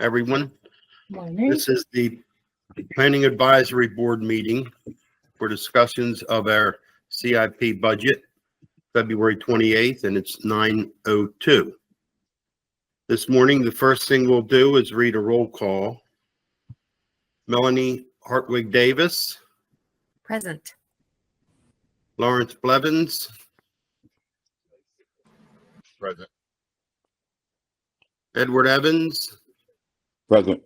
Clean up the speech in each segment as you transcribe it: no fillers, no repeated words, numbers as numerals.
everyone. Morning. This is the Planning Advisory Board meeting for discussions of our CIP budget, February 28th, and it's 9:02. This morning, the first thing we'll do is read a roll call. Melanie Hartwig Davis. Present. Lawrence Blevins. Present. Edward Evans. Present.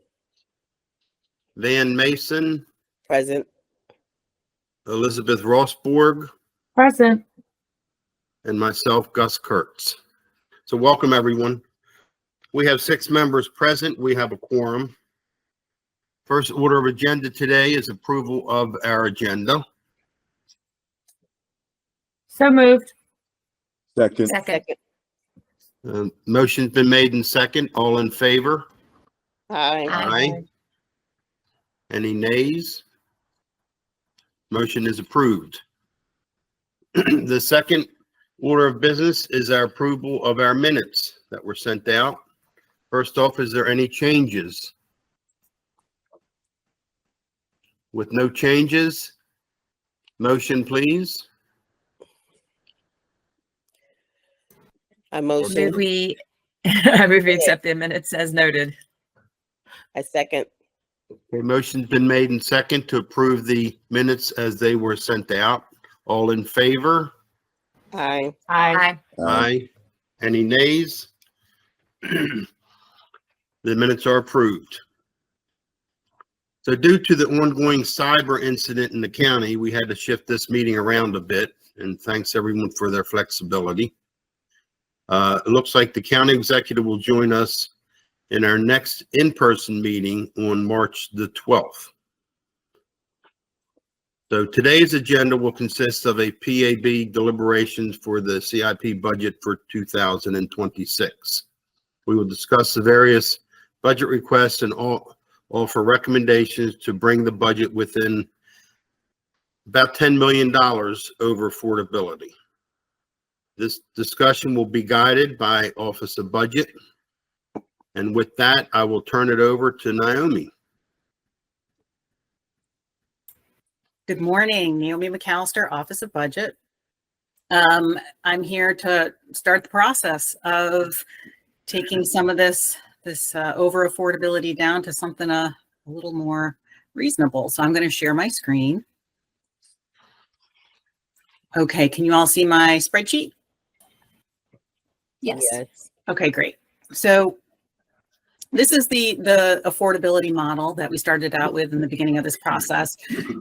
Van Mason. Present. Elizabeth Rossborg. Present. And myself, Gus Kurtz. So welcome, everyone. We have 6 members present. We have a quorum. First order of agenda today is approval of our agenda. So moved. Second. Second. Motion's been made and second. All in favor? Aye. Aye. Any nays? Motion is approved. The second order of business is our approval of our minutes that were sent out. First off, is there any changes? With no changes, motion, please. I Move motion. I move we accept the minutes as noted. I second. Okay, motion's been made and second to approve the minutes as they were sent out. All in favor? Aye. Aye. Aye. Any nays? The minutes are approved. So due to the ongoing cyber incident in the county, we had to shift this meeting around a bit, and thanks everyone for their flexibility. It looks like the county executive will join us in our next in-person meeting on March the 12th. So today's agenda will consist of a PAB deliberations for the CIP budget for 2026. We will discuss the various budget requests and offer recommendations to bring the budget within about $10 million over affordability. This discussion will be guided by Office of Budget. And with that, I will turn it over to Naomi. Good morning, Naomi McAllister, Office of Budget. I'm here to start the process of taking some of this over affordability down to something a little more reasonable. So I'm going to share my screen. Okay, can you all see my spreadsheet? Yes. Okay, great. So this is the affordability model that we started out with in the beginning of this process.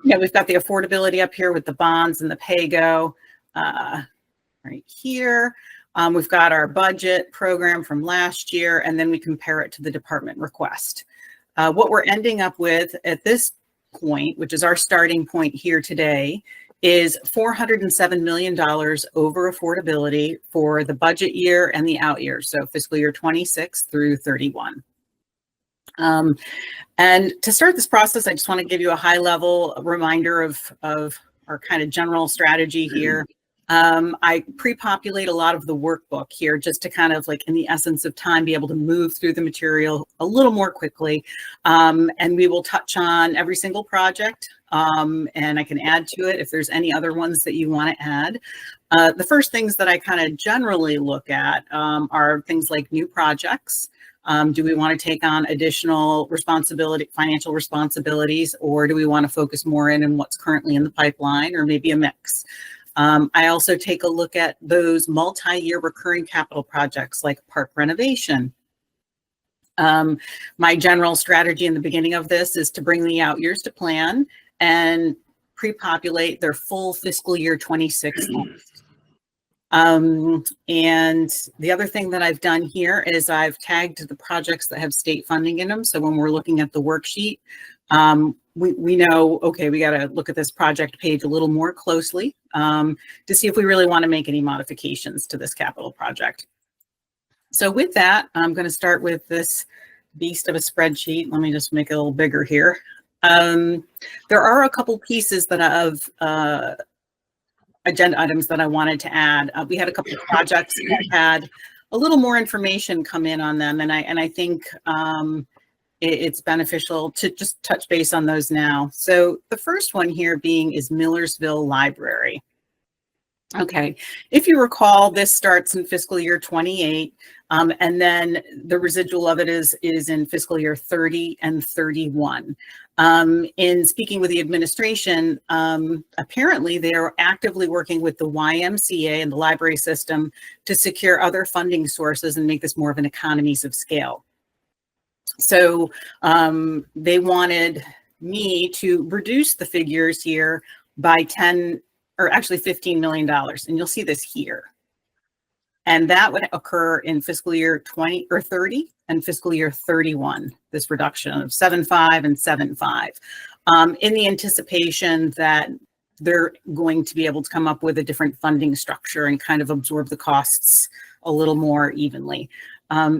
We've got the affordability up here with the bonds and the PAYGO right here. We've got our budget program from last year, and then we compare it to the department request. What we're ending up with at this point, which is our starting point here today, is $407 million over affordability for the budget year and the out years, so fiscal year 26 through 31. And to start this process, I just want to give you a high-level reminder of our kind of general strategy here. I pre-populate a lot of the workbook here just to kind of, like, in the essence of time, be able to move through the material a little more quickly. And we will touch on every single project, and I can add to it if there's any other ones that you want to add. The first things that I kind of generally look at are things like new projects. Do we want to take on additional financial responsibilities, or do we want to focus more in on what's currently in the pipeline, or maybe a mix? I also take a look at those multi-year recurring capital projects like park renovation. My general strategy in the beginning of this is to bring the out years to plan and pre-populate their full fiscal year 26 list. And the other thing that I've done here is I've tagged the projects that have state funding in them. So when we're looking at the worksheet, we know, okay, we got to look at this project page a little more closely to see if we really want to make any modifications to this capital project. So with that, I'm going to start with this beast of a spreadsheet. Let me just make it a little bigger here. There are a couple pieces that of agenda items that I wanted to add. We had a couple of projects that had a little more information come in on them, and I think it's beneficial to just touch base on those now. So the first one here is Millersville Library. Okay, if you recall, this starts in fiscal year 28, and then the residual of it is in fiscal year 30 and 31. In speaking with the administration, apparently they are actively working with the YMCA and the library system to secure other funding sources and make this more of an economies of scale. So they wanted me to reduce the figures here by $15 million. And you'll see this here. And that would occur in fiscal year 20 or 30 and fiscal year 31, this reduction of 7.5 and 7.5, in the anticipation that they're going to be able to come up with a different funding structure and kind of absorb the costs a little more evenly.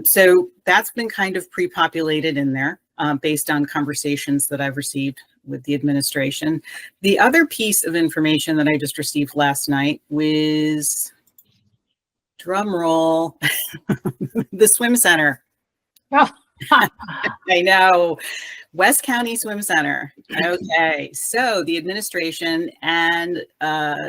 So that's been kind of pre-populated in there based on conversations that I've received with the administration. The other piece of information that I just received last night was, drum roll, the swim center. Oh. I know, West County Swim Center. Okay, so the administration and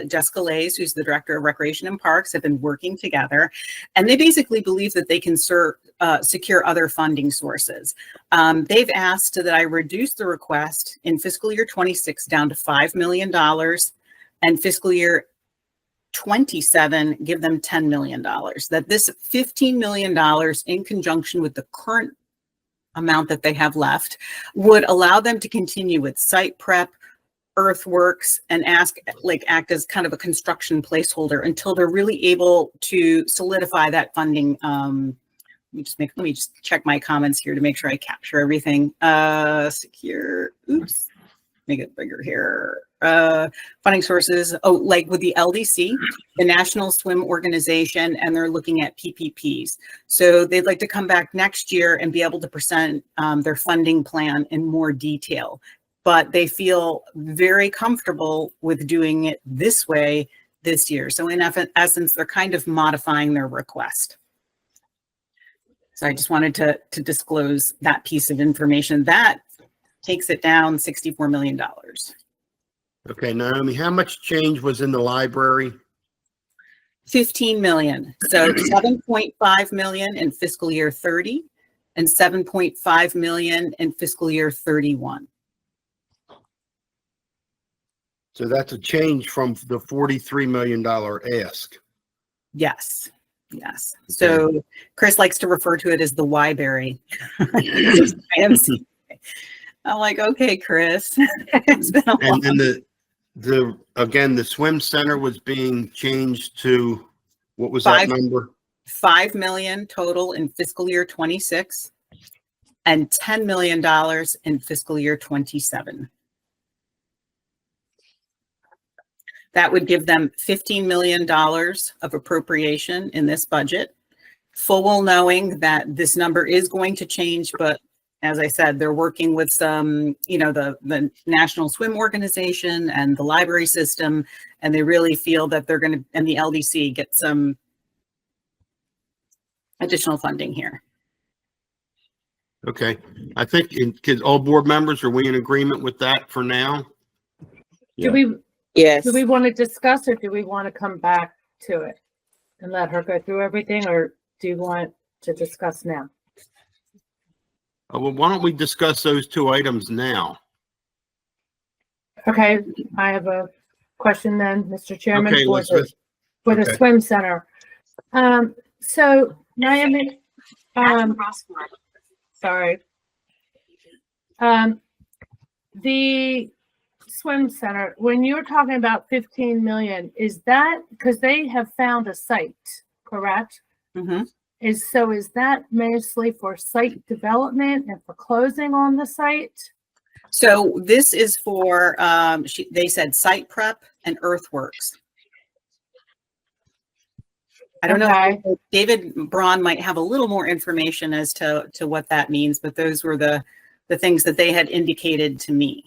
Jessica Lays, who's the director of Recreation and Parks, have been working together, and they basically believe that they can secure other funding sources. They've asked that I reduce the request in fiscal year 26 down to $5 million, and fiscal year 27 give them $10 million. That this $15 million, in conjunction with the current amount that they have left, would allow them to continue with site prep, earthworks, and act as kind of a construction placeholder until they're really able to solidify that funding. Let me just check my comments here to make sure I capture everything. Secure, oops, make it bigger here. Funding sources, like with the LDC, the National Swim Organization, and they're looking at PPPs. So they'd like to come back next year and be able to present their funding plan in more detail. But they feel very comfortable with doing it this way this year. So in essence, they're kind of modifying their request. So I just wanted to disclose that piece of information. That takes it down $64 million. Okay, Naomi, how much change was in the library? 15 million. So 7.5 million in fiscal year 30 and 7.5 million in fiscal year 31. So that's a change from the $43 million ask. Yes. Yes. So Chris likes to refer to it as the Wyberry. I'm like, okay, Chris. It's been a And while. then the swim center was being changed to, what was that number? 5 million total in fiscal year 26 and $10 million in fiscal year 27. That would give them $15 million of appropriation in this budget, full well knowing that this number is going to change, but as I said, they're working with some, the National Swim Organization and the library system, and they really feel that they're going to, and the LDC, get some additional funding here. Okay, I think all board members, are we in agreement with that for now? Yes. Do we want to discuss, or do we want to come back to it and let her go through everything, or do you want to discuss now? Well, why don't we discuss those two items now? Okay, I have a question then, Mr. Chairman, Okay, for Elizabeth. the Okay. swim center. So Naomi, sorry. The swim center, when you're talking about 15 million, is that because they have found a site, correct? Mm-hmm. Is that mostly for site development and for closing on the site? So this is for, they said site prep and earthworks. I don't Okay. know, David Braun might have a little more information as to what that means, but those were the things that they had indicated to me.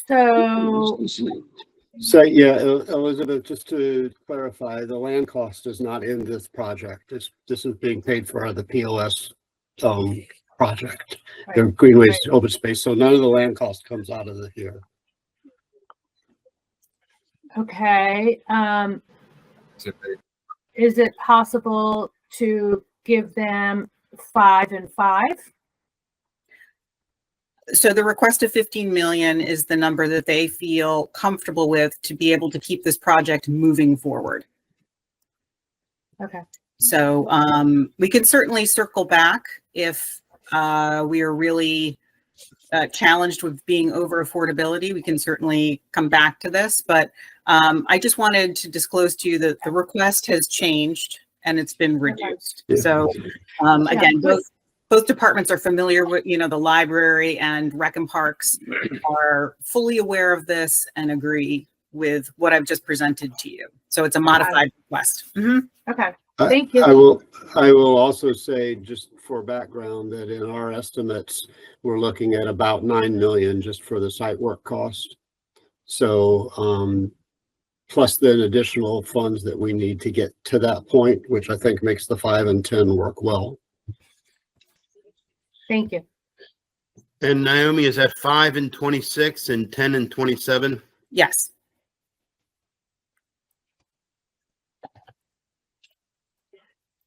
So, Yeah, Elizabeth, just to clarify, the land cost is not in this project. This is being paid for out of the POS project. They're greenways to open space, so none of the land cost comes out of here. Okay, is it possible to give them 5 and 5? So the request of 15 million is the number that they feel comfortable with to be able to keep this project moving forward. Okay. So we can certainly circle back if we are really challenged with being over affordability. We can certainly come back to this, but I just wanted to disclose to you that the request has changed and it's been reduced. Yeah. So again, both departments are familiar with, you know, the library and Rec and Parks are fully aware of this and agree with what I've just presented to you. So it's a modified request. Mhm. Okay, thank you. I will also say, just for background, that in our estimates, we're looking at about 9 million just for the site work cost. So, plus then additional funds that we need to get to that point, which I think makes the 5 and 10 work well. Thank you. And Naomi, is that 5 and 26 and 10 and 27? Yes.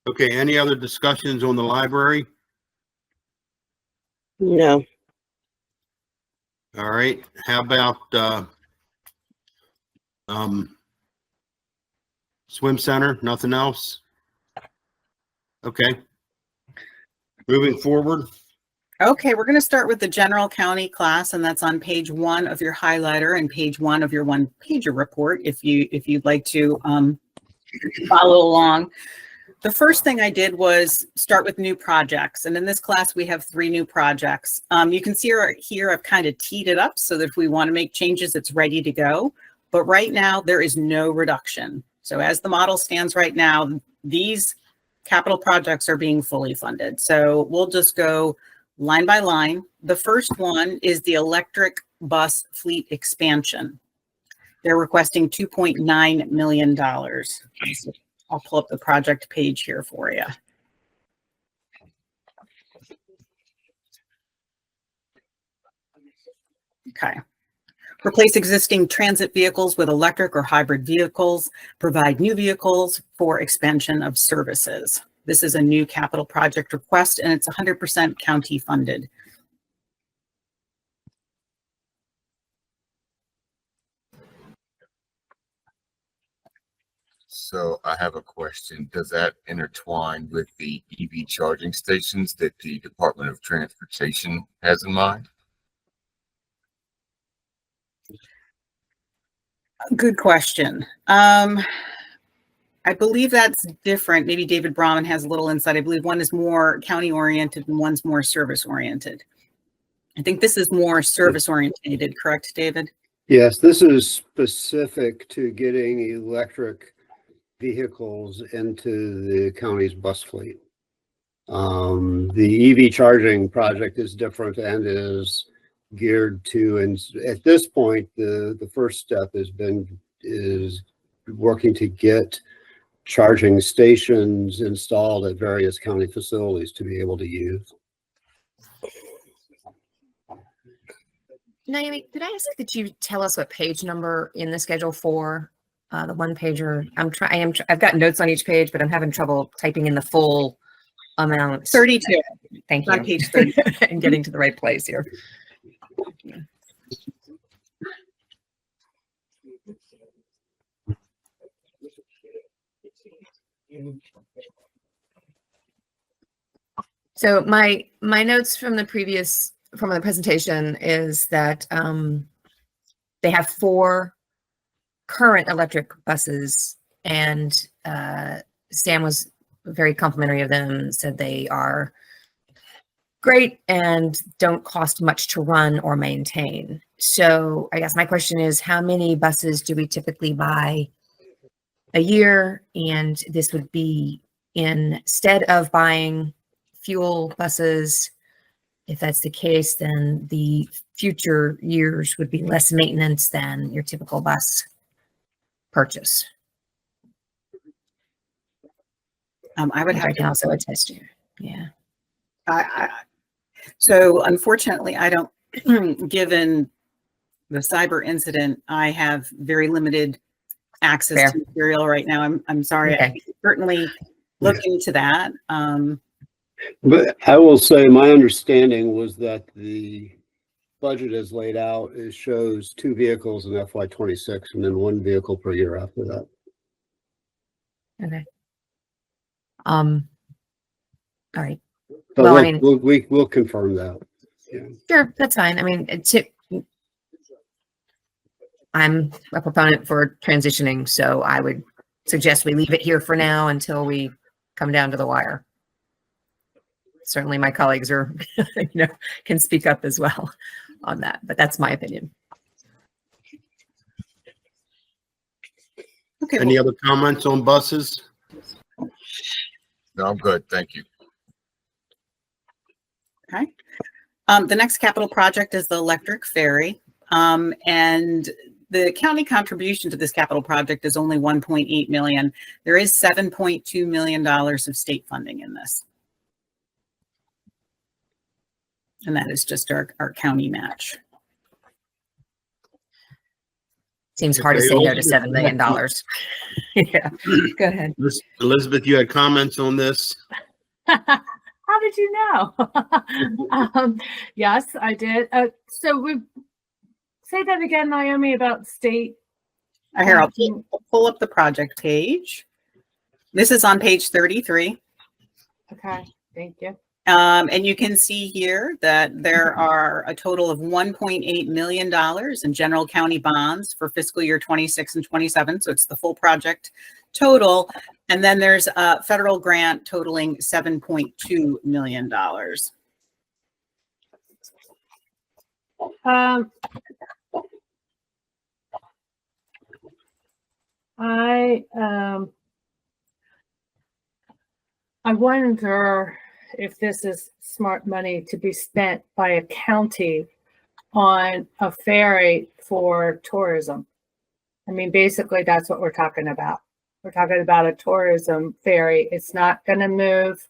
Okay, any other discussions on the library? No. All right, how about swim center, nothing else? Okay. Moving forward. Okay, we're going to start with the general county class, and that's on page 1 of your highlighter and page 1 of your 1-pager report if you'd like to follow along. The first thing I did was start with new projects, and in this class we have 3 new projects. You can see here I've kind of teed it up so that if we want to make changes, it's ready to go. But right now there is no reduction. So as the model stands right now, these capital projects are being fully funded. So we'll just go line by line. The first one is the electric bus fleet expansion. They're requesting $2.9 million. I'll pull up the project page here for you. Okay. Replace existing transit vehicles with electric or hybrid vehicles, provide new vehicles for expansion of services. This is a new capital project request, and it's 100% county funded. So I have a question. Does that intertwine with the EV charging stations that the Department of Transportation has in mind? Good question. I believe that's different. Maybe David Brahman has a little insight. I believe one is more county oriented and one's more service oriented. I think this is more service oriented, correct, David? Yes, this is specific to getting electric vehicles into the county's bus fleet. The EV charging project is different and is geared to, and at this point, the first step is working to get charging stations installed at various county facilities to be able to use. Naomi, could I ask that you tell us what page number in the schedule for the 1-pager? I've got notes on each page, but I'm having trouble typing in the full amount. 32. Thank you. On page 30. And getting to the right place here. So my notes from the presentation is that they have 4 current electric buses, and Sam was very complimentary of them, said they are great and don't cost much to run or maintain. So I guess my question is, how many buses do we typically buy a year? And this would be instead of buying fuel buses. If that's the case, then the future years would be less maintenance than your typical bus purchase. I would Which have I can to, also attest to. Yeah. So unfortunately, I don't, given the cyber incident, I have very limited access Fair. to material right now. I'm sorry. I Okay. can certainly look into that. But I will say my understanding was that the budget as laid out, it shows 2 vehicles in FY26 and then 1 vehicle per year after that. Okay. All right. But Well, I mean- we'll confirm that. Yeah. Sure, that's fine. I mean, I'm a proponent for transitioning, so I would suggest we leave it here for now until we come down to the wire. Certainly my colleagues are, can speak up as well on that, but that's my opinion. Okay. Any other comments on buses? No, I'm good. Thank you. Okay. The next capital project is the electric ferry. And the county contribution to this capital project is only 1.8 million. There is $7.2 million of state funding in this. And that is just our county match. Seems hard to Okay, say no to Elizabeth. $7 million. Yeah, go ahead. Elizabeth, you had comments on this? How did you know? Yes, I did. So we say that again, Naomi, about state. Here, I'll pull up the project page. This is on page 33. Okay, thank you. And you can see here that there are a total of $1.8 million in general county bonds for fiscal year 26 and 27. So it's the full project total. And then there's a federal grant totaling $7.2 million. I wonder if this is smart money to be spent by a county on a ferry for tourism. I mean, basically, that's what we're talking about. We're talking about a tourism ferry. It's not going to move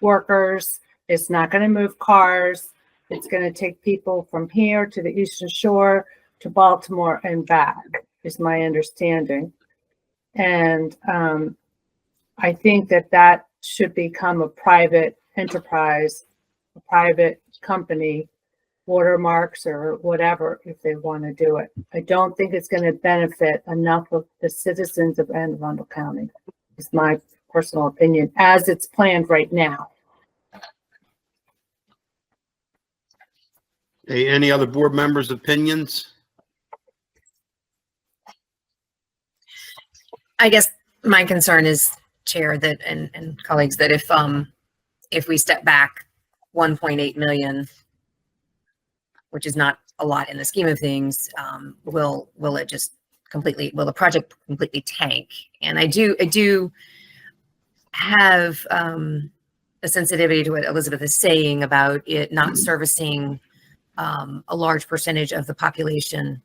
workers. It's not going to move cars. It's going to take people from here to the Eastern Shore to Baltimore and back, is my understanding. And I think that that should become a private enterprise, a private company, Watermarks or whatever, if they want to do it. I don't think it's going to benefit enough of the citizens of Anne Arundel County, is my personal opinion, as it's planned right now. Hey, any other board members' opinions? I guess my concern is, Chair, that and colleagues, that if we step back 1.8 million, which is not a lot in the scheme of things, will the project completely tank? And I do have a sensitivity to what Elizabeth is saying about it not servicing a large percentage of the population.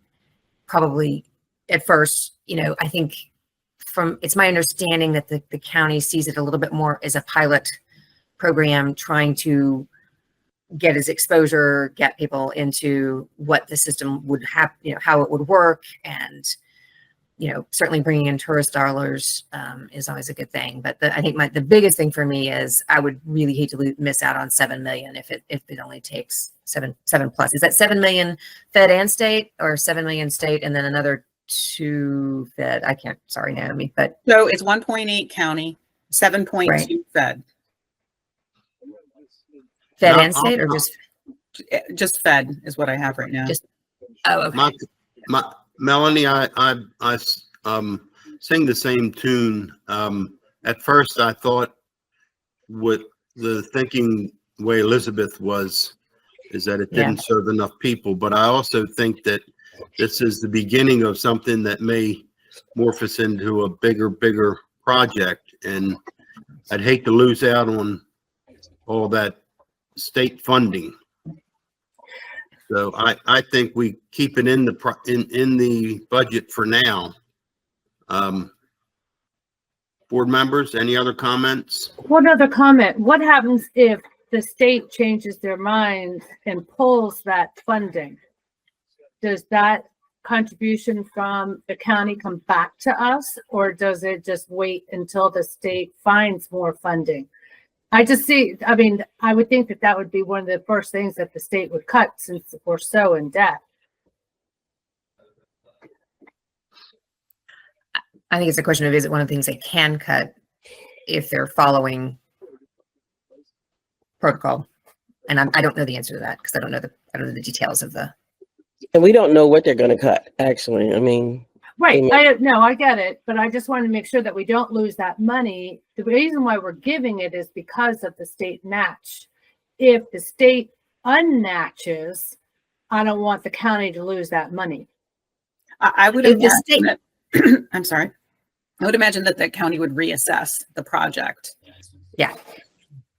Probably at first, I think it's my understanding that the county sees it a little bit more as a pilot program, trying to get his exposure, get people into what the system would have, how it would work. And, certainly bringing in tourist dollars is always a good thing. But I think the biggest thing for me is I would really hate to miss out on 7 million if it only takes seven plus. Is that 7 million fed and state, or 7 million state and then another 2 fed? I can't, sorry, Naomi, but. So it's 1.8 county, 7.2 Right. fed. Fed No, and state, or Just fed is what I have right now. Just- oh, okay. Melanie, I sing the same tune. At first, I thought what the thinking way Elizabeth is that it didn't serve enough people. But I also think that this is the beginning of something that may morph us into a bigger project. And I'd hate to lose out on all that state funding. So I think we keep it in the budget for now. Board members, any other comments? One other comment. What happens if the state changes their minds and pulls that funding, does that contribution from the county come back to us, or does it just wait until the state finds more funding? I mean, I would think that that would be one of the first things that the state would cut since we're so in debt. I think it's a question of, is it one of the things they can cut if they're following protocol? And I don't know the answer to that because I don't know the details of the. And we don't know what they're gonna cut, actually. I mean, Right, Amen. I get it, but I just want to make sure that we don't lose that money. The reason why we're giving it is because of the state match. If the state unmatches, I don't want the county to lose that money. I would If the imagine that, I'm sorry. I would imagine that the county would reassess the project. Yeah.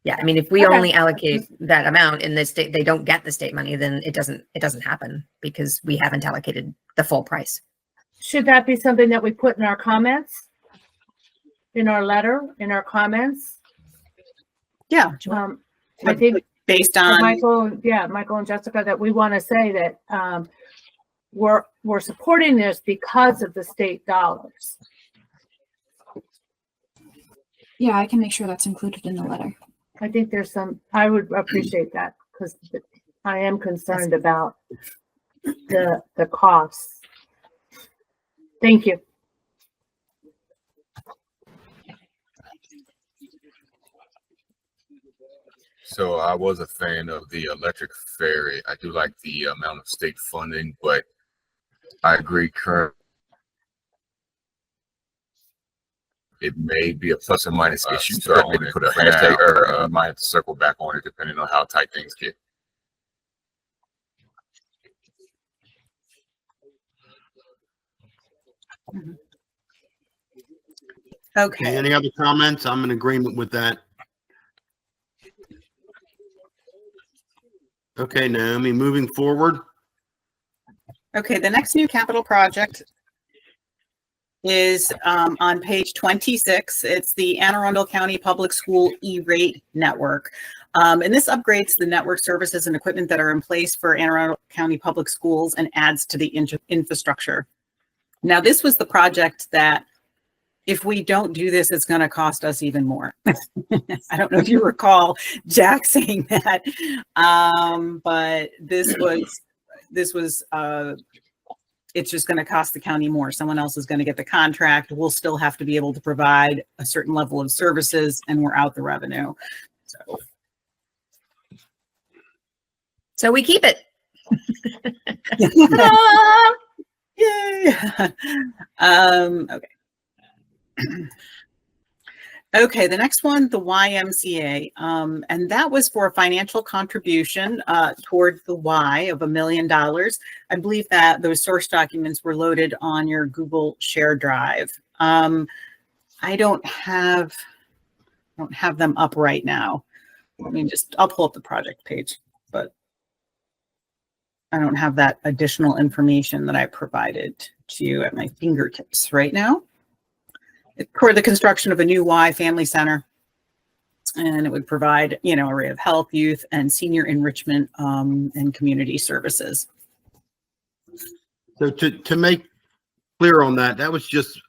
I mean, if we Okay. only allocate that amount in the state, they don't get the state money, then it doesn't happen because we haven't allocated the full price. Should that be something that we put in our comments? In our letter, in our comments? Yeah. I think Based for on, Michael and Jessica, that we want to say that we're supporting this because of the state dollars. Yeah, I can make sure that's included in the letter. I think I would appreciate that because I am concerned about the costs. Thank you. So I was a fan of the electric ferry. I do like the amount of state funding, but I agree current. It may be a plus or minus issue, so I maybe put a hashtag or might have to circle back on it depending on how tight things get. okay. Any other comments? I'm in agreement with that. Okay, Naomi, moving forward. Okay, the next new capital project is on page 26. It's the Anne Arundel County Public School E-rate network. And this upgrades the network services and equipment that are in place for Anne Arundel County Public Schools and adds to the infrastructure. Now, this was the project that if we don't do this, it's going to cost us even more. I don't know if you recall Jack saying that, but this was it's just going to cost the county more. Someone else is going to get the contract. We'll still have to be able to provide a certain level of services, and we're out the revenue. So we keep it. Yay! Okay. Okay, the next one, the YMCA, and that was for a financial contribution toward the Y of $1 million. I believe that those source documents were loaded on your Google Share Drive. I don't have them up right now. I'll pull up the project page, but I don't have that additional information that I provided to you at my fingertips right now. It's for the construction of a new Y Family Center, and it would provide, array of health, youth, and senior enrichment and community services. So to make clear on that, that was just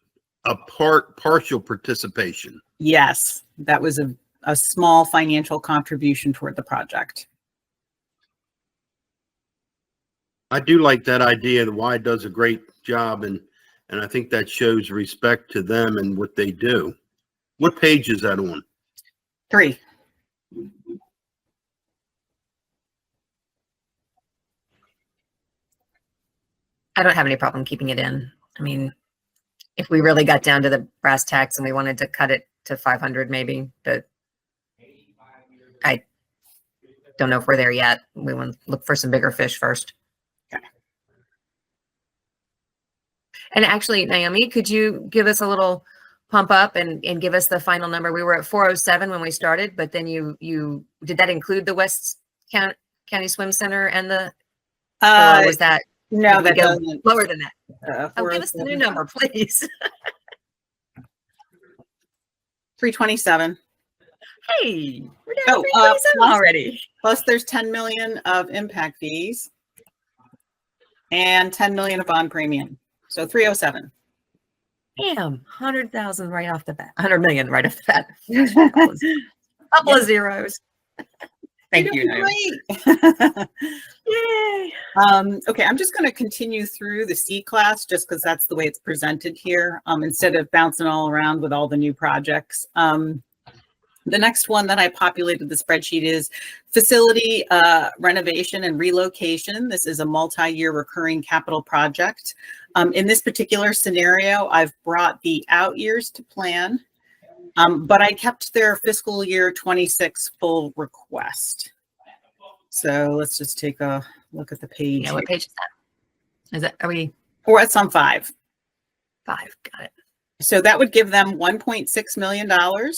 a partial participation. Yes, that was a small financial contribution toward the project. I do like that idea. The Y does a great job, and I think that shows respect to them and what they do. What page is that on? 3. I don't have any problem keeping it in. I mean, if we really got down to the brass tacks and we wanted to cut it to 500 maybe, but I don't know if we're there yet. We want to look for some bigger fish first. Okay. And actually, Naomi, could you give us a little pump up and give us the final number? We were at 407 when we started, but then you did that include the West County Swim Center and the, or was that? No, did we that go doesn't. lower than that. Oh, give us the new 407. number, please. 327. Hey, we're down Oh, to 327 plus- already. Plus there's 10 million of impact fees and 10 million of bond premium. So 307. Damn, 100,000 right off the bat. 100 million right off the bat. Couple of zeros. Thank you, Naomi. Great. Yay. Okay, I'm just going to continue through the C class just because that's the way it's presented here, instead of bouncing all around with all the new projects. The next one that I populated the spreadsheet is facility renovation and relocation. This is a multi-year recurring capital project. In this particular scenario, I've brought the out years to plan, but I kept their fiscal year 26 full request. So let's just take a look at the page. Yeah, what page is that? Is it, are we Or it's on 5. 5? Got it. So that would give them $1.6 million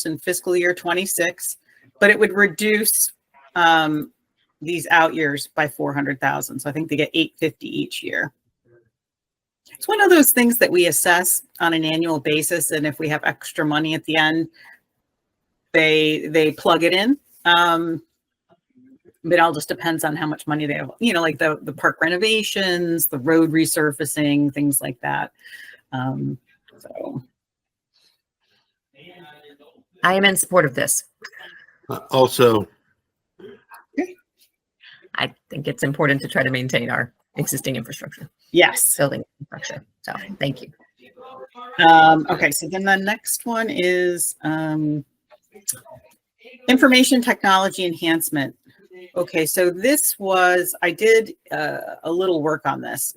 in fiscal year 26, but it would reduce these out years by 400,000. So I think they get 850 each year. It's one of those things that we assess on an annual basis, and if we have extra money at the end, they plug it in. But it all just depends on how much money they have, you know, like the park renovations, the road resurfacing, things like that. So I am in support of this. Also, I think it's important to try to maintain our existing infrastructure, yes. building infrastructure. So thank you. Okay, so then the next one is information technology enhancement. Okay, so this was, I did a little work on this.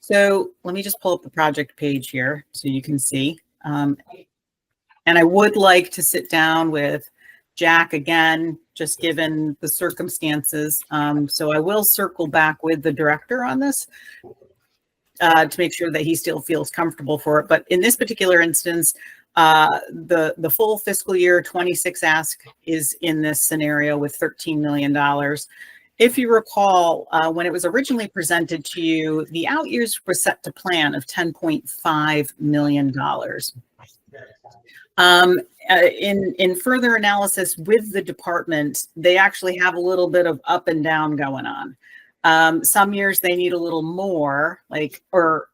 So let me just pull up the project page here so you can see. And I would like to sit down with Jack again, just given the circumstances. So I will circle back with the director on this to make sure that he still feels comfortable for it. But in this particular instance, the full fiscal year 26 ask is in this scenario with $13 million. If you recall, when it was originally presented to you, the out years were set to plan of $10.5 million. In further analysis with the department, they actually have a little bit of up and down going on. Some years they need a little more, or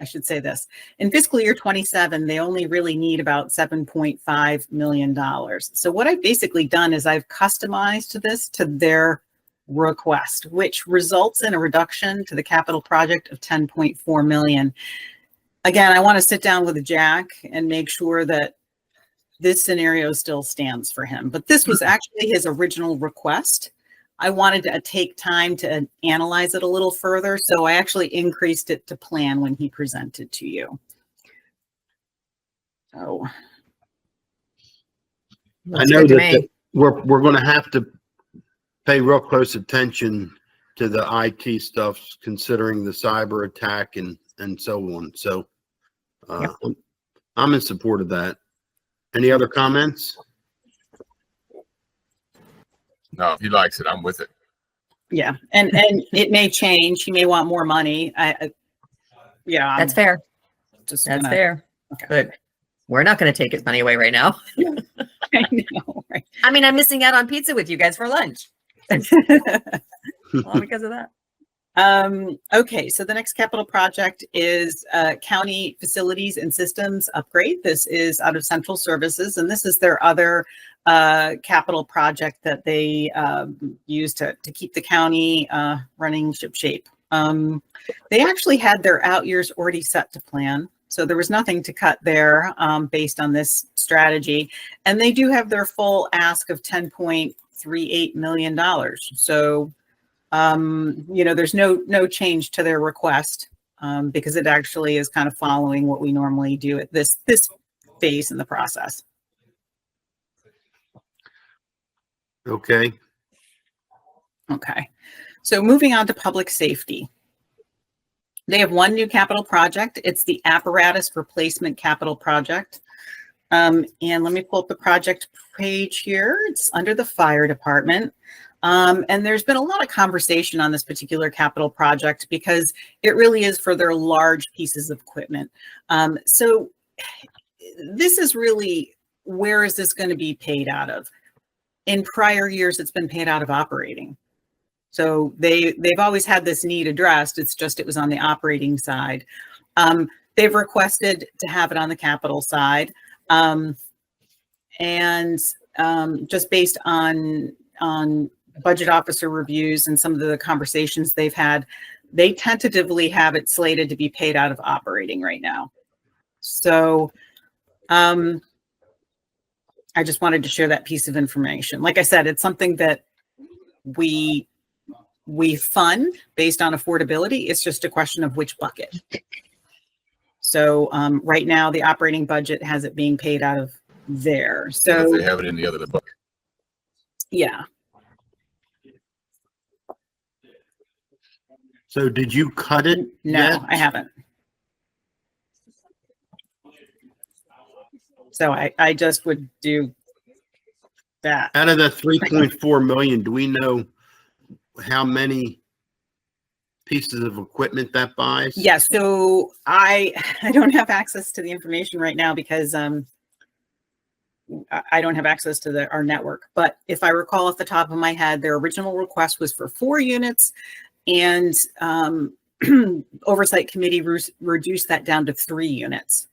I should say this, in fiscal year 27, they only really need about $7.5 million. So what I've basically done is I've customized this to their request, which results in a reduction to the capital project of 10.4 million. Again, I want to sit down with Jack and make sure that this scenario still stands for him. But this was actually his original request. I wanted to take time to analyze it a little further, so I actually increased it to plan when he presented to you. So I know that we're going to have to pay real close attention to the IT stuff, considering the cyber attack and so on. So I'm in support of that. Any other comments? No, if he likes it, I'm with it. yeah, and it may change. He may want more money. Yeah, That's fair. just That's gonna- fair. Okay. But we're not going to take his money away right now. I know, right? I mean, I'm missing out on pizza with you guys for lunch. All because of that. Okay, so the next capital project is county facilities and systems upgrade. This is out of central services, and this is their other capital project that they use to keep the county running shipshape. They actually had their out years already set to plan, so there was nothing to cut there based on this strategy. And they do have their full ask of $10.38 million. So you know, there's no change to their request because it actually is kind of following what we normally do at this phase in the process. Okay. Okay, so moving on to public safety. They have one new capital project. It's the apparatus replacement capital project. And let me pull up the project page here. It's under the fire department. And there's been a lot of conversation on this particular capital project because it really is for their large pieces of equipment. So this is really where is this going to be paid out of? In prior years, it's been paid out of operating. So they've always had this need addressed. It's just it was on the operating side. They've requested to have it on the capital side. Just based on budget officer reviews and some of the conversations they've had, they tentatively have it slated to be paid out of operating right now. So I just wanted to share that piece of information. Like I said, it's something that we fund based on affordability. It's just a question of which bucket. So right now, the operating budget has it being paid out of there. If So they have it in the other bucket. yeah. So did you cut it? No, yet? I haven't. So I just would do that. Out of the 3.4 million, do we know how many pieces of equipment that buys? Yeah, so I don't have access to the information right now because I don't have access to our network. But if I recall off the top of my head, their original request was for 4 units, and Oversight Committee reduced that down to 3 units.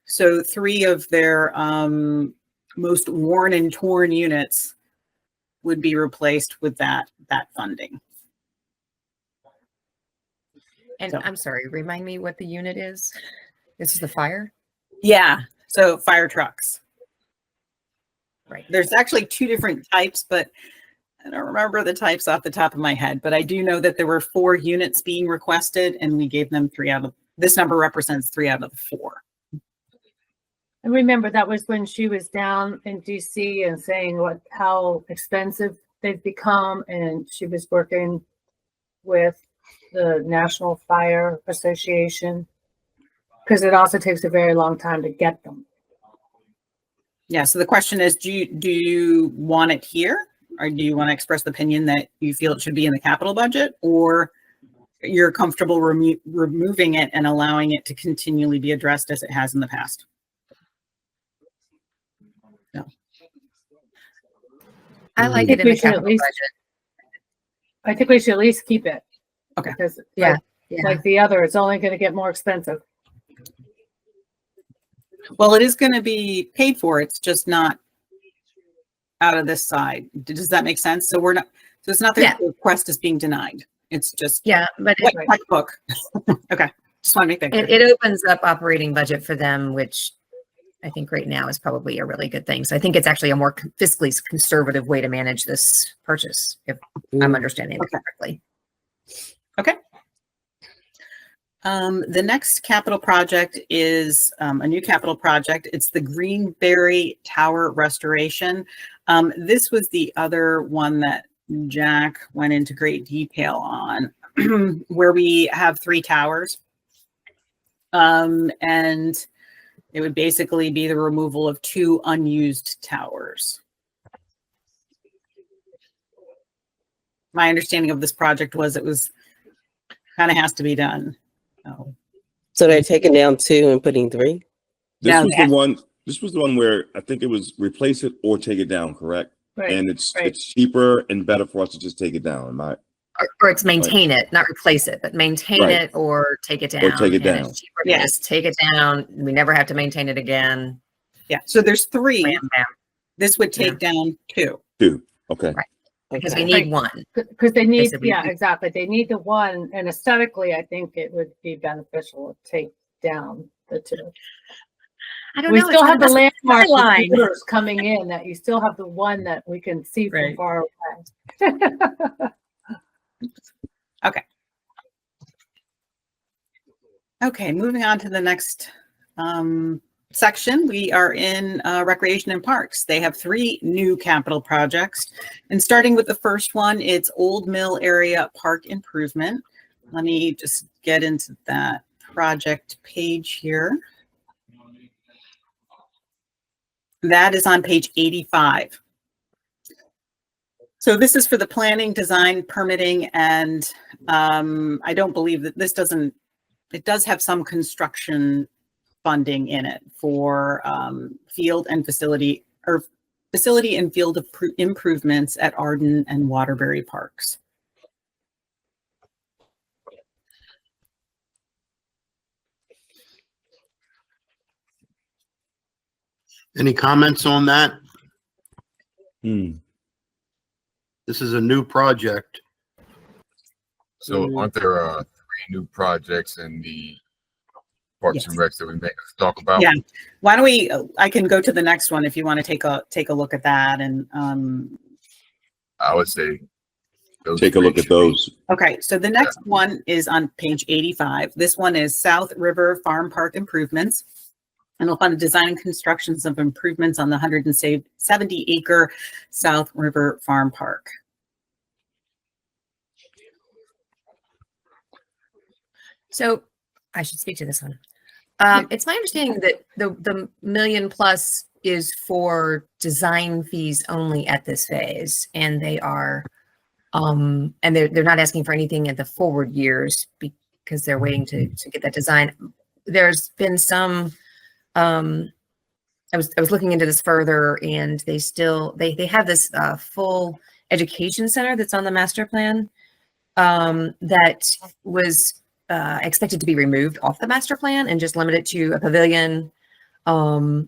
So 3 of their most worn and torn units would be replaced with that funding. And So- I'm sorry, remind me what the unit is? This is the fire? Yeah, so fire trucks. Right. There's actually 2 different types, but I don't remember the types off the top of my head. But I do know that there were 4 units being requested, and we gave them 3 out of, this number represents 3 out of the 4. I remember that was when she was down in DC and saying how expensive they've become, and she was working with the National Fire Association, because it also takes a very long time to get them. Yeah, so the question is, do you want it here, or do you want to express the opinion that you feel it should be in the capital budget, or you're comfortable removing it and allowing it to continually be addressed as it has in the past? No. I like think it in we the should at capital least- budget. I think we should at least keep it. Okay. Because Yeah, yeah. like the other, it's only going to get more expensive. Well, it is going to be paid for. It's just not out of this side. Does that make sense? So we're not. So it's not that the request is being denied. It's just Yeah, but what checkbook. Okay, just want to make that clear. it opens up operating budget for them, which I think right now is probably a really good thing. So I think it's actually a more fiscally conservative way to manage this purchase, if I'm understanding it correctly. Okay. The next capital project is a new capital project. It's the Greenberry Tower restoration. This was the other one that Jack went into great detail on, where we have 3 towers. And it would basically be the removal of 2 unused towers. My understanding of this project was it was kind of has to be done. Oh. So they're taking down 2 and putting 3? This Now was that- the one. This was the one where I think it was replace it or take it down, correct? Right. And it's right. cheaper and better for us to just take it down. Am I? Or it's maintain it, not replace it, but maintain Right. it or take it down. Or take it And down. it's cheaper to Yeah. just take it down. We never have to maintain it again. Yeah, so there's 3. Bam, bam. This would take down 2. 2. Okay. Right. Because Okay. we need one. Because they need, said we yeah, need- exactly. They need the one, and aesthetically, I think it would be beneficial to take down the 2. I don't We know. still have the landmark line. computers coming in, that you still have the one that we can see from Right. far away. Okay, moving on to the next section. We are in Recreation and Parks. They have 3 new capital projects. And starting with the first one, it's Old Mill Area Park Improvement. Let me just get into that project page here. That is on page 85. So this is for the planning, design, permitting, and I don't believe that this doesn't, it does have some construction funding in it for field and facility and field improvements at Arden and Waterbury parks. Any comments on that? Hmm. This is a new project. So aren't there three new projects in the Parks and Recs that we may talk about? Yeah. Why don't we, I can go to the next one if you want to take a look at that. And I would say Take a look at those. okay, so the next one is on page 85. This one is South River Farm Park improvements. And it'll fund design and constructions of improvements on the 170-acre South River Farm Park. So I should speak to this one. It's my understanding that the million plus is for design fees only at this phase, and they are, and they're not asking for anything at the forward years because they're waiting to get that design. There's been some. I was looking into this further, and they have this full education center that's on the master plan that was expected to be removed off the master plan and just limited to a pavilion and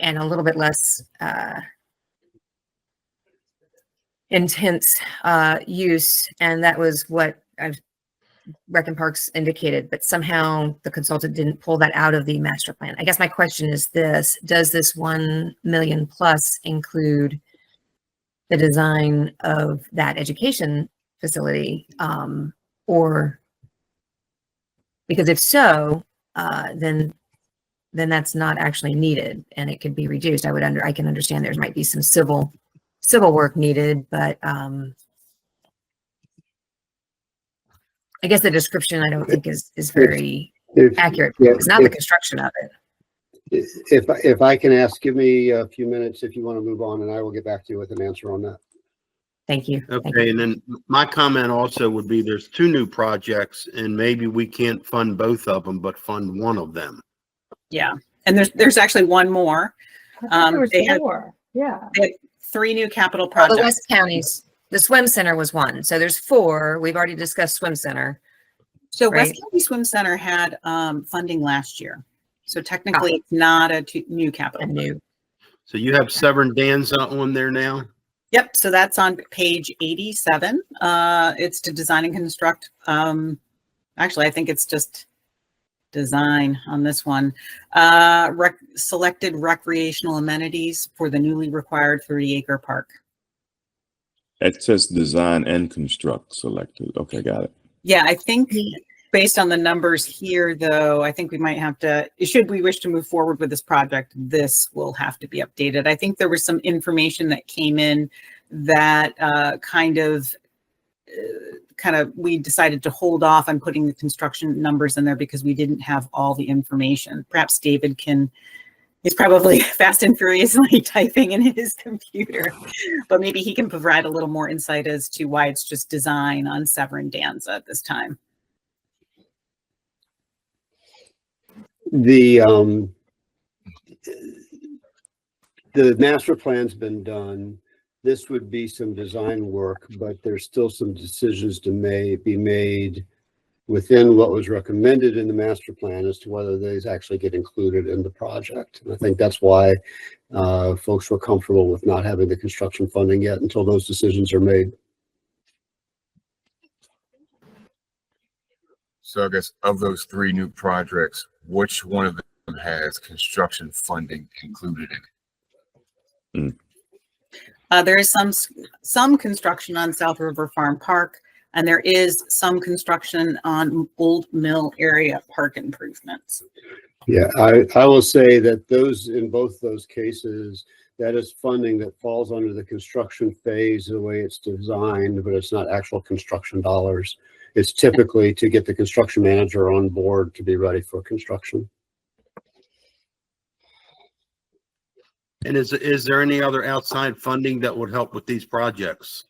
a little bit less intense use. And that was what Rec and Parks indicated, but somehow the consultant didn't pull that out of the master plan. I guess my question is this: does this 1 million plus include the design of that education facility? Or because if so, then that's not actually needed and it could be reduced. I can understand there might be some civil work needed, but I guess the description I don't think is very accurate. It's not the construction of it. If I can ask, give me a few minutes if you want to move on, and I will get back to you with an answer on that. Thank you. Okay, and then my comment also would be there's two new projects, and maybe we can't fund both of them, but fund one of them. Yeah, and there's actually one more. They have Four. Yeah. they have 3 new capital The projects. West Counties, the swim center was one. So there's 4. We've already discussed swim center. So right. West County Swim Center had funding last year. So technically it's not a new capital. So you have Severn Danza on there now? Yep, so that's on page 87. It's to design and construct. Actually, I think it's just design on this one. Selected recreational amenities for the newly required 30-acre park. It says design and construct selected. Okay, got it. Yeah, I think based on the numbers here, though, I think we might have to, should we wish to move forward with this project, this will have to be updated. I think there was some information that came in that we decided to hold off on putting the construction numbers in there because we didn't have all the information. Perhaps David he's probably fast and furiously typing in his computer, but maybe he can provide a little more insight as to why it's just design on Severn Danza at this time. The master plan's been done. This would be some design work, but there's still some decisions to be made within what was recommended in the master plan as to whether these actually get included in the project. And I think that's why folks were comfortable with not having the construction funding yet until those decisions are made. So I guess of those 3 new projects, which one of them has construction funding included in it? There is some construction on South River Farm Park, and there is some construction on Old Mill area park improvements. Yeah, I will say that in both those cases, that is funding that falls under the construction phase the way it's designed, but it's not actual construction dollars. It's typically to get the construction manager on board to be ready for construction. And is there any other outside funding that would help with these projects?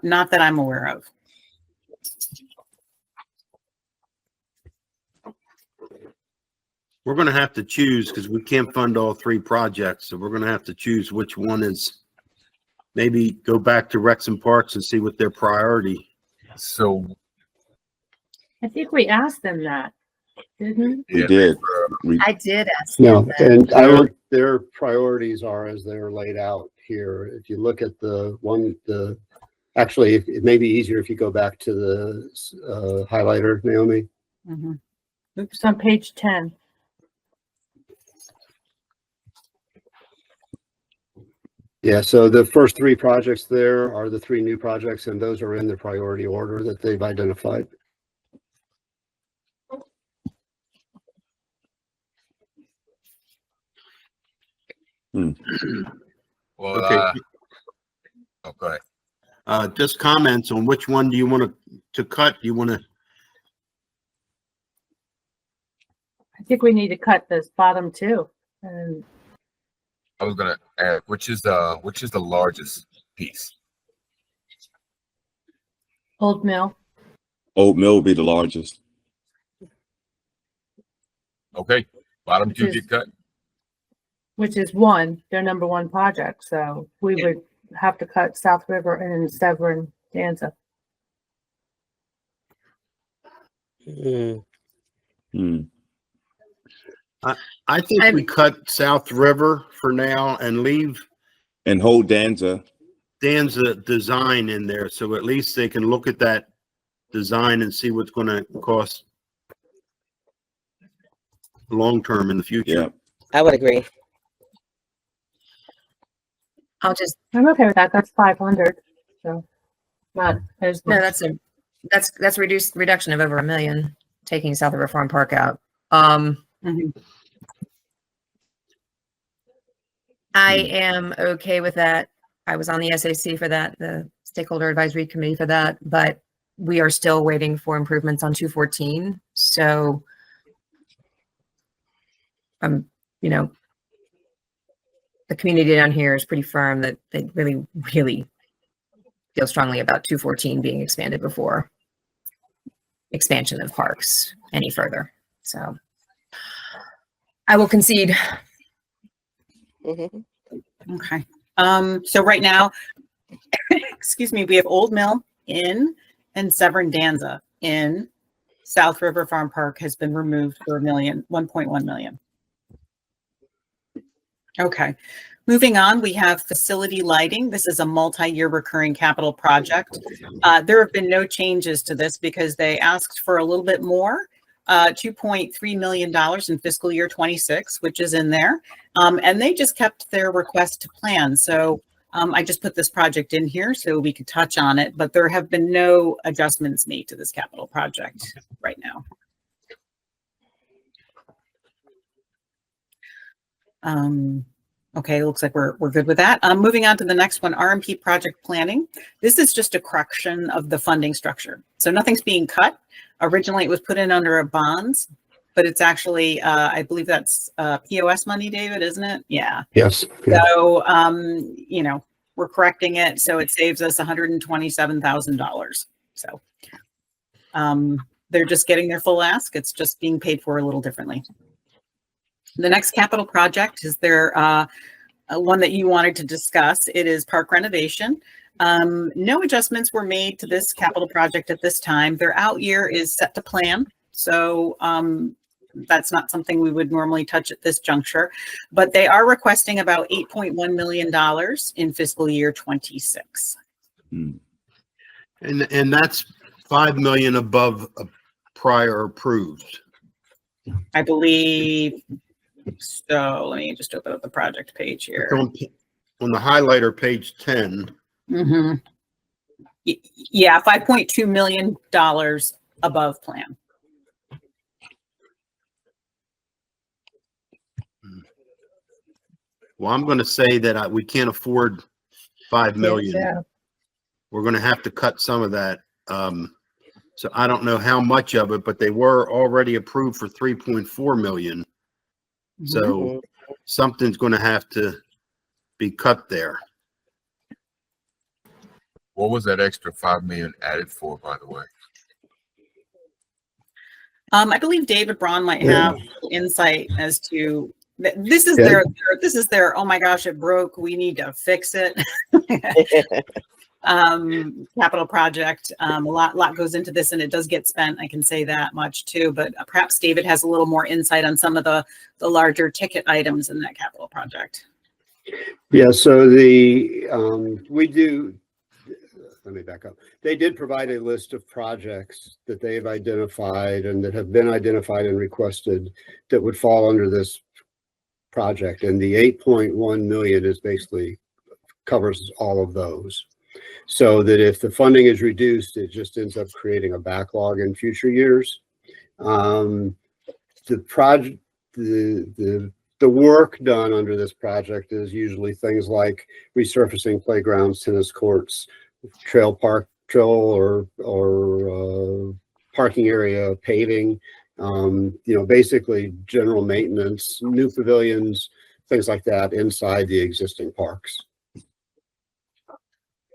Not that I'm aware of. we're gonna have to choose because we can't fund all three projects. So we're gonna have to choose which one is, maybe go back to Rex and Parks and see what their priority. So, I think we asked them that, didn't We yeah, did. I did ask No, them that. and I look, their priorities are as they're laid out here. If you look at actually, it may be easier if you go back to the highlighter, Naomi. Mhm. we? It's on page 10. Yeah, so the first three projects there are the three new projects, and those are in the priority order that they've identified. well, Okay. oh, go ahead. Just comments on which one do you want to cut? Do you want to, I think we need to cut this bottom two. And I was gonna ask, which is the largest piece? Old Mill, Old Mill will be the largest. Okay, bottom two Which is- get cut. which is their number one project. So we Yeah. would have to cut South River and Severn Danza. Mm. Hmm. I think we cut South River for now and leave And hold Danza. Dan's design in there. So at least they can look at that design and see what's going to cost long-term in the future. Yeah. I would agree. I'll just, I'm okay with that. That's 500. So not as no, much. that's reduction of over $1 million, taking South River Farm Park out. Mhm. I am okay with that. I was on the SAC for that, the Stakeholder Advisory Committee for that, but we are still waiting for improvements on 214. So, you know, the community down here is pretty firm that they really, really feel strongly about 214 being expanded before expansion of parks any further. So I will concede. Mhm. Okay. So right now, excuse me, we have Old Mill in and Severn Danza in. South River Farm Park has been removed for 1.1 million. Okay. Moving on, we have facility lighting. This is a multi-year recurring capital project. There have been no changes to this because they asked for a little bit more, $2.3 million in fiscal year 26, which is in there. And they just kept their request to plan. So I just put this project in here so we could touch on it, but there have been no adjustments made to this capital project right now. Okay, looks like we're good with that. Moving on to the next one, RMP project planning. This is just a correction of the funding structure. So nothing's being cut. Originally, it was put in under a bonds, but it's actually, I believe that's POS money, David, isn't it? Yeah. Yes. Yeah. So, you know, we're correcting it. So it saves us $127,000. So they're just getting their full ask. It's just being paid for a little differently. The next capital project is there one that you wanted to discuss. It is park renovation. No adjustments were made to this capital project at this time. Their out year is set to plan. So that's not something we would normally touch at this juncture, but they are requesting about $8.1 million in fiscal year 26. Hmm. And that's 5 million above a prior approved. I believe so. Let me just open up the project page here. On the highlighter, page 10. Mm-hmm. Yeah, $5.2 million above plan. Well, I'm going to say that we can't afford 5 million. Yeah. We're going to have to cut some of that. So I don't know how much of it, but they were already approved for 3.4 million. So something's going to have to be cut there. What was that extra 5 million added for, by the way? I believe David Braun might have insight as to this is Yeah. their, oh my gosh, it broke, we need to fix it. Capital project. A lot goes into this, and it does get spent. I can say that much too. But perhaps David has a little more insight on some of the larger ticket items in that capital project. Yeah, so we do, let me back up. They did provide a list of projects that they've identified and that have been identified and requested that would fall under this project. And the 8.1 million is basically covers all of those. So that if the funding is reduced, it just ends up creating a backlog in future years. The project, the work done under this project is usually things like resurfacing playgrounds, tennis courts, trail or parking area paving, basically general maintenance, new pavilions, things like that inside the existing parks.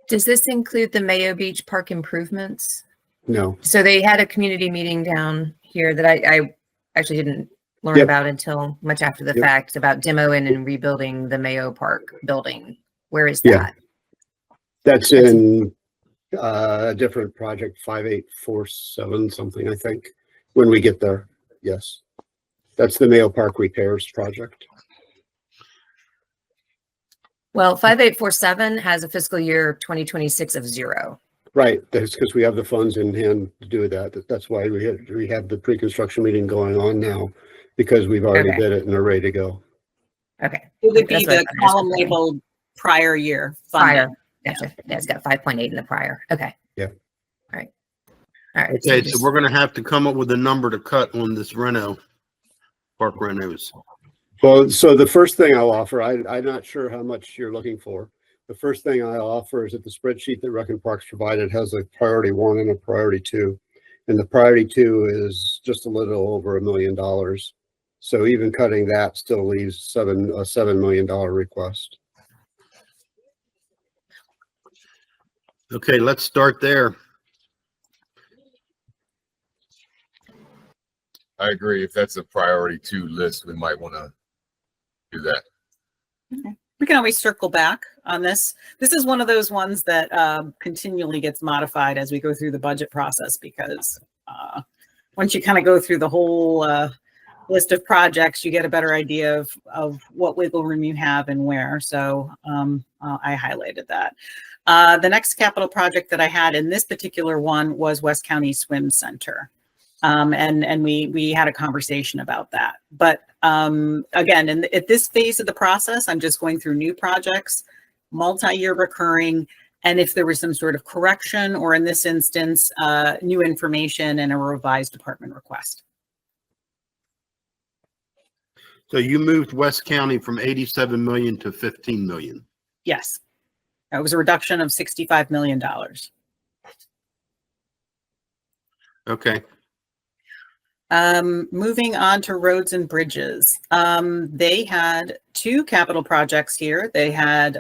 Does this include the Mayo Beach Park improvements? No. So they had a community meeting down here that I actually didn't learn Yep. about until much after the Yep. fact, about demoing and rebuilding the Mayo Park building. Where is Yeah. that? That's in a different project, 5847 something, I think, when we get there. Yes. That's the Mayo Park repairs project. Well, 5847 has a fiscal year 2026 of 0. Right. That's because we have the funds in hand to do that. That's why we have the pre-construction meeting going on now, because we've already Okay. bid it and are ready to go. Okay. It would be That's what I the thought. column labeled prior year funding. Prior. Gotcha. Yeah, it's got 5.8 in the prior. Okay. Yeah. All right. All right. Okay, just- so we're gonna have to come up with a number to cut on this park renos. Well, so the first thing I'll offer, I'm not sure how much you're looking for. The first thing I'll offer is that the spreadsheet that Rec and Parks provided has a priority 1 and a priority 2. And the priority 2 is just a little over $1 million. So even cutting that still leaves a $7 million request. Okay, let's start there. I agree. If that's a priority 2 list, we might want to do that. We can always circle back on this. This is one of those ones that continually gets modified as we go through the budget process, because once you kind of go through the whole list of projects, you get a better idea of what wiggle room you have and where. So I highlighted that. The next capital project that I had in this particular one was West County Swim Center. And we had a conversation about that. But again, at this phase of the process, I'm just going through new projects, multi-year recurring, and if there was some sort of correction, or in this instance, new information and a revised department request. So you moved West County from 87 million to 15 million. Yes, that was a reduction of $65 million. Okay. Moving on to roads and bridges. They had 2 capital projects here. They had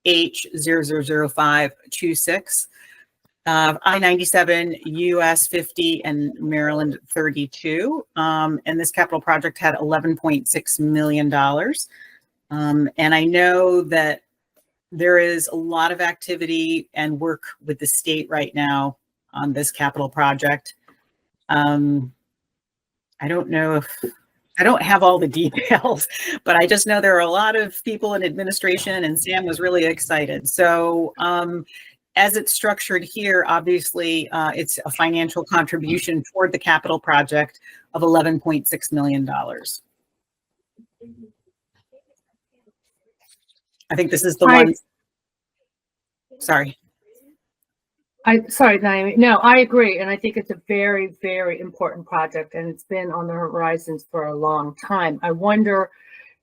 H00526, I-97, US 50, and Maryland 32. And this capital project had $11.6 million. And I know that there is a lot of activity and work with the state right now on this capital project. I don't know if I don't have all the details, but I just know there are a lot of people in administration, and Sam was really excited. So as it's structured here, obviously it's a financial contribution toward the capital project of $11.6 million. I think this is the one. Sorry. Sorry, Naomi. No, I agree. And I think it's a very, very important project, and it's been on the horizons for a long time. I wonder,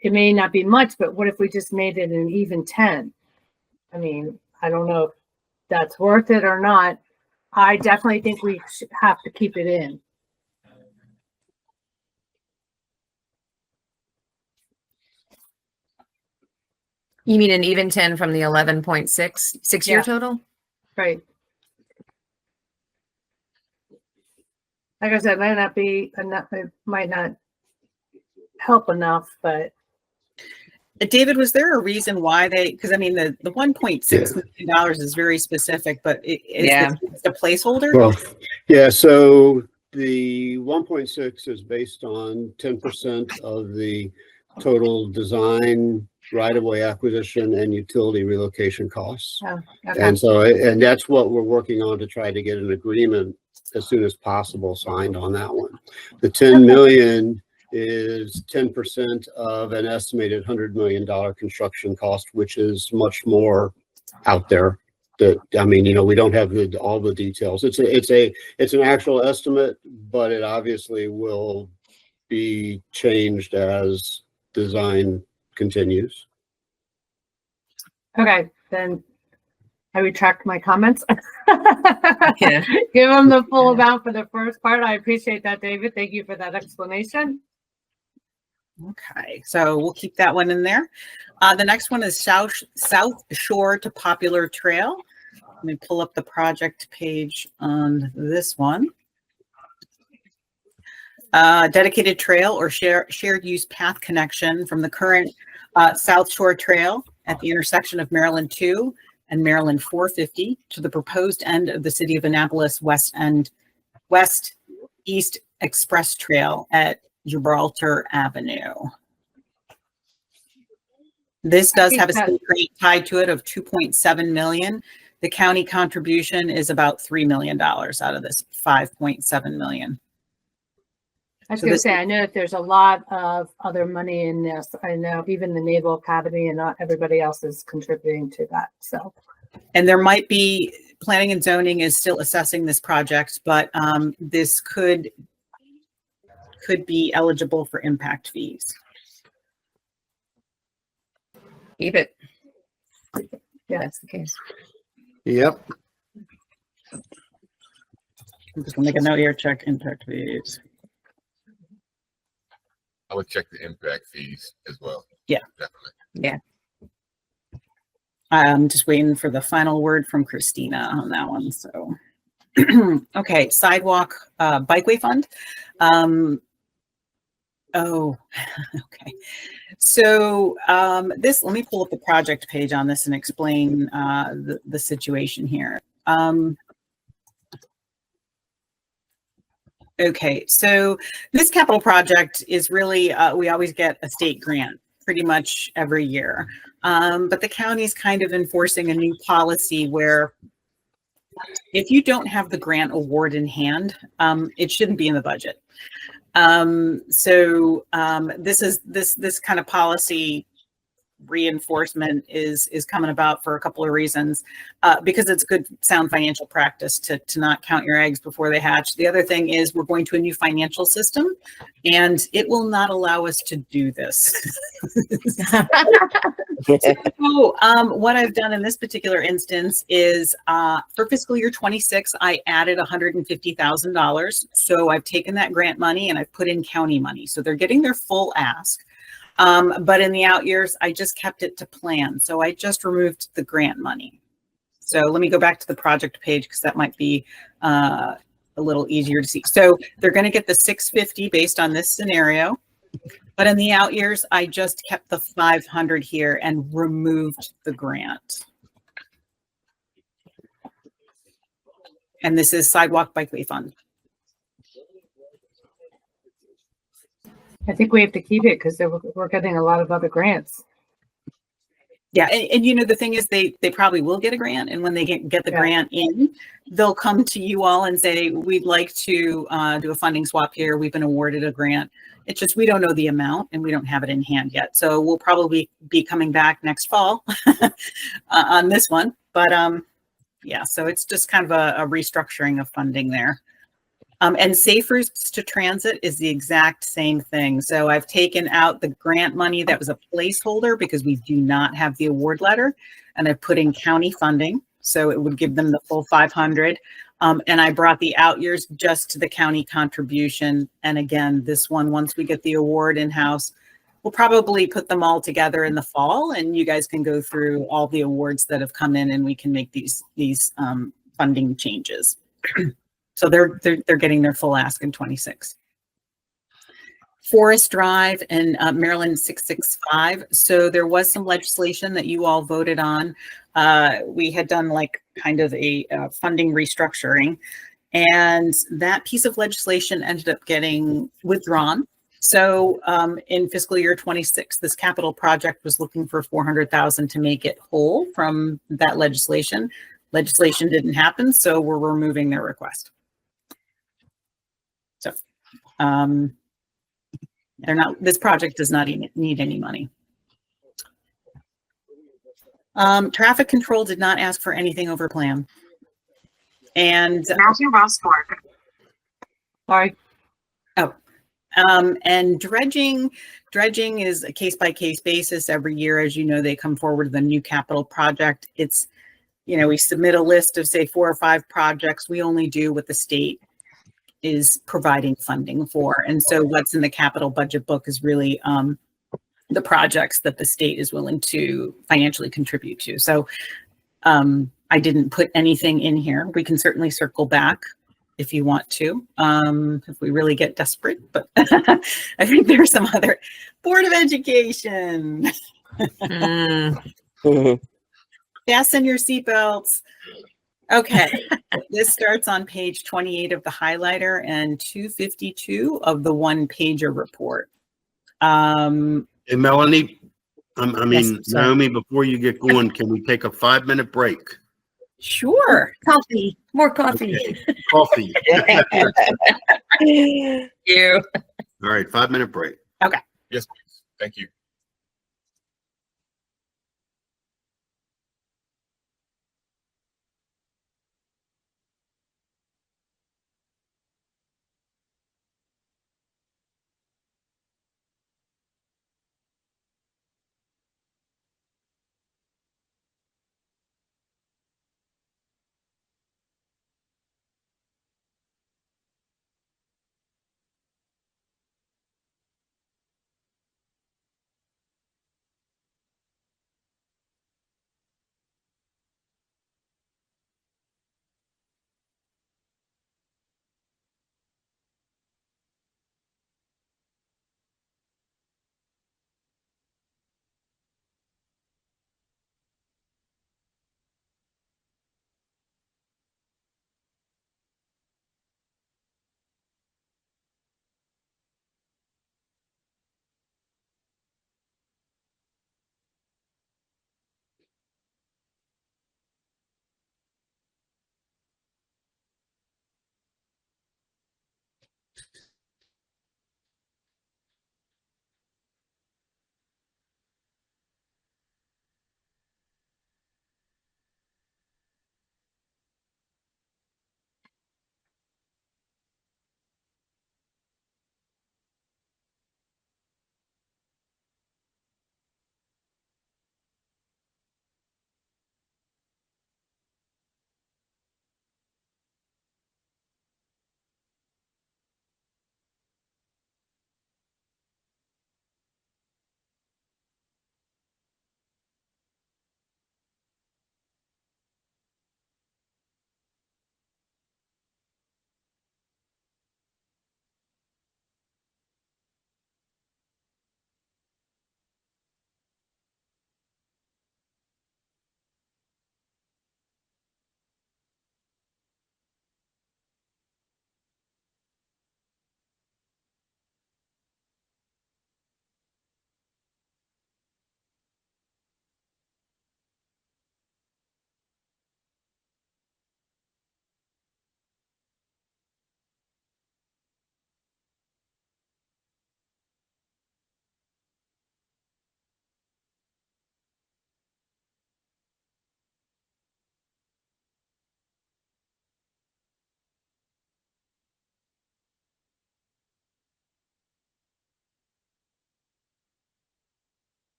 it may not be much, but what if we just made it an even 10? I mean, I don't know if that's worth it or not. I definitely think we should have to keep it in. You mean an even 10 from the 11.6 6-year Yeah. total? Right. Like I said, it might not be enough. It might not help enough, but David, was there a reason why because I mean, the $1.6 million is very specific, but is Yeah. this a placeholder? Well, yeah, so the 1.6 is based on 10% of the total design, right-of-way acquisition, and utility relocation costs. oh, okay. And so, and that's what we're working on to try to get an agreement as soon as possible signed on that one. The 10 million is 10% of an estimated $100 million construction cost, which is much more out there. That, I mean, you know, we don't have all the details. It's an actual estimate, but it obviously will be changed as design continues. Okay, then I retract my comments. Yeah. Give them the full amount for the first part. I appreciate that, David. Thank you for that explanation. Okay, so we'll keep that one in there. The next one is South Shore to Popular Trail. Let me pull up the project page on this one. Dedicated trail or shared use path connection from the current South Shore Trail at the intersection of Maryland 2 and Maryland 450 to the proposed end of the City of Annapolis West East Express Trail at Gibraltar Avenue. This does have a state grant tied to it of $2.7 million. The county contribution is about $3 million out of this $5.7 million. I was So going to this- say, I know that there's a lot of other money in this. I know even the Naval Academy and not everybody else is contributing to that. So, And there might be, planning and zoning is still assessing this project, but this could be eligible for impact fees. Keep it. Yeah. That's the case. Yep. I'm just gonna make a note here, check impact fees. I would check the impact fees as well. Yeah. Definitely. Yeah. I'm just waiting for the final word from Christina on that one, so. Okay, sidewalk bikeway fund. Oh, okay. So let me pull up the project page on this and explain the situation here. Okay, so this capital project is really, we always get a state grant pretty much every year. But the county's kind of enforcing a new policy where if you don't have the grant award in hand, it shouldn't be in the budget. This kind of policy reinforcement is coming about for a couple of reasons, because it's good sound financial practice to not count your eggs before they hatch. The other thing is we're going to a new financial system and it will not allow us to do this. So what I've done in this particular instance is for fiscal year 26, I added $150,000. So I've taken that grant money and I've put in county money. So they're getting their full ask. But in the out years, I just kept it to plan. So I just removed the grant money. So let me go back to the project page because that might be a little easier to see. So they're going to get the 650 based on this scenario. But in the out years, I just kept the 500 here and removed the grant. And this is Sidewalk Bikeway Fund. I think we have to keep it because we're getting a lot of other grants. Yeah, and you know, the thing is they probably will get a grant, and when they get the grant in, they'll come to you all and say, we'd like to do a funding swap here. We've been awarded a grant. It's just we don't know the amount and we don't have it in hand yet. So we'll probably be coming back next fall on this one. But yeah, so it's just kind of a restructuring of funding there. And Safe Routes to Transit is the exact same thing. So I've taken out the grant money that was a placeholder because we do not have the award letter, and I put in county funding. So it would give them the full 500. And I brought the out years just to the county contribution. And again, this one, once we get the award in-house, we'll probably put them all together in the fall, and you guys can go through all the awards that have come in and we can make these funding changes. So they're getting their full ask in 26. Forest Drive and Maryland 665. So there was some legislation that you all voted on. We had done like kind of a funding restructuring, and that piece of legislation ended up getting withdrawn. So in fiscal year 26, this capital project was looking for 400,000 to make it whole from that legislation. Legislation didn't happen, so we're removing their request. So this project does not need any money. Traffic control did not ask for anything over plan. And Sorry. and dredging is a case-by-case basis. Every year, as you know, they come forward with a new capital project. It's, we submit a list of say 4 or 5 projects. We only do what the state is providing funding for. And so what's in the capital budget book is really the projects that the state is willing to financially contribute to. So I didn't put anything in here. We can certainly circle back if you want to, if we really get desperate, but I think there's some other Board of Education. Fasten your seatbelts. Okay, this starts on page 28 of the highlighter and 252 of the 1-pager report. Hey, Melanie, Yes, sir. Naomi, before you get going, can we take a 5-minute break? Sure. Coffee, more coffee. Okay. Coffee. You. All right, 5-minute break. Yes, please. Thank you.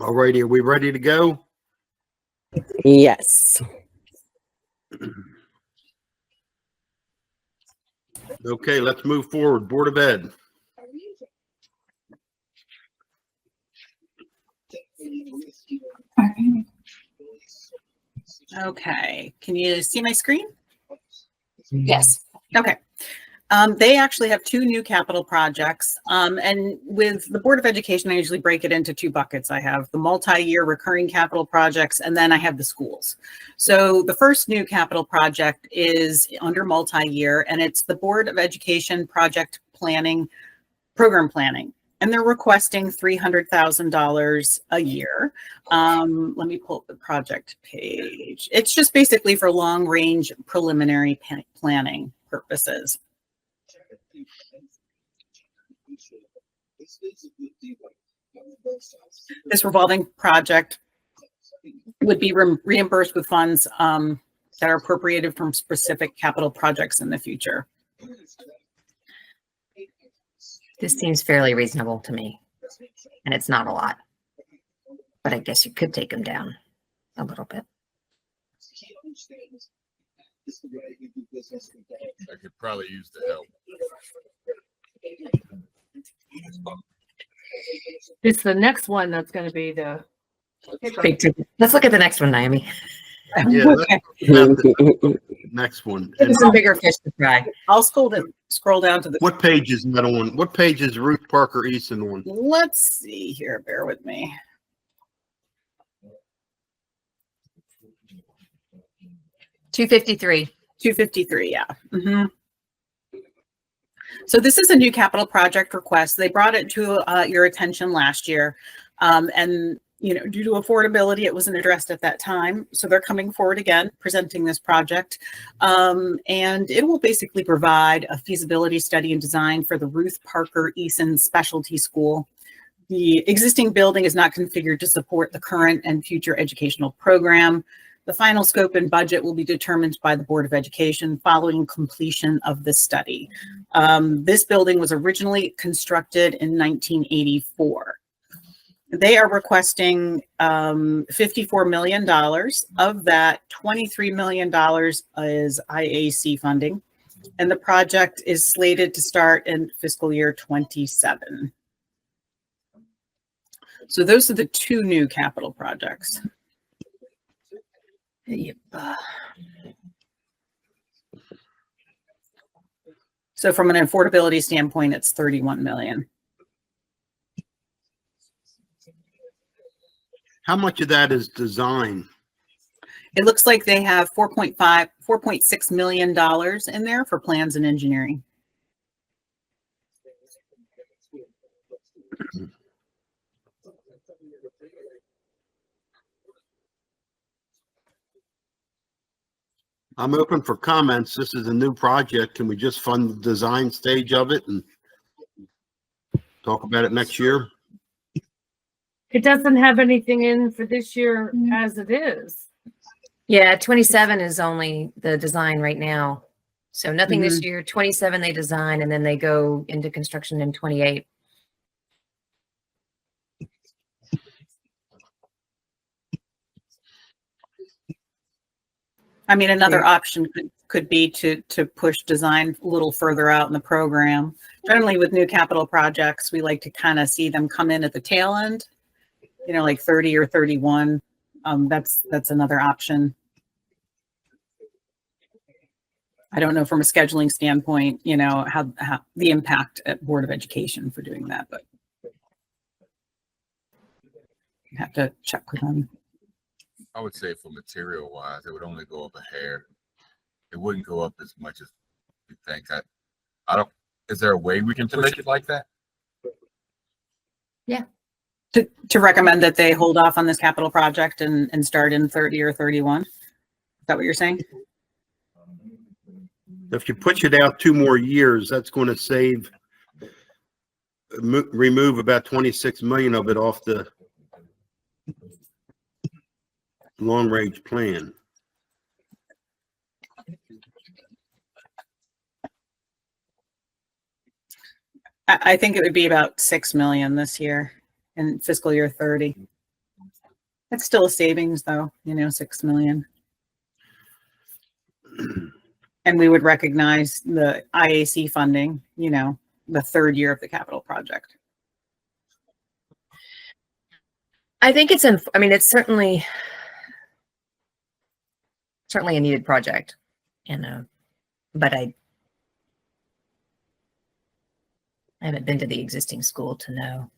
All righty, are we ready to go? Yes. Okay, let's move forward. Board of Ed. Okay, can you see my screen? Yes. Okay. They actually have two new capital projects. And with the Board of Education, I usually break it into two buckets. I have the multi-year recurring capital projects, and then I have the schools. So the first new capital project is under multi-year, and it's the Board of Education project planning, program planning. And they're requesting $300,000 a year. Let me pull up the project page. It's just basically for long-range preliminary planning purposes. This revolving project would be reimbursed with funds that are appropriated from specific capital projects in the future. This seems fairly reasonable to me, and it's not a lot, but I guess you could take them down a little bit. I could probably use the help. It's the next one that's gonna be the, Big ticket. Let's look at the next one, Naomi. Yeah, let's look at the next one. And Some bigger fish to fry. I'll scroll down to the, what page is that on? What page is Ruth Parker Easton on? let's see here, bear with me. $253. 253, yeah. So this is a new capital project request. They brought it to your attention last year. And due to affordability, it wasn't addressed at that time. So they're coming forward again, presenting this project. And it will basically provide a feasibility study and design for the Ruth Parker Easton Specialty School. The existing building is not configured to support the current and future educational program. The final scope and budget will be determined by the Board of Education following completion of the study. This building was originally constructed in 1984. They are requesting $54 million. Of that, $23 million is IAC funding, and the project is slated to start in fiscal year 27. So those are the two new capital projects. Yep. So from an affordability standpoint, it's 31 million. How much of that is design? It looks like they have $4.6 million in there for plans and engineering. I'm open for comments. This is a new project. Can we just fund the design stage of it and talk about it next year? it doesn't have anything in for this year as it is. Yeah, 27 is only the design right now. So nothing this year. 27 they design, and then they go into construction in 28. I mean, another option could be to push design a little further out in the program. Generally with new capital projects, we like to kind of see them come in at the tail end, like 30 or 31. That's another option. I don't know from a scheduling standpoint, you know, how the impact at Board of Education for doing that, but you have to check with them. I would say for material wise, it would only go up a hair. It wouldn't go up as much as you think. I don't, is there a way we can push it like that? To recommend that they hold off on this capital project and start in 30 or 31? Is that what you're saying? If you push it out 2 more years, that's going to save, remove about 26 million of it off the long range plan. I think it would be about 6 million this year in fiscal year 30. That's still a savings though, you know, 6 million. And we would recognize the IAC funding, you know, the 3rd year of the capital project. I think it's, I mean, it's certainly a needed project, you know, but I haven't been to the existing school to know.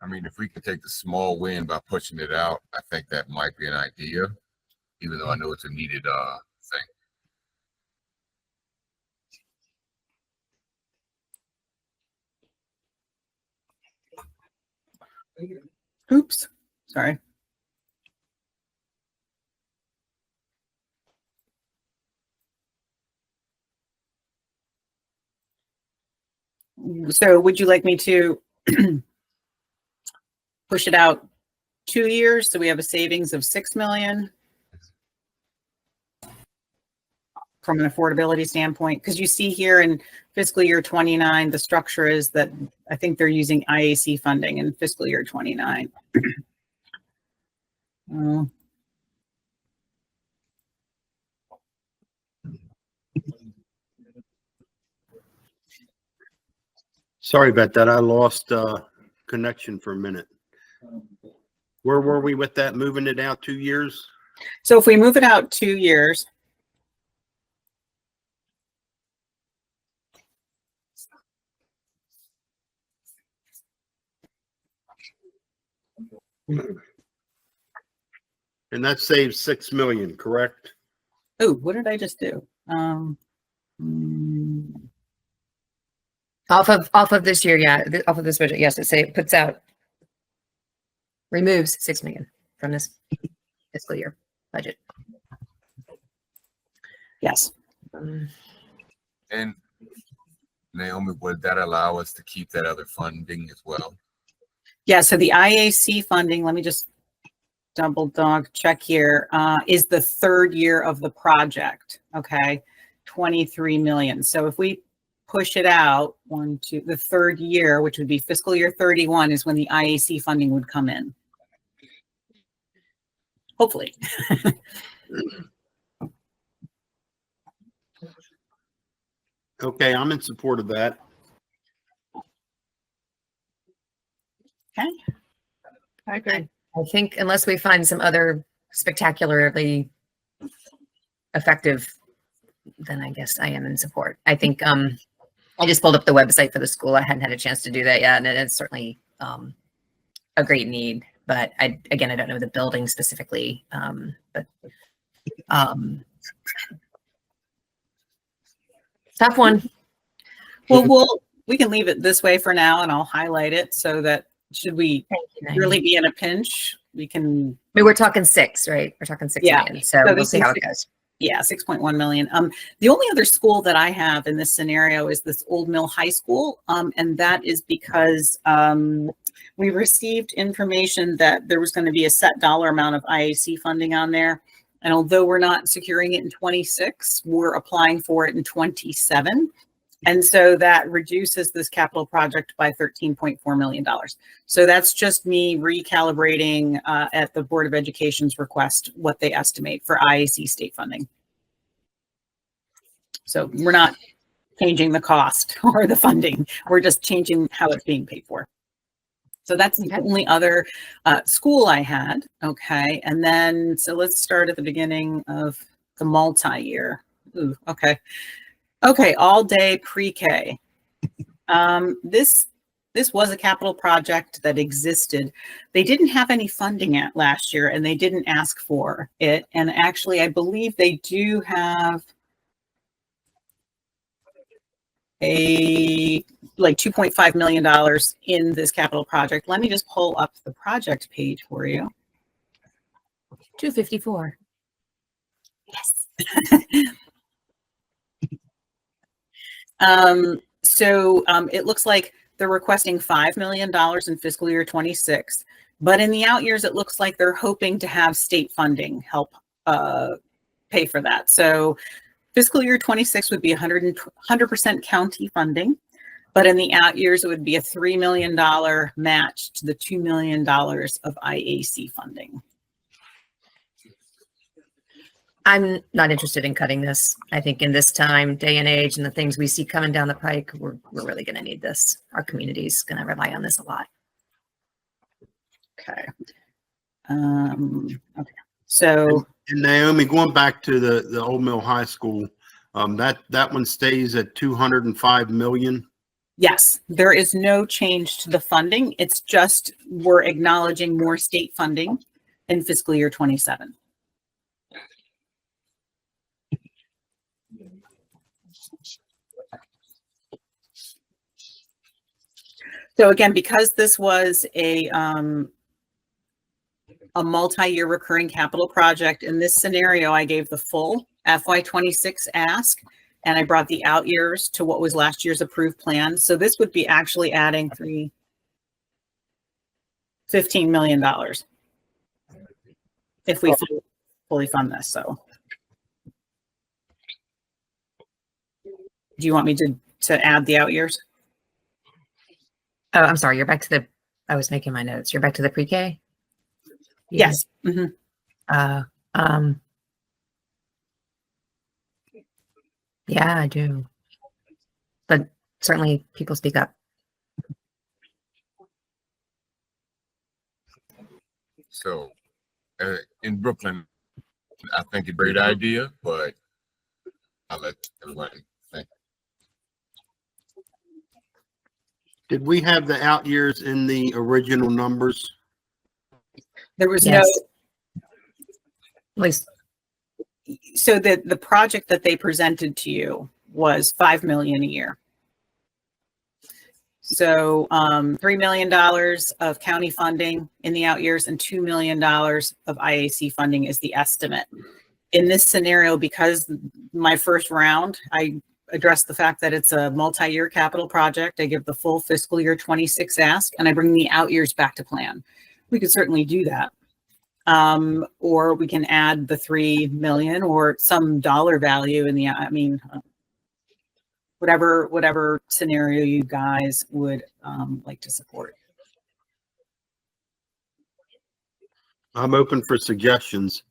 I mean, if we could take the small win by pushing it out, I think that might be an idea, even though I know it's a needed thing. Oops, sorry. So would you like me to push it out 2 years so we have a savings of 6 million from an affordability standpoint? Because you see here in fiscal year 29, the structure is that I think they're using IAC funding in fiscal year 29. Sorry about that. I lost connection for a minute. Where were we with that? Moving it out 2 years? So if we move it out 2 years, And that saves 6 million, correct? oh, what did I just do? Off of this year, yeah, off of this budget, yes, it puts out, removes 6 million from this fiscal year budget. Yes. And Naomi, would that allow us to keep that other funding as well? Yeah, so the IAC funding, let me just double dog check here, is the 3rd year of the project, okay? 23 million. So if we push it out, the 3rd year, which would be fiscal year 31, is when the IAC funding would come in. Hopefully. Okay, I'm in support of that. Okay. I agree. I think unless we find some other spectacularly effective, then I guess I am in support. I think I just pulled up the website for the school. I hadn't had a chance to do that yet, and it's certainly a great need. But I don't know the building specifically, but tough one. Well, we can leave it this way for now, and I'll highlight it so that should we really be in a pinch, we can. I mean, we're talking 6, right? We're talking 6 million. So we'll see how it goes. Yeah, 6.1 million. The only other school that I have in this scenario is this Old Mill High School. And that is because we received information that there was going to be a set dollar amount of IAC funding on there. And although we're not securing it in 26, we're applying for it in 27. And so that reduces this capital project by $13.4 million. So that's just me recalibrating at the Board of Education's request what they estimate for IAC state funding. So we're not changing the cost or the funding. We're just changing how it's being paid for. So that's the only other school I had. Okay. And then, so let's start at the beginning of the multi-year. Ooh, okay. Okay. All day pre-K. This was a capital project that existed. They didn't have any funding at last year and they didn't ask for it. And actually, I believe they do have a like $2.5 million in this capital project. Let me just pull up the project page for you. 254. Yes. It looks like they're requesting $5 million in fiscal year 26, but in the out years, it looks like they're hoping to have state funding help pay for that. So fiscal year 26 would be 100% county funding, but in the out years, it would be a $3 million match to the $2 million of IAC funding. I'm not interested in cutting this. I think in this time, day and age, and the things we see coming down the pike, we're really going to need this. Our community's going to rely on this a lot. Okay. Okay. So, And Naomi, going back to the Old Mill High School, that one stays at 205 million. yes, there is no change to the funding. It's just we're acknowledging more state funding in fiscal year 27. So again, because this was a multi-year recurring capital project, in this scenario, I gave the full FY26 ask, and I brought the out years to what was last year's approved plan. So this would be actually adding $15 million if we fully fund this. So do you want me to add the out years? Oh, I'm sorry. You're back to the, I was making my notes. You're back to the pre-K? Yes. Mm-hmm. Yeah, I do. But certainly people speak up. So in Brooklyn, I think a great idea, but I'll let everybody think. Did we have the out years in the original numbers? There was Yes. no. At least, So the project that they presented to you was $5 million a year. So $3 million of county funding in the out years and $2 million of IAC funding is the estimate. In this scenario, because my first round, I addressed the fact that it's a multi-year capital project. I give the full fiscal year 26 ask, and I bring the out years back to plan. We could certainly do that. Or we can add the 3 million or some dollar value in the, I mean, whatever scenario you guys would like to support. I'm open for suggestions.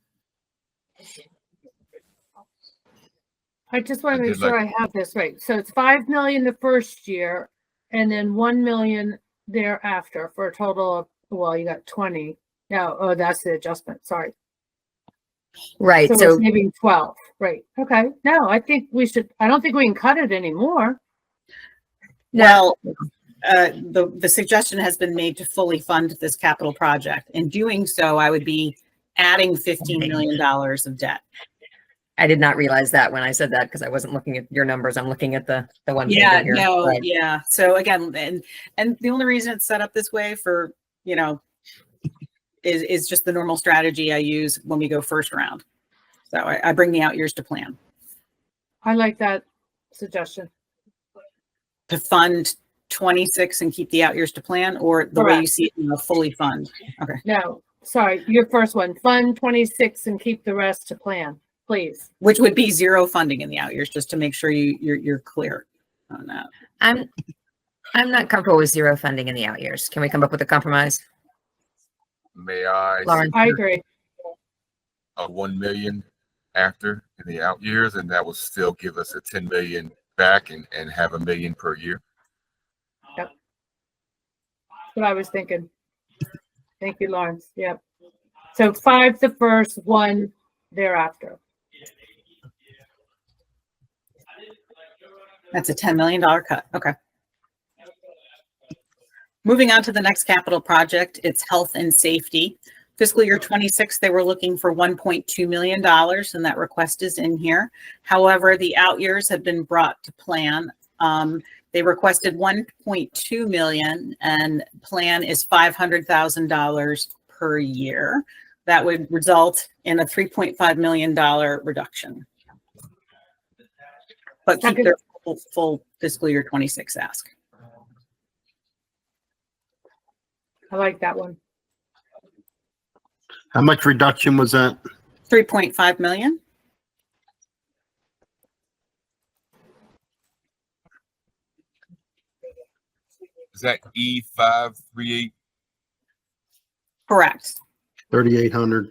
I just want to I make did sure I have this right. So it's 5 million the first year and then 1 million thereafter for a total of, well, you got 20. No, oh, that's the adjustment. Sorry. right. So So we're saving 12. Right. Okay. No, I think we should, I don't think we can cut it anymore. Well, the suggestion has been made to fully fund this capital project. In doing so, I would be adding $15 million of debt. I did not realize that when I said that because I wasn't looking at your numbers. I'm looking at the one. Yeah, figure here. no, Right. yeah. So again, and the only reason it's set up this way for, you know, is just the normal strategy I use when we go first round. So I bring the out years to plan. I like that suggestion. To fund 26 and keep the out years to plan, or the way you Correct. see it, you know, fully fund. Okay. No, sorry, your first one, fund 26 and keep the rest to plan, please. Which would be zero funding in the out years, just to make sure you're clear on that. I'm not comfortable with zero funding in the out years. Can we come up with a compromise? May I Lauren? I agree. 1 million after in the out years, and that will still give us a 10 million back and have $1 million per year. That's what I was thinking. Thank you, Lawrence. Yep. So 5 the first, 1 thereafter. That's a $10 million cut. Okay. Moving on to the next capital project, it's health and safety. Fiscal year 26, they were looking for $1.2 million, and that request is in here. However, the out years have been brought to plan. They requested 1.2 million, and plan is $500,000 per year. That would result in a $3.5 million reduction. But keep their full fiscal year 26 ask. I like that one. How much reduction was that? 3.5 million. Is that E538? Correct. 3,800.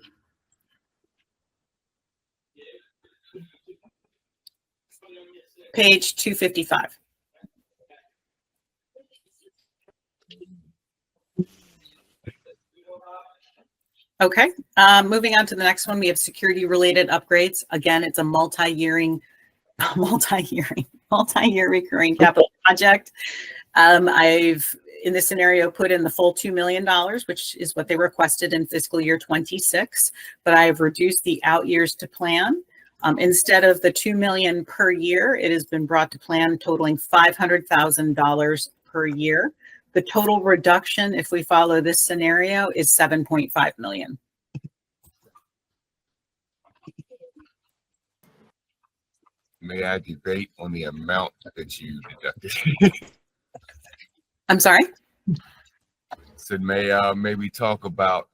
Page 255. Okay, moving on to the next one, we have security related upgrades. Again, it's a multi-year recurring capital project. I've, in this scenario, put in the full $2 million, which is what they requested in fiscal year 26, but I have reduced the out years to plan. Instead of the $2 million per year, it has been brought to plan totaling $500,000 per year. The total reduction, if we follow this scenario, is 7.5 million. May I debate on the amount that you deducted? I'm sorry? So may I maybe talk about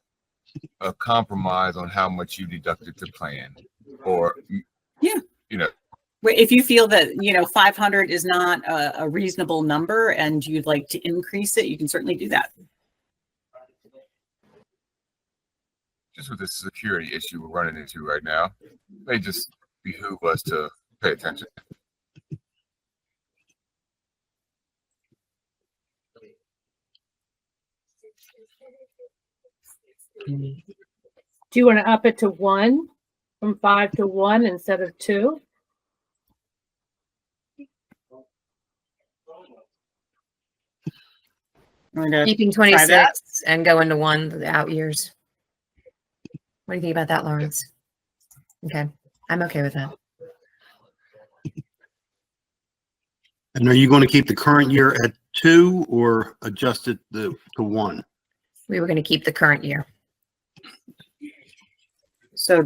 a compromise on how much you deducted to plan, or Yeah. You know, If you feel that, 500 is not a reasonable number and you'd like to increase it, you can certainly do that. just with the security issue we're running into right now, it may just behoove us to pay attention. Do you want to up it to 1 from 5 to 1 instead of 2? Keeping 26 and go into 1 the out years. What do you think about that, Lawrence? Okay, I'm okay with that. And are you going to keep the current year at 2 or adjust it to 1? We were going to keep the current year. So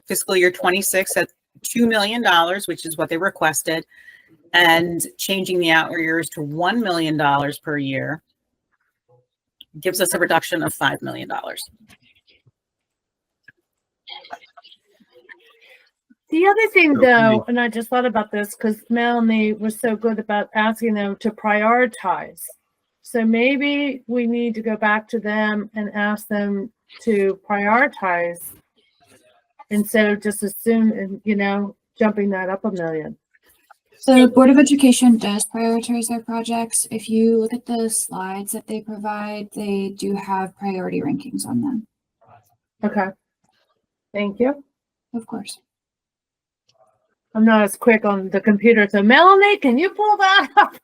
fiscal year 26 at $2 million, which is what they requested, and changing the out years to $1 million per year gives us a reduction of $5 million. The other thing, though, and I just thought about this because Melanie was so good about asking them to prioritize. So maybe we need to go back to them and ask them to prioritize instead of just assuming, jumping that up $1 million. So Board of Education does prioritize their projects. If you look at the slides that they provide, they do have priority rankings on them. Okay. Thank you. Of course. I'm not as quick on the computer. So Melanie, can you pull that up?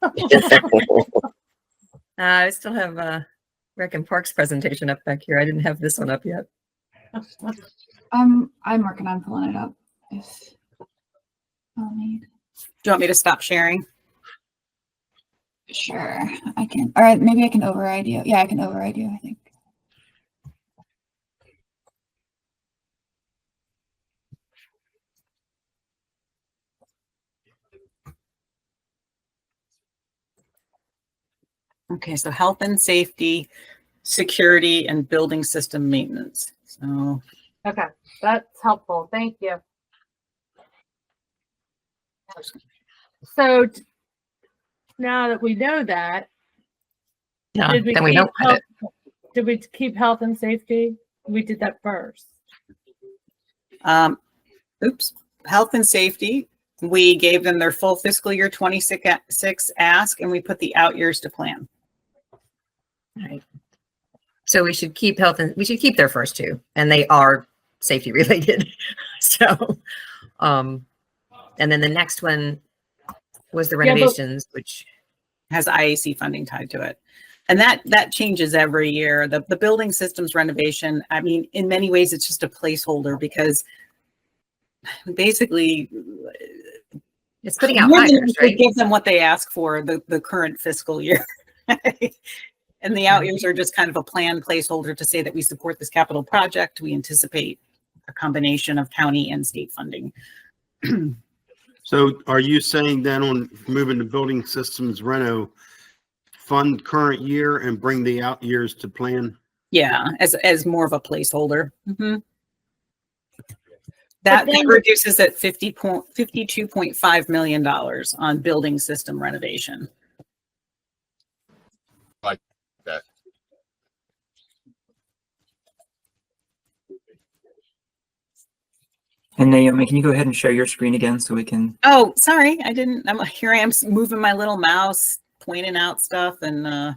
I still have Rec and Parks presentation up back here. I didn't have this one up yet. I'm working on pulling it up if I'll need. Do you want me to stop sharing? Sure, I can. All right, maybe I can override you. Yeah, I can override you, I think. Okay, so health and safety, security, and building system maintenance. So Okay, that's helpful. Thank you. So now that we know that, Yeah, did we then we keep don't cut it. did we keep health and safety? We did that first. oops, health and safety. We gave them their full fiscal year 26 ask, and we put the out years to plan. Right. So we should keep we should keep their first two, and they are safety related. So, and then the next one was the Yeah, but- renovations, which Has IAC funding tied to it. And that changes every year. The building systems renovation, I mean, in many ways, it's just a placeholder because basically it's putting out more than fires, we right? give them what they ask for the current fiscal year. And the out years are just kind of a planned placeholder to say that we support this capital project. We anticipate a combination of county and state funding. So are you saying then on moving the building systems reno, fund current year and bring the out years to plan? Yeah, as more of a placeholder. Mhm. But That then- reduces at $52.5 million on building system renovation. Like that. And Naomi, can you go ahead and share your screen again so we can? Oh, sorry, I didn't. Here I am moving my little mouse, pointing out stuff, and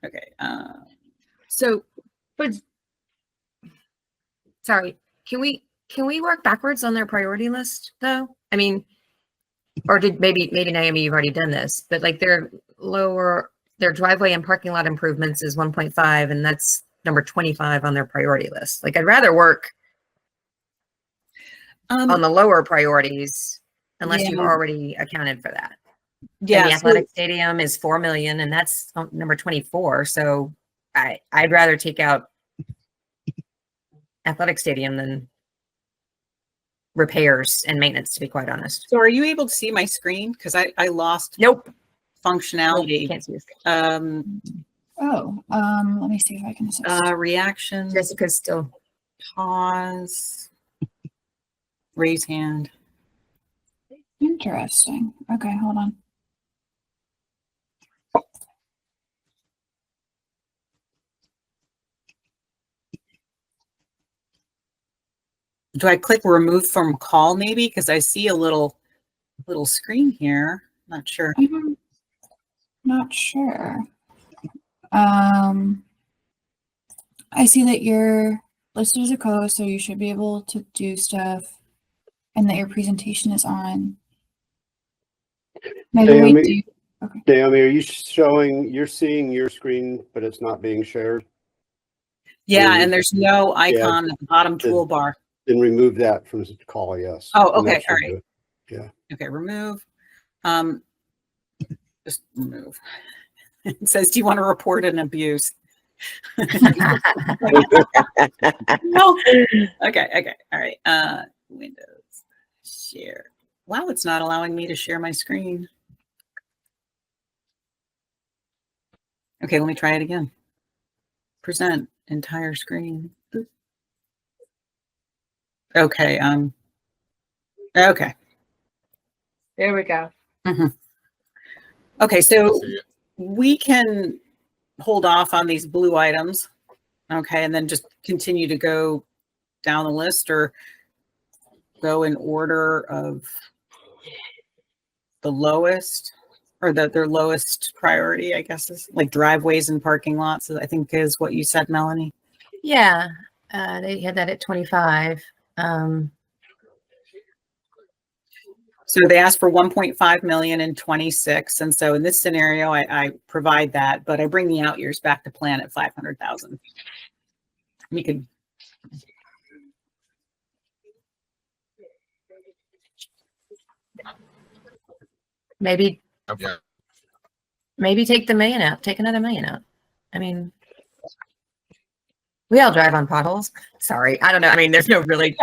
okay. So, but sorry, can we work backwards on their priority list though? I mean, or did maybe Naomi, you've already done this, but like their driveway and parking lot improvements is 1.5, and that's number 25 on their priority list. Like I'd rather work on the lower priorities unless you've Yeah. already accounted for that. And Yeah, the so- athletic stadium is 4 million, and that's number 24. So I'd rather take out athletic stadium than repairs and maintenance, to be quite honest. So are you able to see my screen? Because I lost Nope. functionality. Can't see your screen. Oh, let me see if I can assist. Reactions, Jessica's still. pause, raise hand. Interesting. Okay, hold on. Do I click remove from call maybe? Because I see a little screen here. Not sure. I'm not sure. I see that you're listed as a co-host, so you should be able to do stuff, and that your presentation is on. Maybe we do. Naomi, are you showing, you're seeing your screen, but it's not being shared? Yeah, and there's no icon at the bottom Then- toolbar. Then remove that from the call, yes. Oh, And that okay, all should right. do it. Yeah. Okay, remove. Just remove. It says, do you want to report an abuse? No. Okay, all right. Windows, share. Wow, it's not allowing me to share my screen. Okay, let me try it again. Present entire screen. Okay, okay. There we go. Okay, so See it. we can hold off on these blue items, okay, and then just continue to go down the list or go in order of the lowest or their lowest priority, I guess, is like driveways and parking lots, I think is what you said, Melanie. Yeah, they had that at 25. So they asked for 1.5 million in 26. And so in this scenario, I provide that, but I bring the out years back to plan at 500,000. We could. Maybe Yeah. take the million out, take another million out. I mean, we all drive on potholes. Sorry, I don't know. I mean, there's no really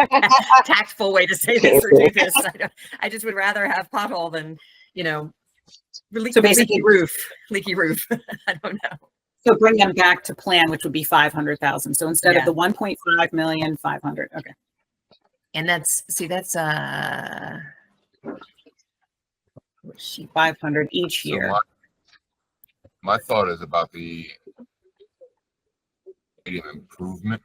tactful way to say this or do this. I just would rather have pothole than, So basically- leaky roof. I don't know. So bring them back to plan, which would be 500,000. So instead Yeah. of the 1.5 million, 500. Okay. And that's 500 each So year. my thought is about the stadium improvement.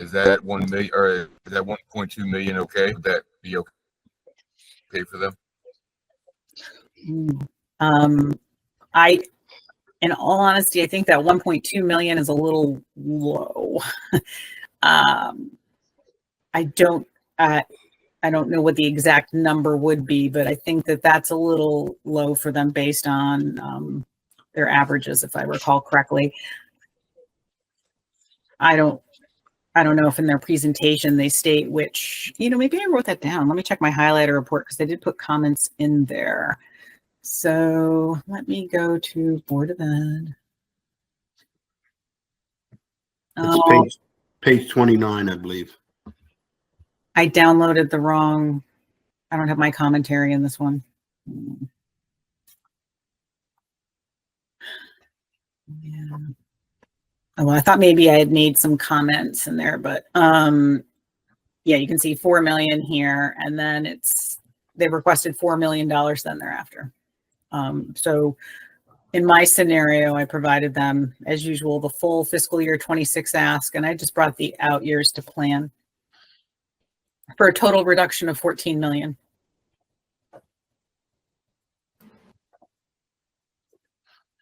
Is that 1 million or is that 1.2 million okay? Would that be okay for them? In all honesty, I think that 1.2 million is a little low. I don't know what the exact number would be, but I think that that's a little low for them based on their averages, if I recall correctly. I don't know if in their presentation they state which, maybe I wrote that down. Let me check my highlighter report because they did put comments in there. So let me go to Board of Ed. It's page 29, I believe. I downloaded the wrong, I don't have my commentary in this one. Yeah. Oh, well, I thought maybe I had made some comments in there, but yeah, you can see 4 million here, and then they requested $4 million then thereafter. So in my scenario, I provided them, as usual, the full fiscal year 26 ask, and I just brought the out years to plan for a total reduction of 14 million.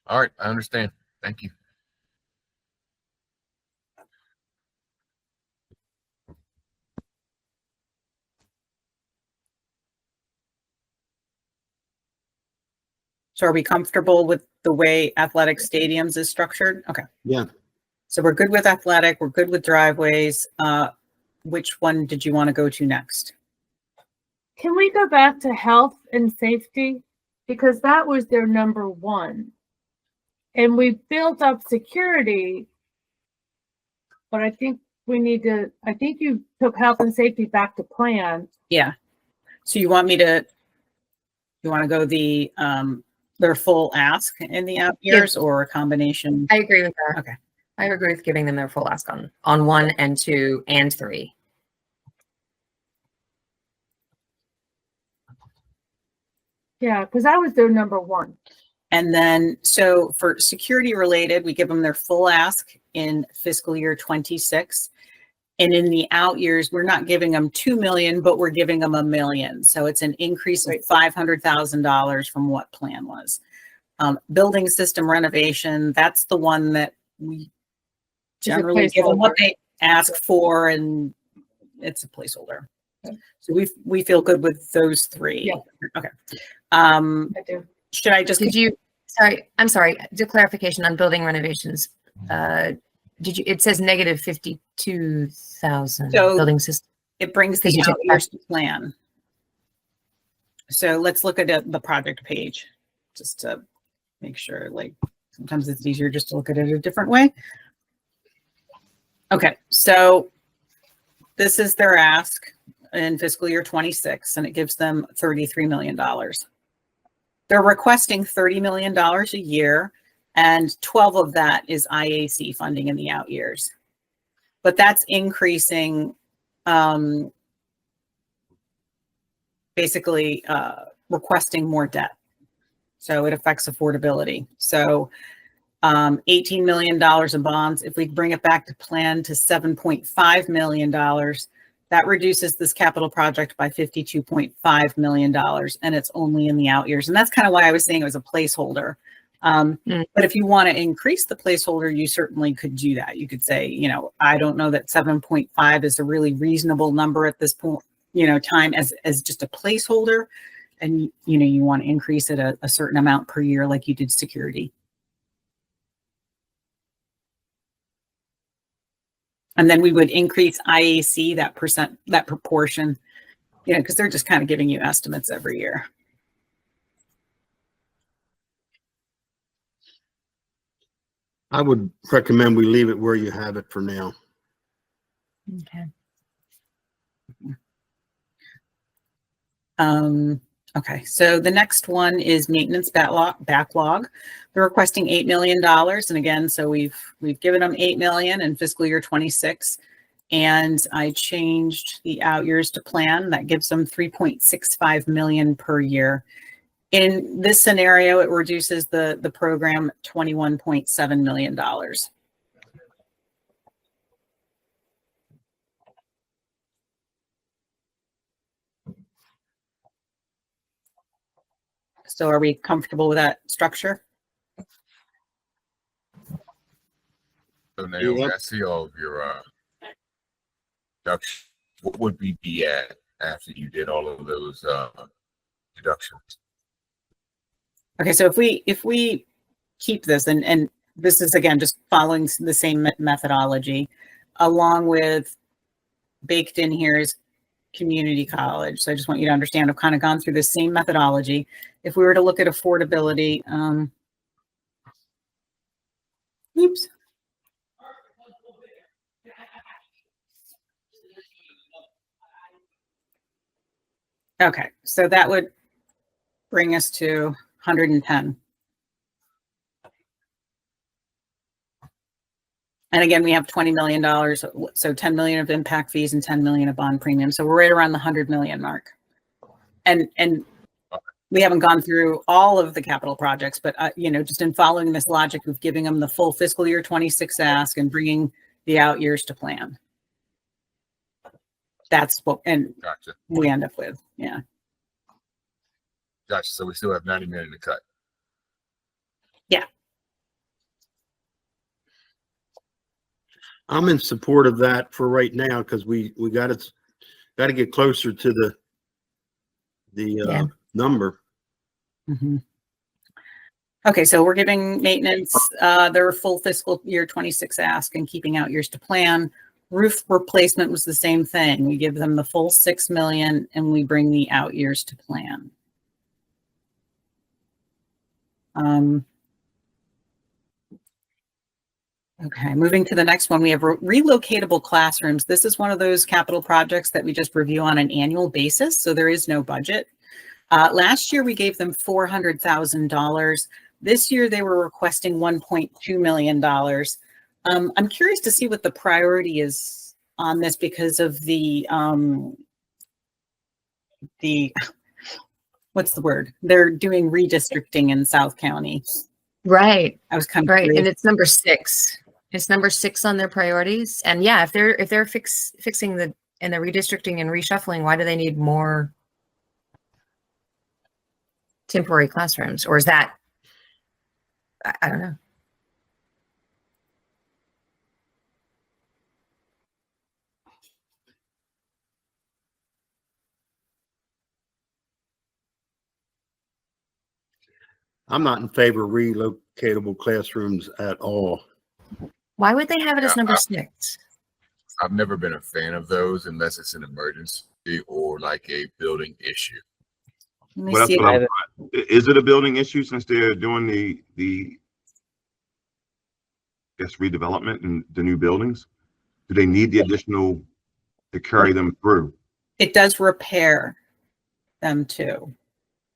All right, I understand. Thank you. So are we comfortable with the way athletic stadiums is structured? Okay. Yeah. So we're good with athletic, we're good with driveways. Which one did you want to go to next? Can we go back to health and safety? Because that was their number one. And we built up security, but I think you took health and safety back to plan. Yeah. So you want to go their full ask in the out years or a combination? I agree with that. Okay. I agree with giving them their full ask on 1 and 2 and 3. Yeah, because that was their number one. And then, so for security related, we give them their full ask in fiscal year 26. And in the out years, we're not giving them 2 million, but we're giving them $1 million. So it's an increase of $500,000 from what plan was. Building system renovation, that's the one that we generally give them what they ask for, and it's a placeholder. Okay. So we feel good with those 3. Yeah. Okay. I do. Should I just? I'm sorry. The clarification on building renovations. It says negative 52,000 So building system. It brings the out years to plan. So let's look at the project page just to make sure, like, sometimes it's easier just to look at it a different way. Okay, so this is their ask in fiscal year 26, and it gives them $33 million. They're requesting $30 million a year, and 12 of that is IAC funding in the out years. But that's increasing, basically requesting more debt. So it affects affordability. So $18 million in bonds. If we bring it back to plan to $7.5 million, that reduces this capital project by $52.5 million, and it's only in the out years. And that's kind of why I was saying it was a placeholder. But if you want to increase the placeholder, you certainly could do that. You could say, I don't know that 7.5 is a really reasonable number at this point, time as just a placeholder. And, you want to increase it a certain amount per year, like you did security. And then we would increase IAC, that proportion, because they're just kind of giving you estimates every year. I would recommend we leave it where you have it for now. Okay. Okay, so the next one is maintenance backlog. They're requesting $8 million. And again, so we've given them $8 million in fiscal year 26. And I changed the out years to plan. That gives them $3.65 million per year. In this scenario, it reduces the program $21.7 million. So are we comfortable with that structure? So Naomi, Yep. I see all of your deductions. What would we be at after you did all of those deductions? Okay, so if we keep this, and this is again just following the same methodology, along with baked in here is community college. So I just want you to understand I've kind of gone through the same methodology. If we were to look at affordability, oops. Okay, so that would bring us to 110. And again, we have $20 million, so 10 million of impact fees and 10 million of bond premium. So we're right around the 100 million mark. And we haven't gone through all of the capital projects, but you know, just in following this logic of giving them the full fiscal year 26 ask and bringing the out years to plan. That's what, and Gotcha. we end up with, yeah. Gotcha. So we still have 90 million to cut. Yeah. I'm in support of that for right now because we got to get closer to the number. Mm-hmm. Okay, so we're giving maintenance their full fiscal year 26 ask and keeping out years to plan. Roof replacement was the same thing. We give them the full 6 million and we bring the out years to plan. Okay, moving to the next one, we have relocatable classrooms. This is one of those capital projects that we just review on an annual basis, so there is no budget. Last year, we gave them $400,000. This year, they were requesting $1.2 million. I'm curious to see what the priority is on this because of the what's the word? They're doing redistricting in South County. Right. I was kind of Right. curious. And it's number 6. It's number 6 on their priorities. And yeah, if they're fixing the redistricting and reshuffling, why do they need more temporary classrooms? Or is that, I don't know. I'm not in favor of relocatable classrooms at all. Why would they have it as Yeah, number 6? I've never been a fan of those unless it's an emergency or like a building issue. Let me Well, that's see. what is it a building issue since they're doing the redevelopment and the new buildings? Do they need the additional to carry them through? It does repair them too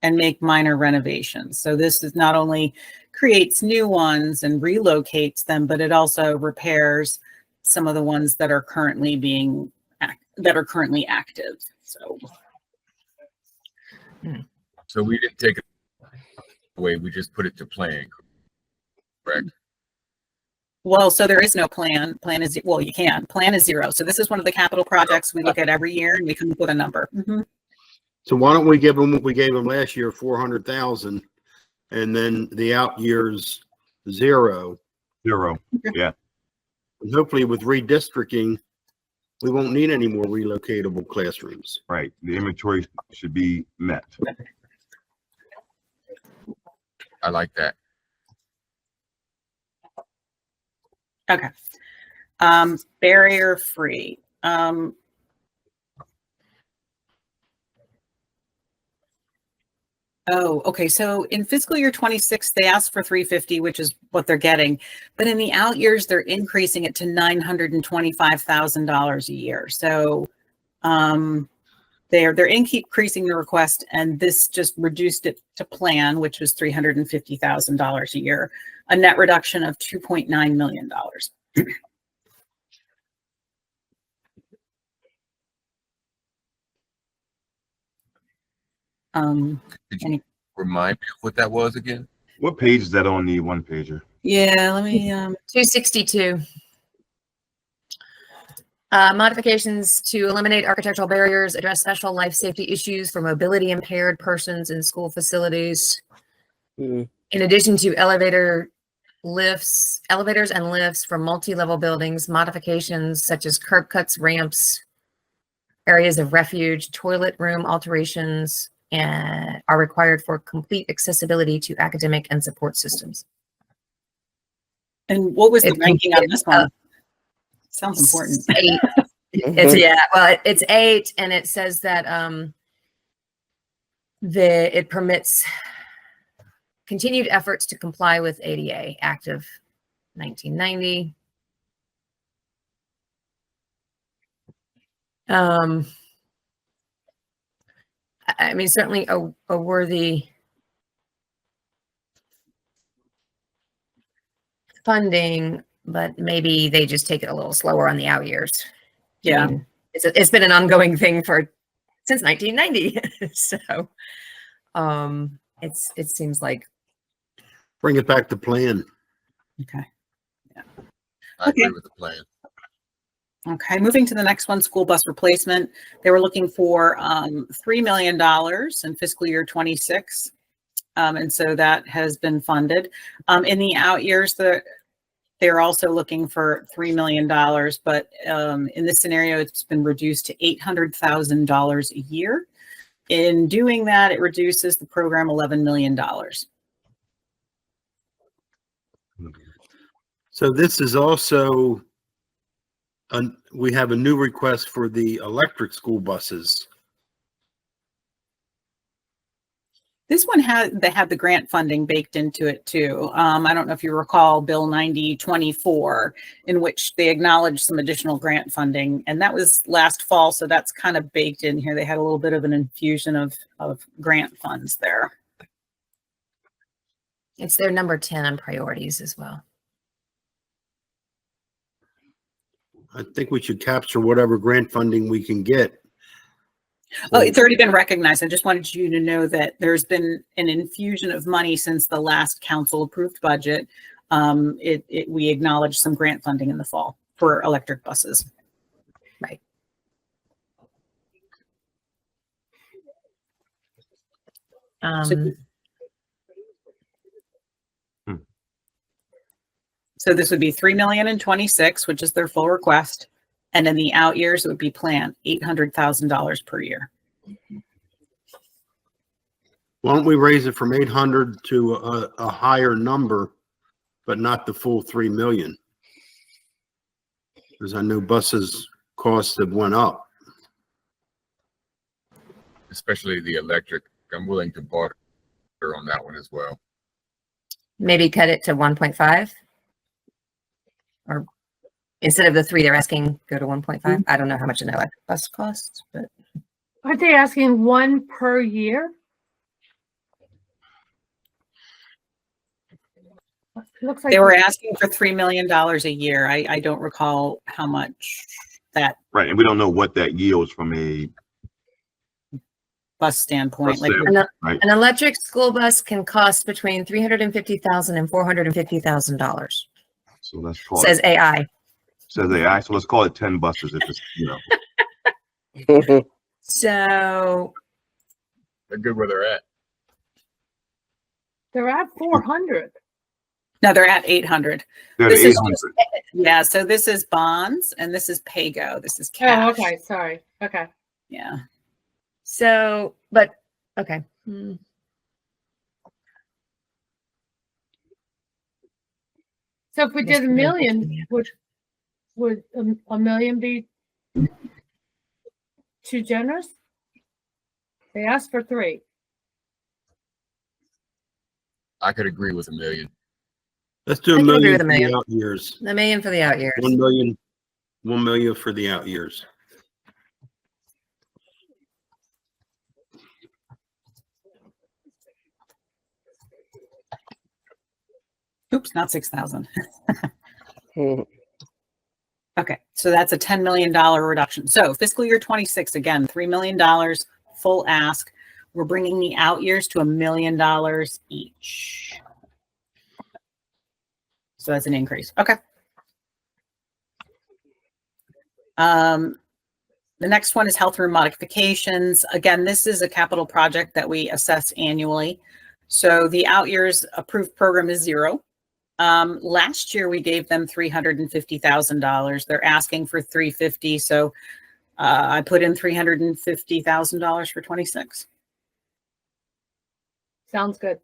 and make minor renovations. So this is not only creates new ones and relocates them, but it also repairs some of the ones that are currently active. So So we didn't take it away, we just put it to plan, correct? well, so there is no plan. Plan is, well, you can. Plan is 0. So this is one of the capital projects we look at every year and we come up with a number. Mm-hmm. So why don't we give them what we gave them last year, 400,000, and then the out years 0. Yeah. And hopefully with redistricting, we won't need any more relocatable classrooms. Right. The inventory should be met. I like that. Okay. Barrier free. Oh, okay. So in fiscal year 26, they asked for 350, which is what they're getting. But in the out years, they're increasing it to $925,000 a year. So they're increasing the request, and this just reduced it to plan, which was $350,000 a year, a net reduction of $2.9 million. Could you remind me of what that was again? What page is that on the one pager? Yeah, let me 262. Modifications to eliminate architectural barriers, address special life safety issues for mobility impaired persons in school facilities. Mm. In addition to elevators and lifts for multi-level buildings, modifications such as curb cuts, ramps, areas of refuge, toilet room alterations, and are required for complete accessibility to academic and support systems. And what was the It's ranking on this one? Sounds important. 8. It's 8, and it says that it permits continued efforts to comply with ADA, active 1990. I mean, certainly a worthy funding, but maybe they just take it a little slower on the out years. Yeah. I mean, it's been an ongoing thing since 1990. So it seems like Bring it back to plan. Okay. Yeah. I agree with the plan. Okay, moving to the next one, school bus replacement. They were looking for $3 million in fiscal year 26. And so that has been funded. In the out years, they're also looking for $3 million, but in this scenario, it's been reduced to $800,000 a year. In doing that, it reduces the program $11 million. So this is also, we have a new request for the electric school buses. This one they had the grant funding baked into it too. I don't know if you recall Bill 9024, in which they acknowledged some additional grant funding, and that was last fall. So that's kind of baked in here. They had a little bit of an infusion of grant funds there. it's their number 10 on priorities as well. I think we should capture whatever grant funding we can get. Oh, it's already been recognized. I just wanted you to know that there's been an infusion of money since the last council approved budget. We acknowledged some grant funding in the fall for electric buses. Right. So this would be $3 million in 26, which is their full request. And in the out years, it would be planned $800,000 per year. Why don't we raise it from 800 to a higher number, but not the full 3 million? Because I know buses costs have went up. Especially the electric. I'm willing to barter on that one as well. Maybe cut it to 1.5, or instead of the 3 they're asking, go to 1.5. I don't know how much an electric bus costs, but Aren't they asking 1 per year? Looks like They were asking for $3 million a year. I don't recall how much that Right, and we don't know what that yields from a bus standpoint. Bus right. an electric school bus can cost between $350,000 and $450,000. So let's call Says it AI. AI. So let's call it 10 buses if it's So They're good where they're at. they're at 400. No, they're at 800. They're This at is 800. Yeah, so this is bonds and this is pay-go. This is cash. Oh, okay. Sorry. Okay. Yeah. So, but okay. So if we did a million, would a million be too generous? They asked for 3. I could agree with $1 million. Let's do I a can agree million with for $1 the million. out years. $1 million for the out years. 1 million, 1 million for the out years. Oops, not 6,000. Okay, so that's a $10 million reduction. So fiscal year 26, again, $3 million full ask. We're bringing the out years to $1 million each. So that's an increase. Okay. The next one is health room modifications. Again, this is a capital project that we assess annually. So the out years approved program is 0. Last year we gave them $350,000. They're asking for $350,000. So I put in $350,000 for 26. Sounds good.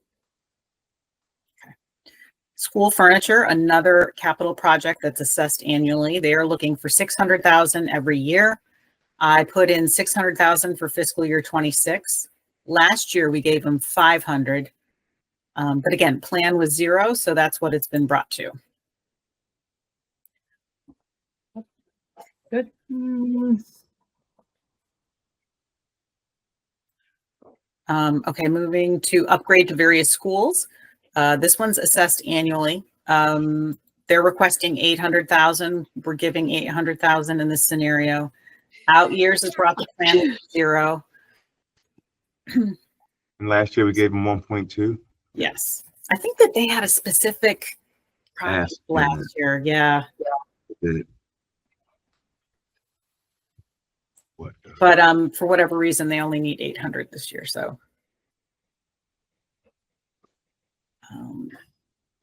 School furniture, another capital project that's assessed annually. They are looking for $600,000 every year. I put in $600,000 for fiscal year 26. Last year we gave them $500,000. But again, plan was 0, so that's what it's been brought to. Good. Okay, moving to upgrade to various schools. This one's assessed annually. They're requesting $800,000. We're giving $800,000 in this scenario. Out years is brought to plan 0. And last year we gave them 1.2. Yes. I think that they had a specific project Ask, last year. Yeah. What? But for whatever reason, they only need 800 this year. So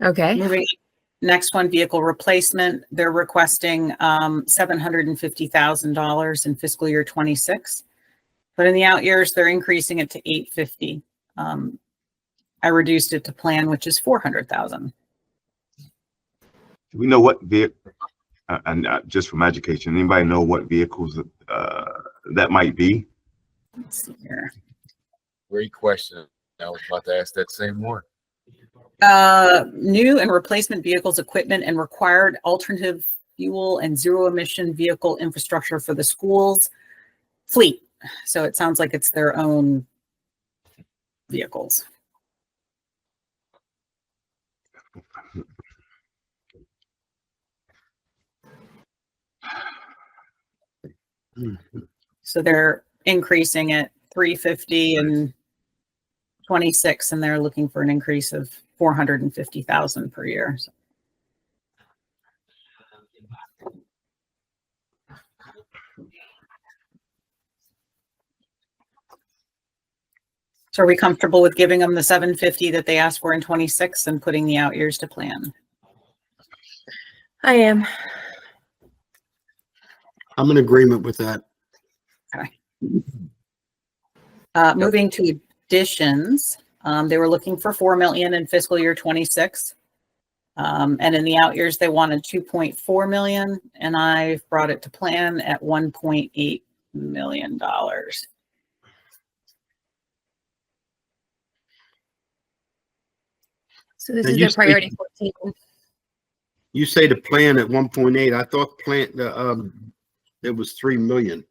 Okay. moving next one, vehicle replacement. They're requesting $750,000 in fiscal year 26. But in the out years, they're increasing it to $850,000. I reduced it to plan, which is $400,000. Do we know what vehicle, and just from education, anybody know what vehicles that might be? Let's see here. Great question. I was about to ask that same one. New and replacement vehicles, equipment, and required alternative fuel and zero emission vehicle infrastructure for the schools fleet. So it sounds like it's their own vehicles. So they're increasing it 350 and 26, and they're looking for an increase of 450,000 per year. So are we comfortable with giving them the 750 that they asked for in 26 and putting the out years to plan? I am. I'm in agreement with that. Okay. Moving to additions, they were looking for 4 million in fiscal year 26. And in the out years, they wanted 2.4 million, and I've brought it to plan at $1.8 million. So this Now is you their say- priority 14. You say the plan at 1.8. I thought it was 3 million.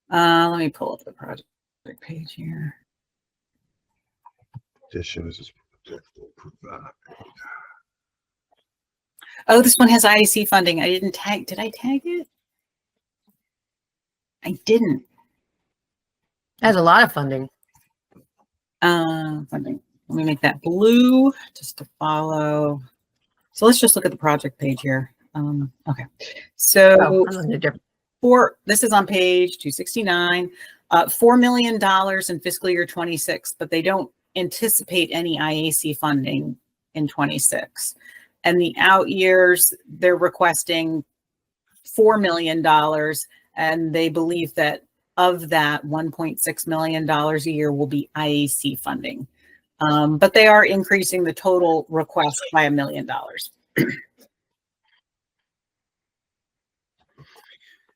Let me pull up the project page here. Additions. Oh, this one has IAC funding. I didn't tag. Did I tag it? I didn't. That's a lot of funding. Funding. Let me make that blue just to follow. So let's just look at the project page here. Okay. So Oh, I'm looking at different. this is on page 269, $4 million in fiscal year 26, but they don't anticipate any IAC funding in 26. And the out years, they're requesting $4 million, and they believe that of that, $1.6 million a year will be IAC funding. But they are increasing the total request by $1 million.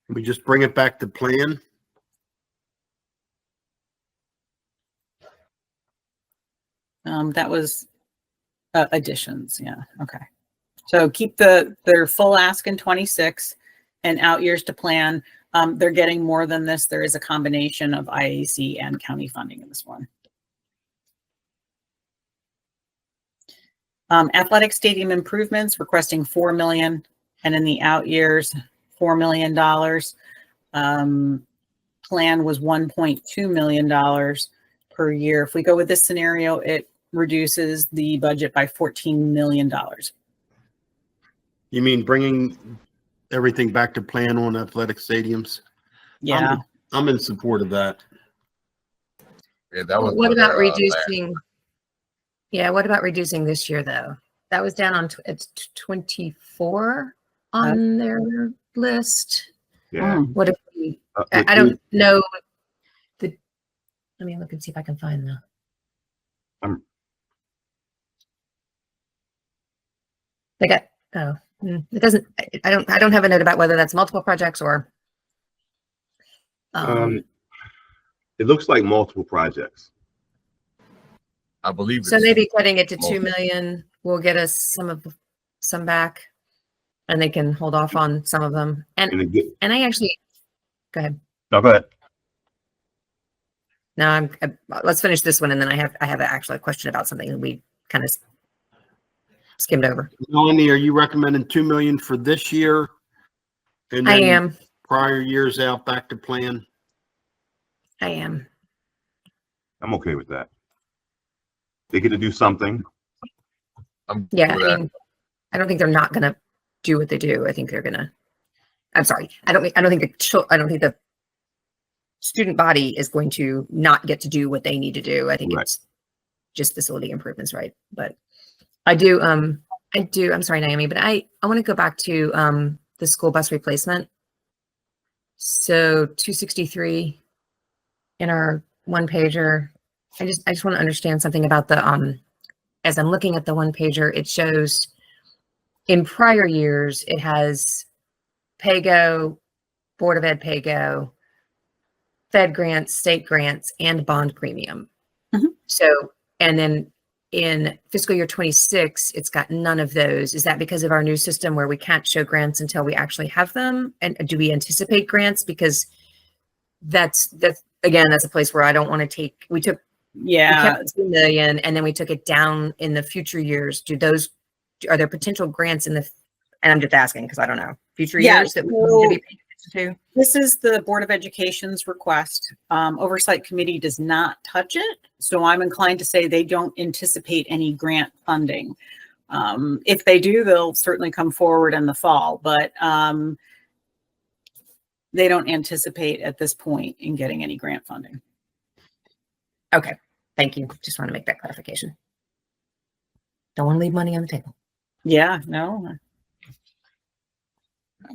We just bring it back to plan. That was additions. Yeah. Okay. So keep their full ask in 26 and out years to plan. They're getting more than this. There is a combination of IAC and county funding in this one. Athletic stadium improvements requesting 4 million, and in the out years, $4 million. Plan was $1.2 million per year. If we go with this scenario, it reduces the budget by $14 million. You mean bringing everything back to plan on athletic stadiums. Yeah. I'm in support of that. Yeah, that was What one about of, reducing? Yeah, what about reducing this year though? That was down on it's 24 on their list. Yeah. What if we? With I don't know. Let me look and see if I can find the. They got. Oh, it doesn't. I don't have a note about whether that's multiple projects or. It looks like multiple projects. I believe So it's maybe cutting it to 2 multiple. million will get us some back, and they can hold off on some of them. And I actually, go ahead. No, go ahead. No, let's finish this one, and then I have actually a question about something that we kind of skimmed over. Melanie, are you recommending 2 million for this year? And I then am. prior years out back to plan? I am. I'm okay with that. They get to do something. Yeah, I mean, I don't think they're not gonna do what they do. I think they're gonna. I'm sorry. I don't think the student body is going to not get to do what they need to do. I think it's just facility improvements, right? But I do. I'm sorry, Naomi, but I want to go back to the school bus replacement. So 263 in our one pager. I just want to understand something about the as I'm looking at the one pager, it shows in prior years it has PAYGO, Board of Ed PAYGO, Fed grants, state grants, and bond premium. So, and then in fiscal year 26, it's got none of those. Is that because of our new system where we can't show grants until we actually have them? And do we anticipate grants? Because that's again, that's a place where I don't want to take, we kept 2 million and then we took it down in the future years. Are there potential grants in the, and I'm just asking because I don't know, future years that we need to be paying attention to? This is the Board of Education's request. Oversight Committee does not touch it. So I'm inclined to say they don't anticipate any grant funding. If they do, they'll certainly come forward in the fall, but they don't anticipate at this point in getting any grant funding. Okay, thank you. Just want to make that clarification. Don't want to leave money on the table. Yeah, no.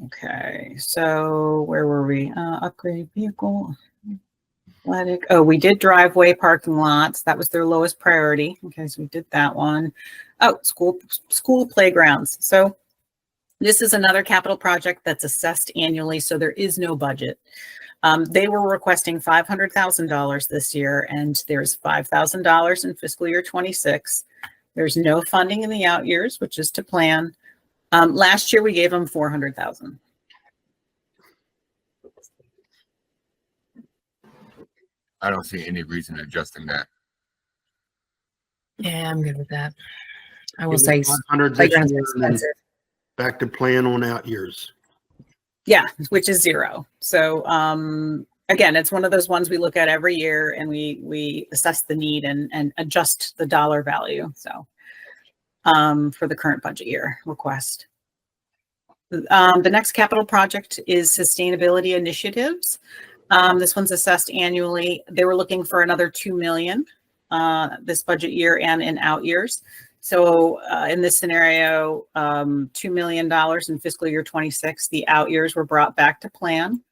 Okay, so where were we? Upgrade vehicle. Athletic. Oh, we did driveway parking lots. That was their lowest priority. Okay, so we did that one. Oh, school playgrounds. So this is another capital project that's assessed annually, so there is no budget. They were requesting $500,000 this year, and there's $5,000 in fiscal year 26. There's no funding in the out years, which is to plan. Last year we gave them $400,000. I don't see any reason adjusting that. Yeah, I'm good with that. I will Give say them 500 this playgrounds are year and then expensive. back to plan on out years. Yeah, which is zero. So again, it's one of those ones we look at every year and we assess the need and adjust the dollar value. So for the current budget year request. The next capital project is sustainability initiatives. This one's assessed annually. They were looking for another 2 million this budget year and in out years. So in this scenario, $2 million in fiscal year 26, the out years were brought back to plan.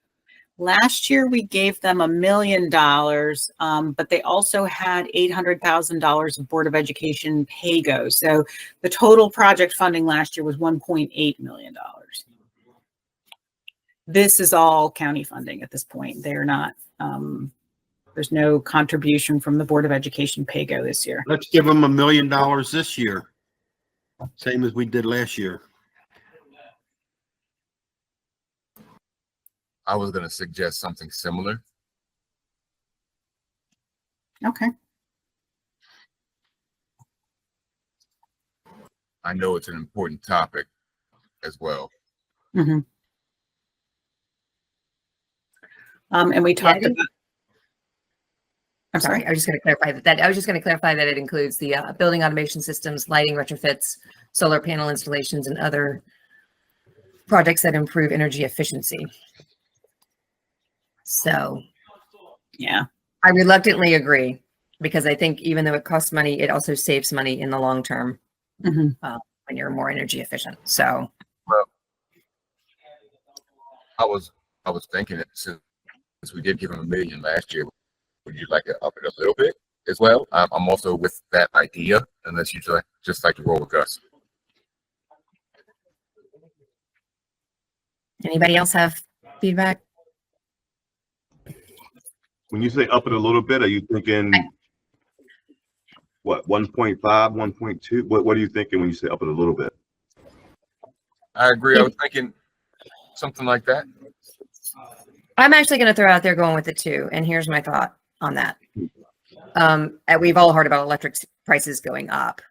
Last year, we gave them $1 million, but they also had $800,000 of Board of Education PAYGO. So the total project funding last year was $1.8 million. This is all county funding at this point. They're not, there's no contribution from the Board of Education PAYGO this year. Let's give them $1 million this year. Same as we did last year. I was going to suggest something similar. Okay. I know it's an important topic as well. Mm-hmm. And we talked about. I'm sorry. I was just going to clarify that. I was just going to clarify that it includes the building automation systems, lighting retrofits, solar panel installations, and other projects that improve energy efficiency. So Yeah. I reluctantly agree, because I think even though it costs money, it also saves money in the long term Mhm. when you're more energy efficient. So Well, I was thinking that since we did give him $1 million last year, would you like to up it a little bit as well? I'm also with that idea, unless you just like to roll with us. anybody else have feedback? When you say up it a little bit, are you thinking what, 1.5, 1.2? What are you thinking when you say up it a little bit? I agree. I was thinking something like that. I'm actually going to throw out there going with it too. And here's my thought on that. And we've all heard about electric prices going up.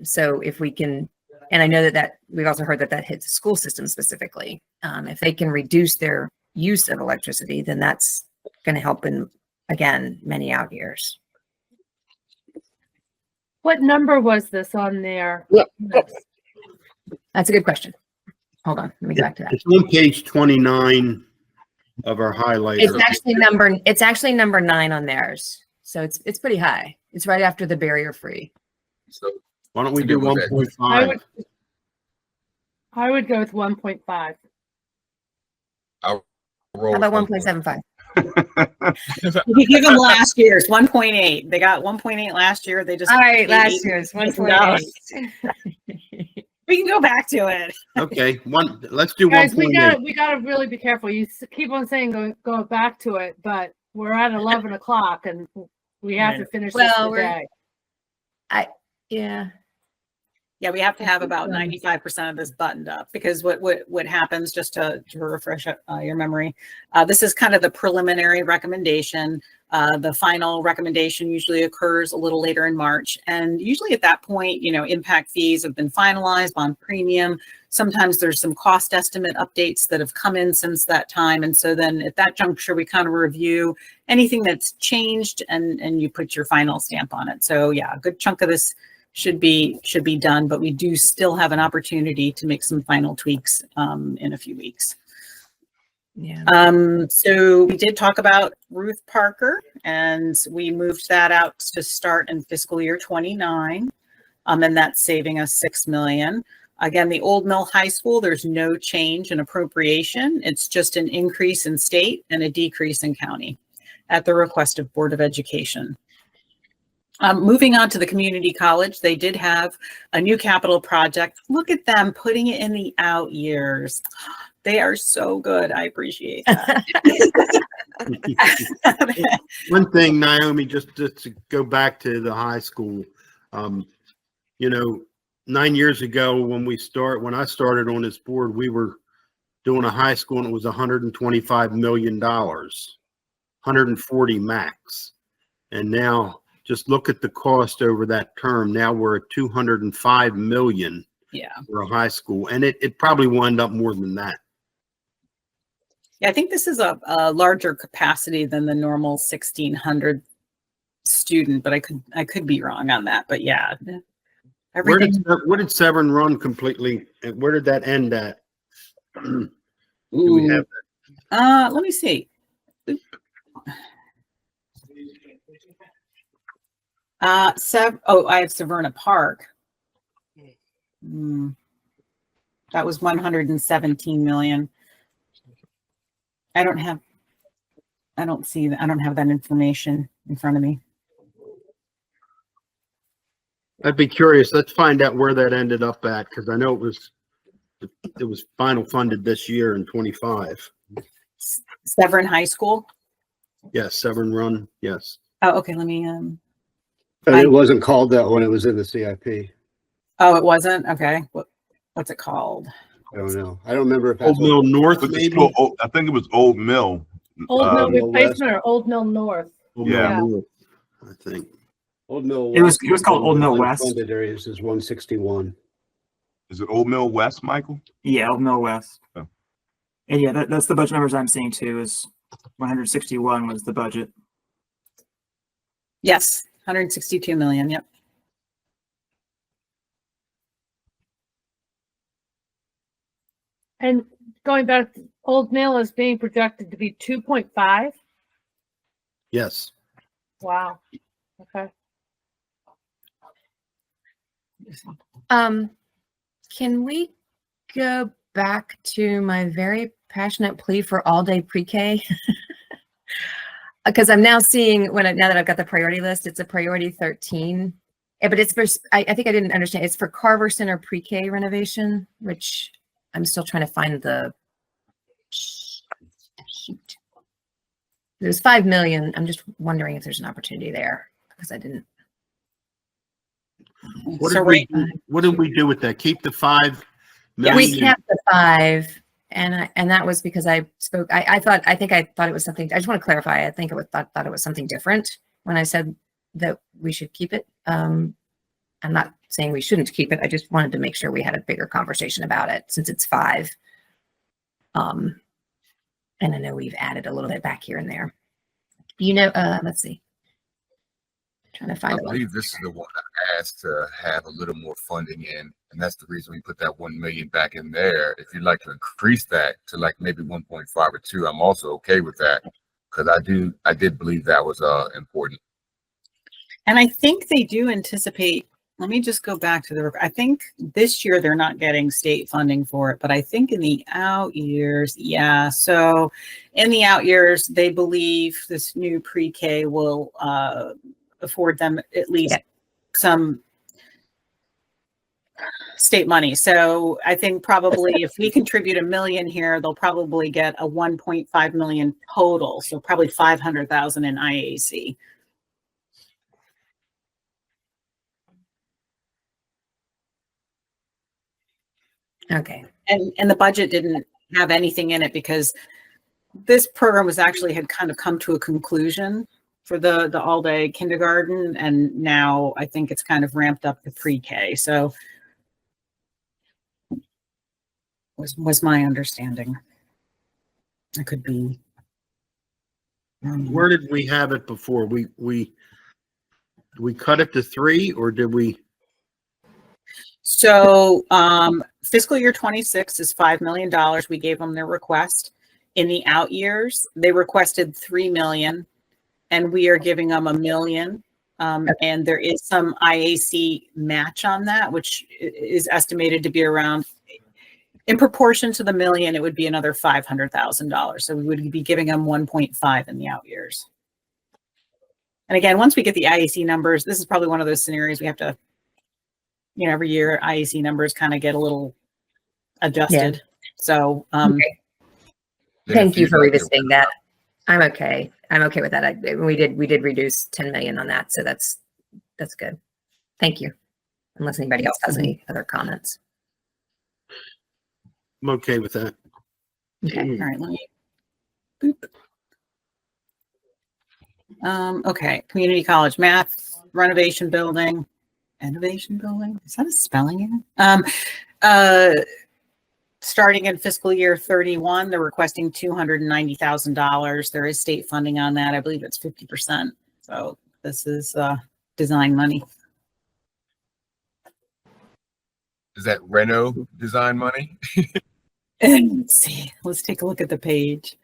So if we can, and I know that we've also heard that hits the school system specifically. If they can reduce their use of electricity, then that's going to help in, again, many out years. What number was this on there? That's a good question. Hold on, let me go back to that. It's on page 29 of our highlighter. It's actually number 9 on theirs. So it's pretty high. It's right after the barrier free. So Why don't we do 1.5? I would go with 1.5. I'll How roll about with 1.75? You give them last year's 1.8. They got 1.8 last year. They just All right, last year's 1.8. We can go back to it. Okay, let's do Guys, 1.8. we gotta really be careful. You keep on saying go back to it, but we're at 11 o'clock and we have to finish this today. Yeah, we have to have about 95% of this buttoned up, because what happens, just to refresh your memory, this is kind of the preliminary recommendation. The final recommendation usually occurs a little later in March. And usually at that point, impact fees have been finalized, bond premium. Sometimes there's some cost estimate updates that have come in since that time. And so then at that juncture, we kind of review anything that's changed and you put your final stamp on it. So yeah, a good chunk of this should be done, but we do still have an opportunity to make some final tweaks in a few weeks. Yeah. So we did talk about Ruth Parker, and we moved that out to start in fiscal year 29. And that's saving us $6 million. Again, the Old Mill High School, there's no change in appropriation. It's just an increase in state and a decrease in county at the request of Board of Education. Moving on to the community college, they did have a new capital project. Look at them putting it in the out years. They are so good. I appreciate that. One thing, Naomi, just to go back to the high school, 9 years ago when I started on this board, we were doing a high school and it was $125 million, 140 max. And now just look at the cost over that term. Now we're at $205 million for a high school, and it probably will end up more than that. Yeah, I think this is a larger capacity than the normal 1,600 student, but I could be wrong on that. But yeah, everything. Where did Severn run completely? And where did that end at? Do we have that? Let me see. I have Severna Park. That was 117 million. I don't have that information in front of me. I'd be curious. Let's find out where that ended up at, because I know it was final funded this year in 25. Severn High School. Yes, Severn Run. Yes. Oh, okay. Let me. And it wasn't called that when it was in the CIP. Oh, it wasn't. Okay. What's it called? I don't know. I don't remember if that's Old Mill North, maybe. I think it was Old Mill. Old Mill Replacement or Old Mill North? Old Mill North, I think. Old Mill West. It was called Old Mill West. Funded areas is 161. Is it Old Mill West, Michael? Yeah, Old Mill West. Oh. And yeah, that's the budget numbers I'm seeing too. Is 161 was the budget. Yes, 162 million. Yep. And going back, Old Mill is being projected to be 2.5. Yes. Wow. Okay. Can we go back to my very passionate plea for all-day pre-K? Because I'm now seeing now that I've got the priority list, it's a priority 13. Yeah, but it's for, I think I didn't understand. It's for Carver Center pre-K renovation, which I'm still trying to find the sheet. There's 5 million. I'm just wondering if there's an opportunity there because I didn't. What did we do with that? Keep the 5 million? We kept the 5, and that was because I spoke. I thought it was something. I just want to clarify. I think thought it was something different when I said that we should keep it. I'm not saying we shouldn't keep it. I just wanted to make sure we had a bigger conversation about it since it's 5. And I know we've added a little bit back here and there. Let's see. Trying to find I believe this is the one I asked to have a little more funding in, and that's the reason we put that 1 million back in there. If you'd like to increase that to like maybe 1.5 or 2, I'm also okay with that because I did believe that was important. And I think they do anticipate. Let me just go back to I think this year they're not getting state funding for it, but I think in the out years, yeah. So in the out years, they believe this new pre-K will afford them at least some state money. So I think probably if we contribute $1 million here, they'll probably get a 1.5 million total. So probably 500,000 in IAC. Okay. And the budget didn't have anything in it because this program had kind of come to a conclusion for the all-day kindergarten, and now I think it's kind of ramped up to pre-K. So was my understanding. It could be. Where did we have it before? We cut it to 3, or did we? So fiscal year 26 is $5 million. We gave them their request. In the out years, they requested 3 million, and we are giving them $1 million. And there is some IAC match on that, which is estimated to be around, in proportion to the $1 million, it would be another $500,000. So we would be giving them 1.5 in the out years. And again, once we get the IAC numbers, this is probably one of those scenarios we have to, every year IAC numbers kind of get a little adjusted. Yeah. So, okay. Thank you for revisiting that. I'm okay. I'm okay with that. We did reduce 10 million on that. So that's good. Thank you. Unless anybody else has any other comments. I'm okay with that. Okay. All right. Let me. Boop. Okay. Community college math renovation building. Innovation building. Is that a spelling in it? Starting in fiscal year 31, they're requesting $290,000. There is state funding on that. I believe it's 50%. So this is design money. Is that Reno design money? Let's see. Let's take a look at the page.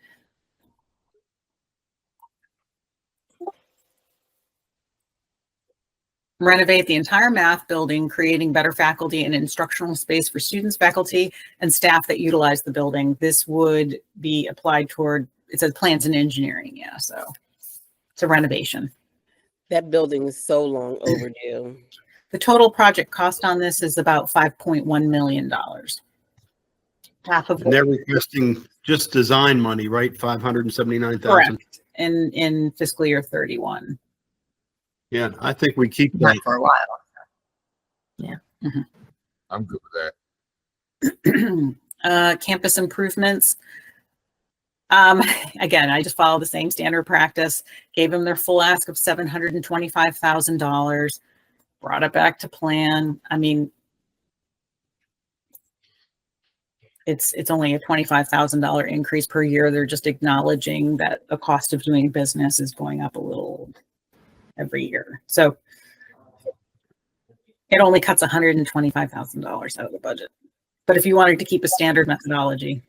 Renovate the entire math building, creating better faculty and instructional space for students, faculty, and staff that utilize the building. This would be applied toward, it says plans and engineering. Yeah, so it's a renovation. That building is so long overdue. The total project cost on this is about $5.1 million. Half of they're requesting just design money, right? 579,000. Correct. In fiscal year 31. Yeah, I think we keep that for a while. Yeah. Mm-hmm. I'm good with that. Campus improvements. Again, I just follow the same standard practice. Gave them their full ask of $725,000. Brought it back to plan. I mean, it's only a $25,000 increase per year. They're just acknowledging that the cost of doing business is going up a little every year. So it only cuts $125,000 out of the budget. But if you wanted to keep a standard methodology.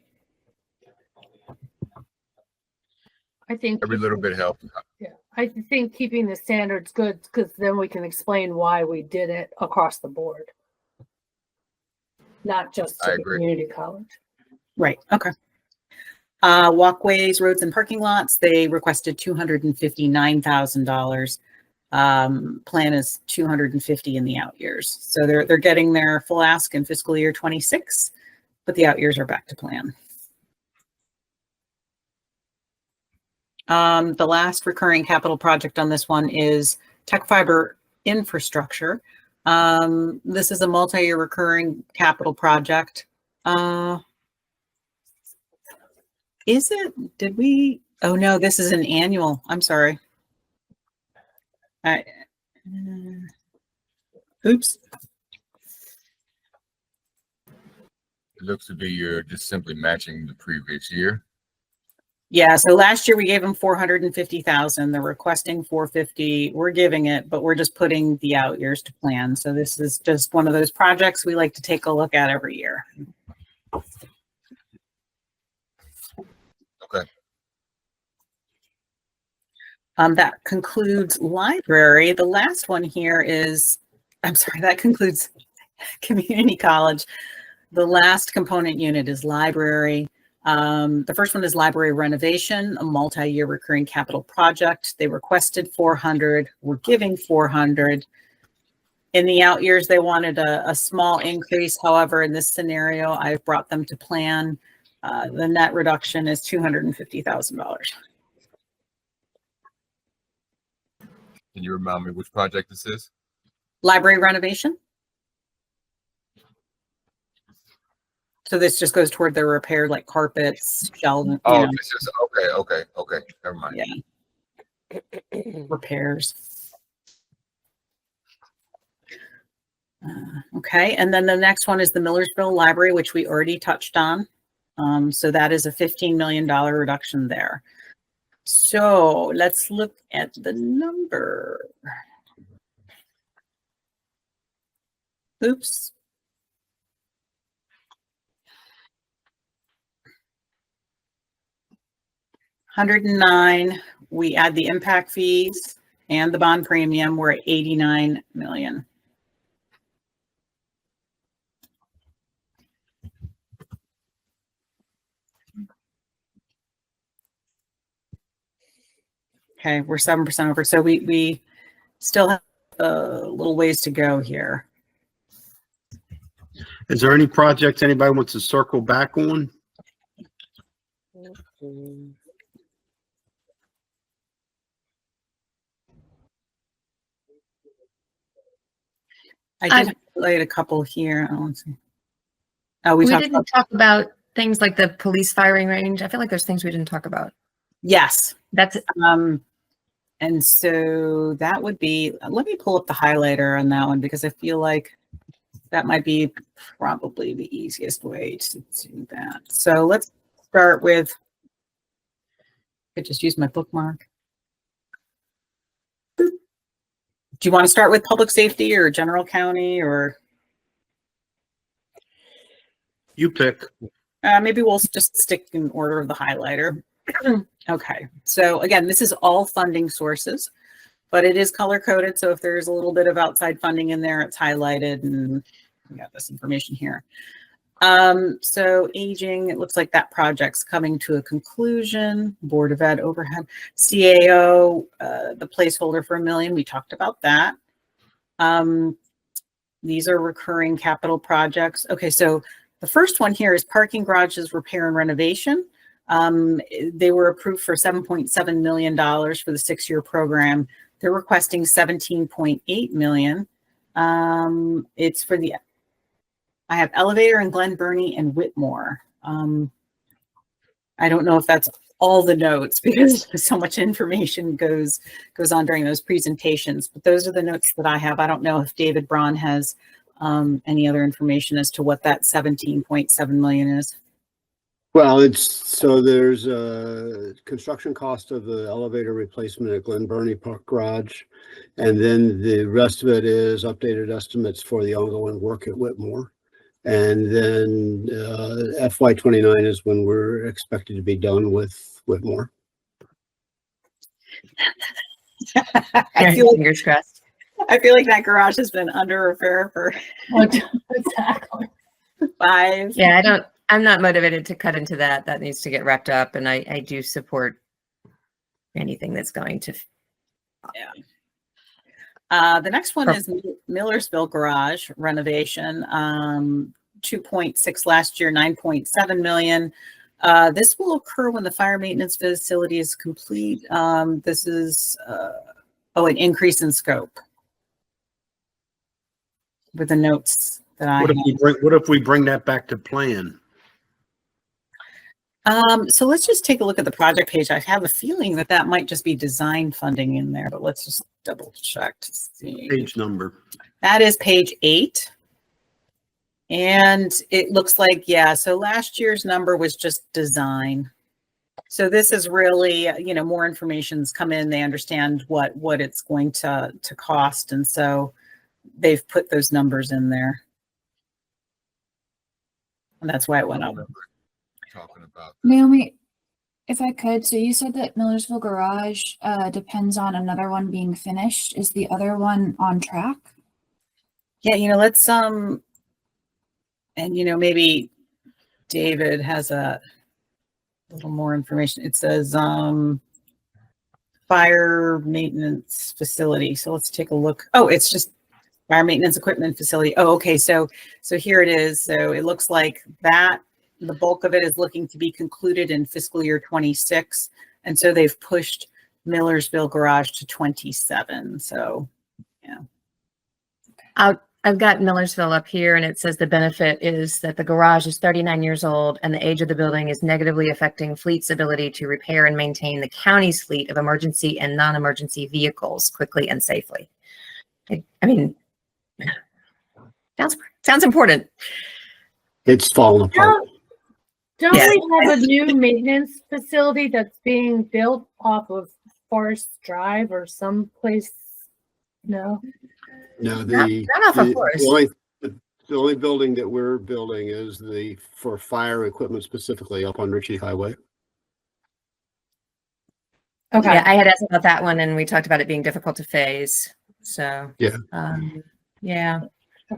I think Every little bit helps. Yeah, I think keeping the standards good because then we can explain why we did it across the board, not just I to the agree. community college. Right. Okay. Walkways, roads, and parking lots. They requested $259,000. Plan is 250 in the out years. So they're getting their full ask in fiscal year 26, but the out years are back to plan. The last recurring capital project on this one is tech fiber infrastructure. This is a multi-year recurring capital project. Is it? Did we? Oh no, this is an annual. I'm sorry. Oops. It looks to be you're just simply matching the previous year. Yeah, so last year we gave them 450,000. They're requesting 450. We're giving it, but we're just putting the out years to plan. So this is just one of those projects we like to take a look at every year. Okay. That concludes library. The last one here is, I'm sorry, that concludes community college. The last component unit is library. The first one is library renovation, a multi-year recurring capital project. They requested 400. We're giving 400. In the out years, they wanted a small increase. However, in this scenario, I've brought them to plan. The net reduction is $250,000. Can you remind me which project this is? Library renovation. So this just goes toward the repair, like carpets, shelves. Oh, this is okay. Never mind. Yeah. Repairs. Okay, and then the next one is the Millersville Library, which we already touched on. So that is a $15 million reduction there. So let's look at the number. Oops. $109. We add the impact fees and the bond premium. We're at 89 million. Okay, we're 7% over. So we still have a little ways to go here. Is there any projects anybody wants to circle back on? I did highlight a couple here. Oh, let's see. Oh, We talked didn't talk about things like the police firing range. I feel like there's things we didn't talk about. Yes. That's And so that would be, let me pull up the highlighter on that one because I feel like that might be probably the easiest way to do that. So let's start with, I could just use my bookmark. Do you want to start with public safety or general county or? You pick. Maybe we'll just stick in order of the highlighter. Okay, so again, this is all funding sources, but it is color coded. So if there's a little bit of outside funding in there, it's highlighted, and we got this information here. So aging, it looks like that project's coming to a conclusion. Board of Ed overhead, CAO, the placeholder for $1 million. We talked about that. These are recurring capital projects. Okay, so the first one here is parking garages repair and renovation. They were approved for $7.7 million for the 6-year program. They're requesting $17.8 million. It's for the, I have elevator in Glen Burnie and Whitmore. I don't know if that's all the notes because so much information goes on during those presentations, but those are the notes that I have. I don't know if David Braun has any other information as to what that 17.7 million is. Well, so there's a construction cost of the elevator replacement at Glen Burnie Park Garage. And then the rest of it is updated estimates for the ongoing work at Whitmore. And then FY29 is when we're expected to be done with Whitmore. I feel Fingers crossed. I feel like that garage has been under repair for Exactly. 5. Yeah, I'm not motivated to cut into that. That needs to get wrapped up. And I do support anything that's going to. The next one is Millersville Garage renovation. 2.6 last year, 9.7 million. This will occur when the fire maintenance facility is complete. This is an increase in scope with the notes that I What if we bring that back to plan? so let's just take a look at the project page. I have a feeling that might just be design funding in there, but let's just double check to see. Page number. That is page 8. And it looks like, yeah, so last year's number was just design. So this is really, more information's come in. They understand what it's going to cost. And so they've put those numbers in there. And that's why it went up. Talking about Naomi, if I could, so you said that Millersville Garage depends on another one being finished. Is the other one on track? Yeah, let's and maybe David has a little more information. It says fire maintenance facility. So let's take a look. Oh, it's just fire maintenance equipment facility. Oh, okay. So here it is. So it looks like that the bulk of it is looking to be concluded in fiscal year 26. And so they've pushed Millersville Garage to 27. So, yeah. I've got Millersville up here, and it says the benefit is that the garage is 39 years old and the age of the building is negatively affecting fleet's ability to repair and maintain the county's fleet of emergency and non-emergency vehicles quickly and safely. Sounds important. It's falling apart. Don't we have a new maintenance facility that's being built off of Forest Drive or someplace? No. No, Not off of Forest. the only building that we're building is for fire equipment specifically up on Ritchie Highway. Okay. Yeah, I had asked about that one, and we talked about it being difficult to phase. So Yeah. Yeah.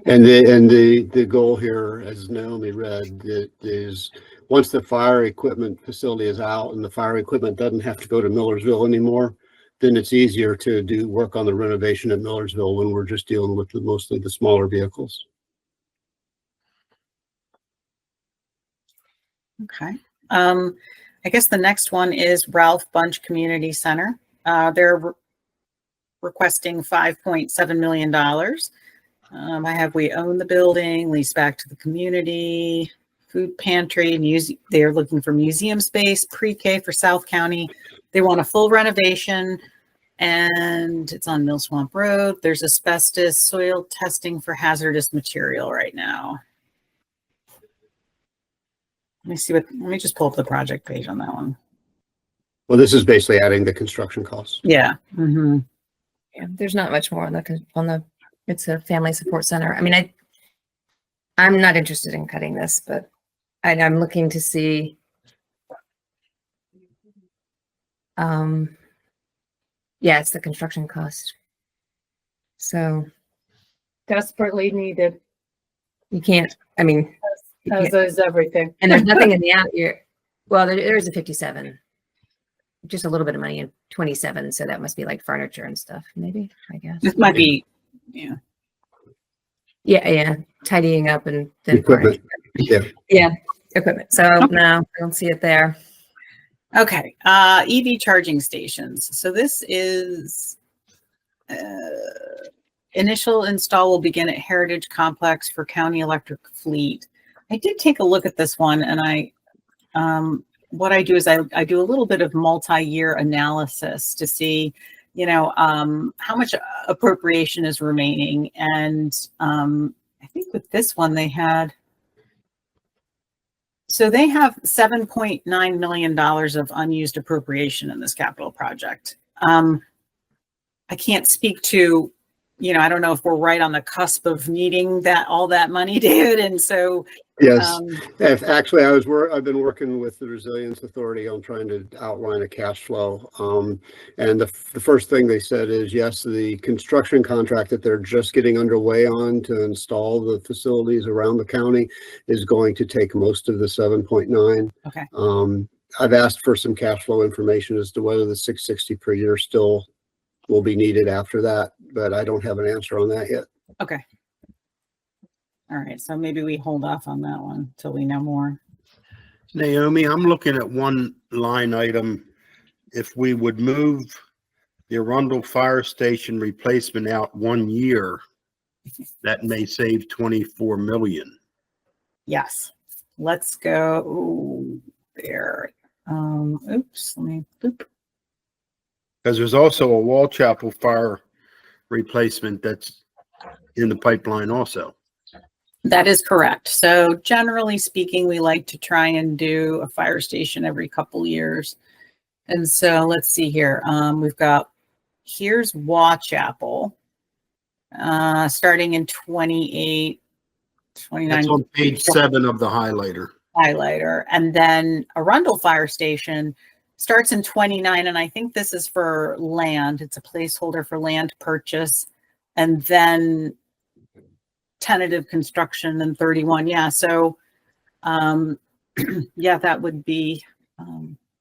And the goal here, as Naomi read, is once the fire equipment facility is out and the fire equipment doesn't have to go to Millersville anymore, then it's easier to do work on the renovation at Millersville when we're just dealing with mostly the smaller vehicles. Okay. I guess the next one is Ralph Bunch Community Center. They're requesting $5.7 million. We own the building, lease back to the community, food pantry, they're looking for museum space, pre-K for South County. They want a full renovation, and it's on Mill Swamp Road. There's asbestos soil testing for hazardous material right now. Let me just pull up the project page on that one. Well, this is basically adding the construction costs. Yeah. Mm-hmm. Yeah, there's not much more on the it's a family support center. I mean, I'm not interested in cutting this, but I'm looking to see it's the construction cost. So Desperately needed, you can't, as is everything. and there's nothing in the out year. Well, there is a 57, just a little bit of money in 27. So that must be like furniture and stuff, maybe, I guess. This might be, Yeah. Tidying up and then Equipment. Yeah. Equipment. So no, I don't see it there. Okay. EV charging stations. So this is initial install will begin at Heritage Complex for County Electric Fleet. I did take a look at this one, and what I do is I do a little bit of multi-year analysis to see, how much appropriation is remaining. And I think with this one they have $7.9 million of unused appropriation in this capital project. I can't speak to you know, I don't know if we're right on the cusp of needing all that money, David. And so, Yes, actually, I've been working with the Resilience Authority on trying to outline a cash flow. And the first thing they said is, yes, the construction contract that they're just getting underway on to install the facilities around the county is going to take most of the 7.9. okay. I've asked for some cash flow information as to whether the 660 per year still will be needed after that, but I don't have an answer on that yet. Okay. All right. So maybe we hold off on that one till we know more. Naomi, I'm looking at one line item. If we would move the Arundel Fire Station replacement out 1 year, that may save 24 million. Yes. Let's go. Ooh, there. Oops. Let me boop. Because there's also a Wall Chapel fire replacement that's in the pipeline also. That is correct. So generally speaking, we like to try and do a fire station every couple years. And so let's see here. We've got, here's Wall Chapel, starting in 28, 29. That's on page 7 of the highlighter. And then Arundel Fire Station starts in 29. And I think this is for land. It's a placeholder for land purchase. And then tentative construction in 31. Yeah. So, yeah, that would be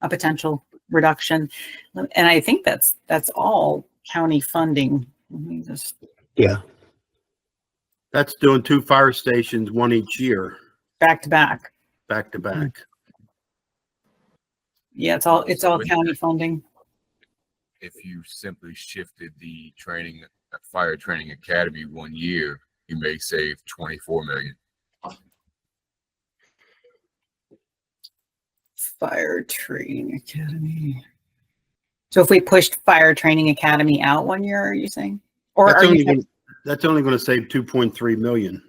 a potential reduction. And I think that's all county funding. Let me just. Yeah. That's doing 2 fire stations, 1 each year. Back to back. Back to back. Yeah, it's all county funding. If you simply shifted the fire training academy 1 year, you may save 24 million. Fire Training Academy. So if we pushed Fire Training Academy out 1 year, are you saying? Or That's are only you gonna, that's only going to save 2.3 million.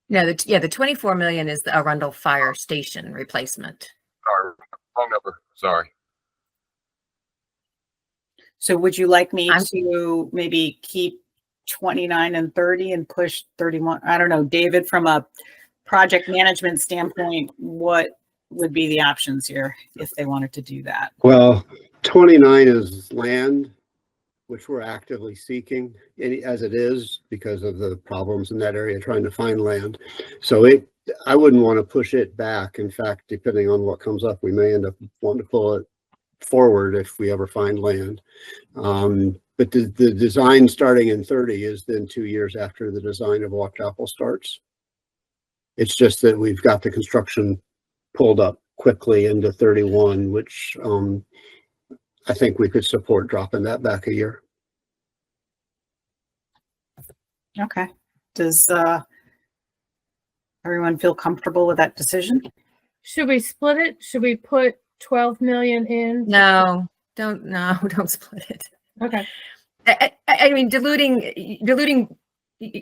No, the 24 million is the Arundel Fire Station replacement. Sorry, wrong number. Sorry. So would you like me to maybe keep 29 and 30 and push 31? I don't know, David, from a project management standpoint, what would be the options here if they wanted to do that? Well, 29 is land, which we're actively seeking as it is because of the problems in that area trying to find land. So I wouldn't want to push it back. In fact, depending on what comes up, we may end up wanting to pull it forward if we ever find land. But the design starting in 30 is then 2 years after the design of Wall Chapel starts. It's just that we've got the construction pulled up quickly into 31, which I think we could support dropping that back a year. Okay. Does everyone feel comfortable with that decision? Should we split it? Should we put 12 million in? No, don't split it. Okay. I mean, diluting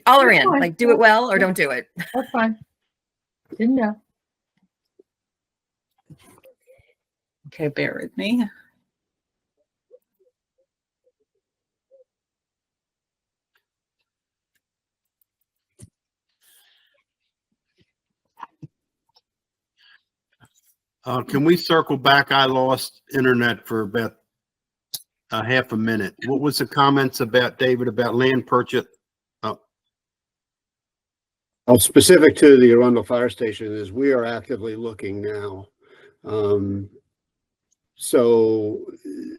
all are in, like do it well or don't do it. That's fine. Didn't know. Okay, bear with me. Can we circle back? I lost internet for about a half a minute. What was the comments about, David, about land purchase? Oh, specific to the Arundel Fire Station is we are actively looking now. So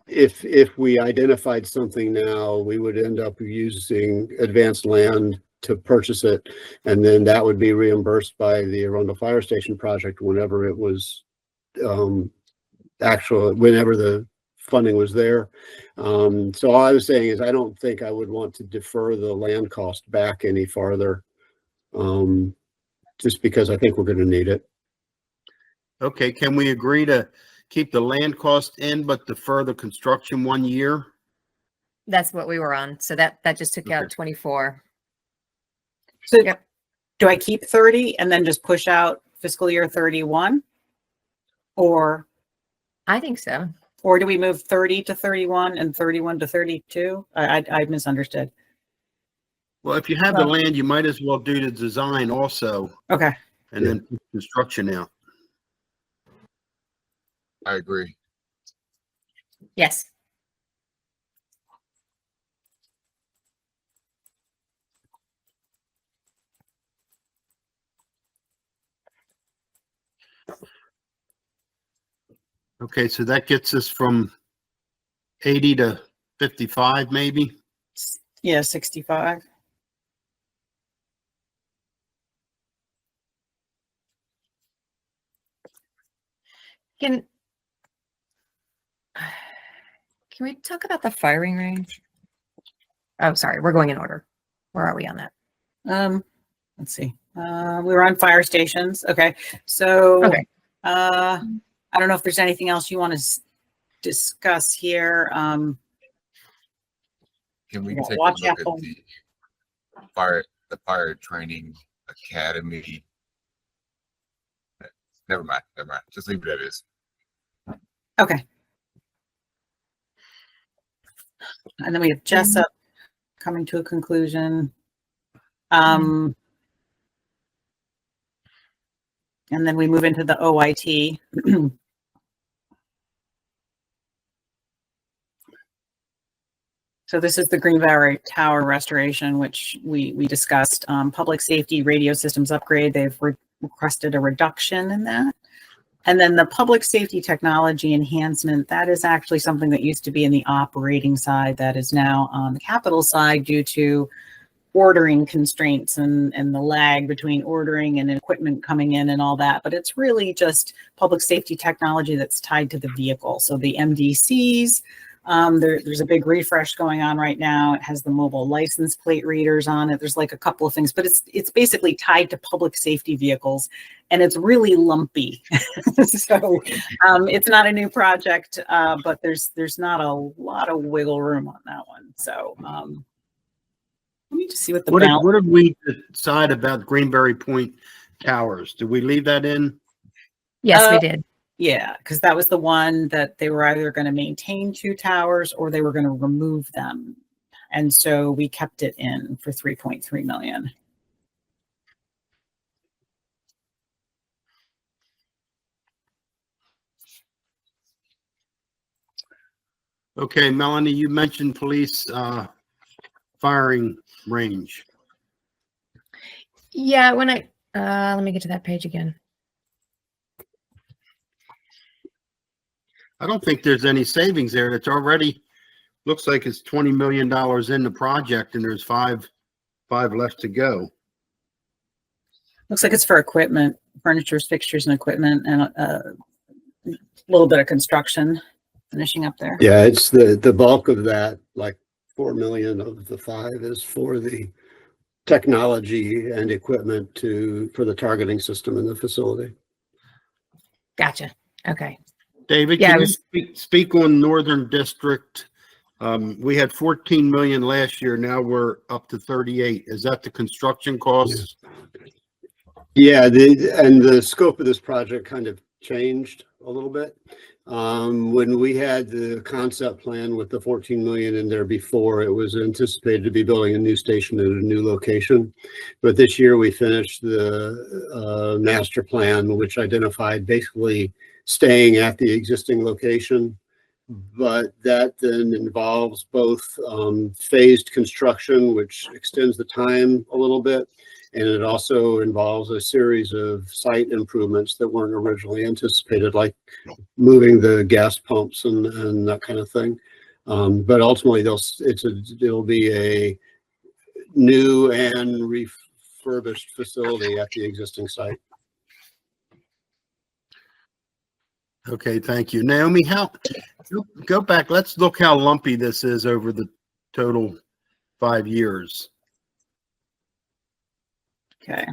if we identified something now, we would end up using advanced land to purchase it, and then that would be reimbursed by the Arundel Fire Station project whenever it was whenever the funding was there. So all I was saying is I don't think I would want to defer the land cost back any farther, just because I think we're going to need it. Okay, can we agree to keep the land cost in, but defer the construction 1 year? That's what we were on. So that just took out 24. So Yep. Do I keep 30 and then just push out fiscal year 31? Or I think so. Or do we move 30 to 31 and 31 to 32? I misunderstood. Well, if you have the Well- land, you might as well do the design also Okay. and then put construction out. I agree. Yes. Okay, so that gets us from 80 to 55, maybe? Yeah, 65. Can we talk about the firing range? Oh, sorry, we're going in order. Where are we on that? Let's see. We were on fire stations. Okay. So, Okay. I don't know if there's anything else you want to discuss here. Can we Yeah, take a watch look at Apple. the fire training academy? Never mind. Just leave it as is. Okay. And then we have Jessup coming to a conclusion. And then we move into the OIT. So this is the Green Valley Tower restoration, which we discussed. Public safety radio systems upgrade. They've requested a reduction in that. And then the public safety technology enhancement, that is actually something that used to be in the operating side that is now on the capital side due to ordering constraints and the lag between ordering and equipment coming in and all that. But it's really just public safety technology that's tied to the vehicle. So the MDCs, there's a big refresh going on right now. It has the mobile license plate readers on it. There's like a couple of things, but it's basically tied to public safety vehicles, and it's really lumpy. So it's not a new project, but there's not a lot of wiggle room on that one. So let me just see what the balance. What did we decide about Greenberry Point Towers? Did we leave that in? Yes, we did. Yeah, because that was the one that they were either going to maintain 2 towers or they were going to remove them. And so we kept it in for 3.3 million. Okay, Melanie, you mentioned police firing range. Yeah, when I let me get to that page again. I don't think there's any savings there. It's already, looks like it's $20 million in the project and there's five left to go. Looks like it's for equipment, furniture, fixtures, and equipment, and a little bit of construction finishing up there. Yeah, it's the bulk of that, like 4 million of the 5 is for the technology and equipment for the targeting system in the facility. Gotcha. Okay. David, Yeah, can you speak on Northern District? We had 14 million last year. Now we're up to 38. Is that the construction costs? Yeah, the scope of this project kind of changed a little bit. When we had the concept plan with the 14 million in there before, it was anticipated to be building a new station at a new location. But this year we finished the master plan, which identified basically staying at the existing location. But that then involves both phased construction, which extends the time a little bit. And it also involves a series of site improvements that weren't originally anticipated, like moving the gas pumps and that kind of thing. But ultimately, it'll be a new and refurbished facility at the existing site. Okay, thank you. Naomi, go back. Let's look how lumpy this is over the total 5 years. Okay.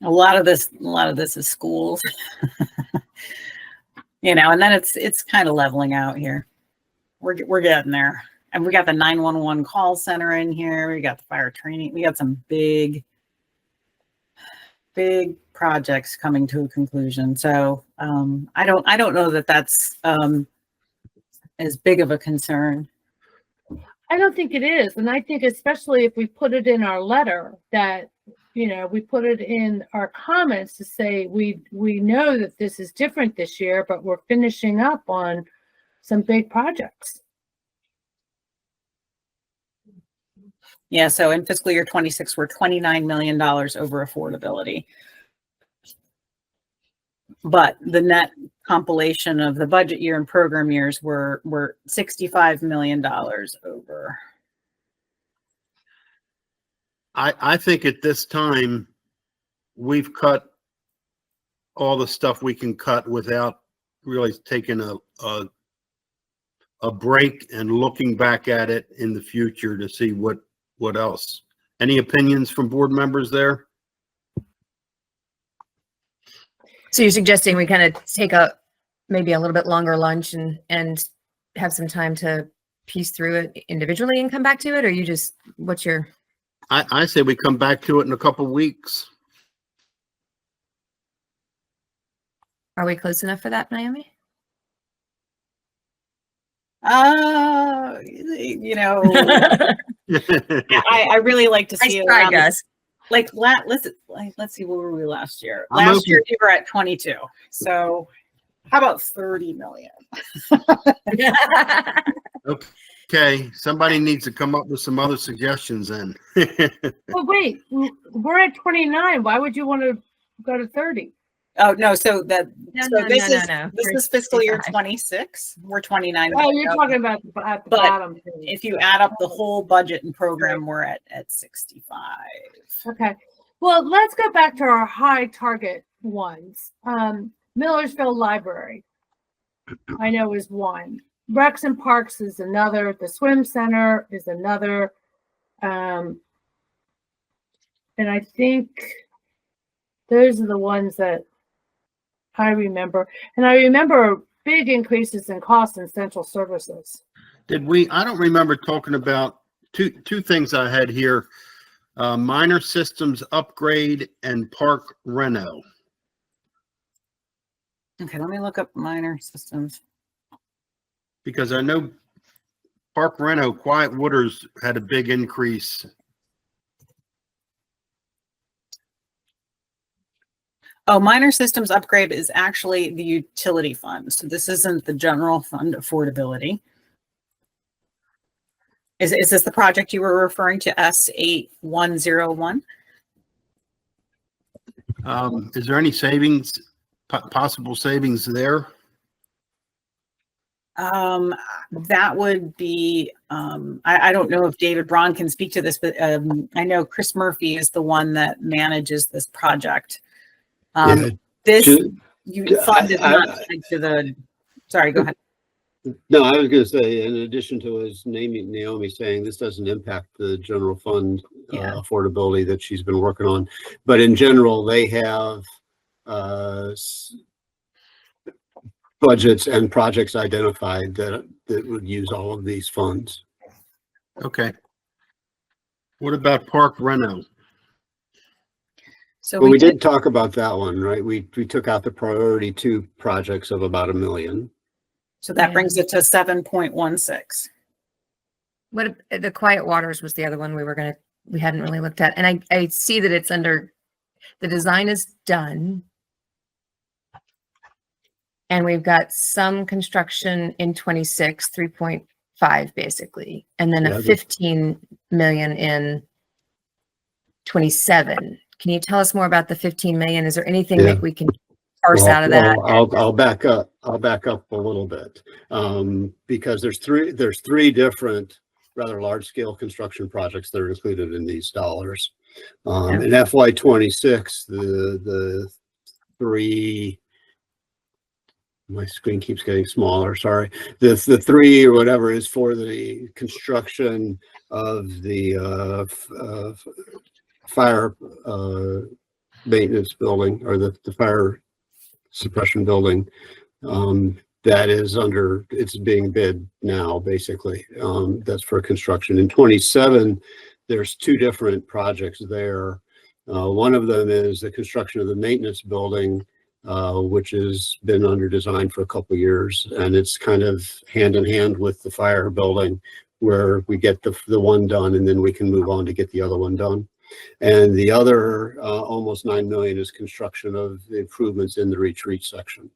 A lot of this is schools. And then it's kind of leveling out here. We're getting there. And we got the 911 call center in here. We got the fire training. We got some big big projects coming to a conclusion. So I don't know that that's as big of a concern. I don't think it is. And I think especially if we put it in our letter that, you know, we put it in our comments to say, we know that this is different this year, but we're finishing up on some big projects. Yeah, so in fiscal year 26, we're $29 million over affordability. But the net compilation of the budget year and program years were $65 million over. I think at this time, we've cut all the stuff we can cut without really taking a break and looking back at it in the future to see what else. Any opinions from board members there? So you're suggesting we kind of take maybe a little bit longer lunch and have some time to piece through it individually and come back to it? Or you just, what's your? I say we come back to it in a couple weeks. Are we close enough for that, Naomi? You know, I really like to see it I around guess. let's see, what were we last year? Last year we were at 22. So how about 30 million? Okay, somebody needs to come up with some other suggestions then. Well, wait, we're at 29. Why would you want to go to 30? Oh, no. So this We're is fiscal year 65. 26. We're 29. Oh, you're talking about at the But bottom. if you add up the whole budget and program, we're at 65. Okay. Well, let's go back to our high target ones. Millersville Library, I know, is one. Recs and Parks is another. The Swim Center is another. And I think those are the ones that I remember. And I remember big increases in cost in central services. Did we, I don't remember talking about two things I had here. Minor systems upgrade and park reno. Okay, let me look up minor systems. Because I know Park Reno, Quiet Waters had a big increase. Oh, minor systems upgrade is actually the utility fund. So this isn't the general fund affordability. Is this the project you were referring to, S8101? Is there any savings, possible savings there? That would be, I don't know if David Braun can speak to this, but I know Chris Murphy is the one that manages this project. This fund is not tied to the, sorry, go ahead. No, I was going to say, in addition to his naming, Naomi saying this doesn't impact the general fund affordability that she's been working on, but in general, they have budgets and projects identified that would use all of these funds. Okay. What about Park Reno? So we did talk about that one, right? We took out the priority 2 projects of about $1 million. So that brings it to 7.16. What the Quiet Waters was the other one we hadn't really looked at. And I see that it's under, the design is done. And we've got some construction in 26, 3.5 basically. And then a 15 million in 27. Can you tell us more about the 15 million? Is there anything that we can parse out of that? I'll back up. I'll back up a little bit because there's three different rather large scale construction projects that are included in these dollars. In FY26, the three, my screen keeps getting smaller. Sorry. The 3 or whatever is for the construction of the fire maintenance building, or the fire suppression building. That is under, it's being bid now, basically. That's for construction. In 27, there's 2 different projects there. One of them is the construction of the maintenance building, which has been under design for a couple of years, and it's kind of hand in hand with the fire building, where we get the one done and then we can move on to get the other one done. And the other almost 9 million is construction of the improvements in the retreat section.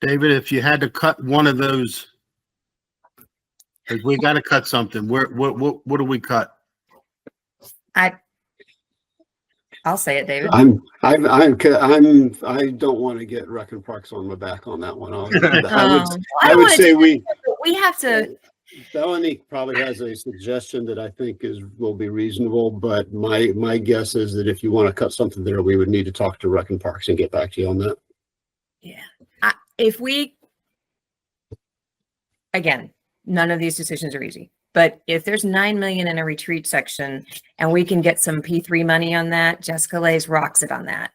David, if you had to cut one of those, if we got to cut something, what do we cut? I'll say it, David. I don't want to get Rec and Parks on my back on that one. I would say we have to. Melanie probably has a suggestion that I think will be reasonable, but my guess is that if you want to cut something there, we would need to talk to Rec and Parks and get back to you on that. Yeah. If we, again, none of these decisions are easy, but if there's 9 million in a retreat section and we can get some P3 money on that, Jessica Lays rocks it on that.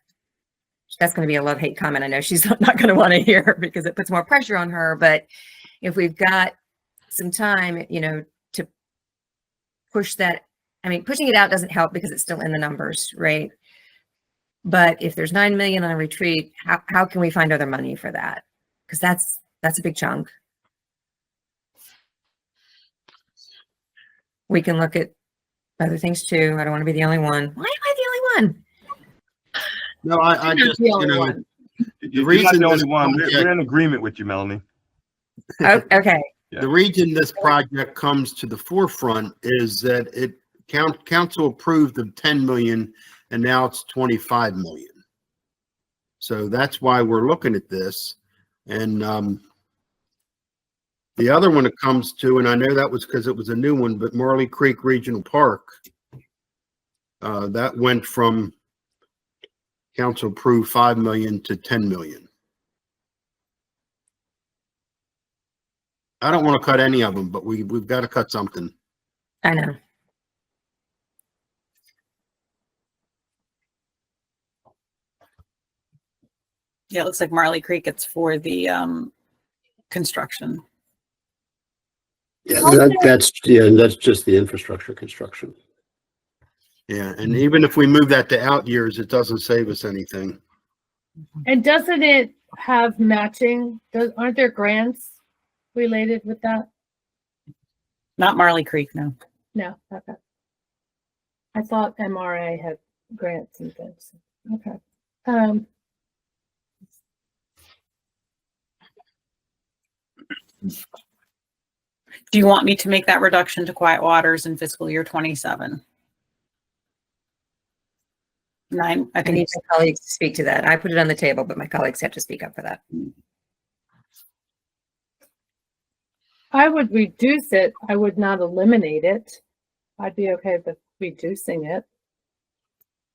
That's going to be a love-hate comment. I know she's not going to want to hear because it puts more pressure on her, but if we've got some time, to push that. I mean, pushing it out doesn't help because it's still in the numbers, right? But if there's 9 million on a retreat, how can we find other money for that? Because that's a big chunk. We can look at other things too. I don't want to be the only one. Why am I the only one? No, I just, one. You're not the only one. We're in agreement with you, Melanie. Oh, okay. The reason this project comes to the forefront is that council approved of 10 million and now it's 25 million. So that's why we're looking at this. And the other one it comes to, and I know that was because it was a new one, but Marley Creek Regional Park, that went from council approved 5 million to 10 million. I don't want to cut any of them, but we've got to cut something. I know. Yeah, it looks like Marley Creek, it's for the construction. Yeah, that's just the infrastructure construction. Yeah, and even if we move that to out years, it doesn't save us anything. And doesn't it have matching? Aren't there grants related with that? Not Marley Creek, no. No, okay. I thought MRA had grants and things. Okay. Do you want me to make that reduction to quiet waters in fiscal year 27? I I need my colleagues to speak to that. I put it on the table, but my colleagues have to speak up for that. I would reduce it. I would not eliminate it. I'd be okay with reducing it.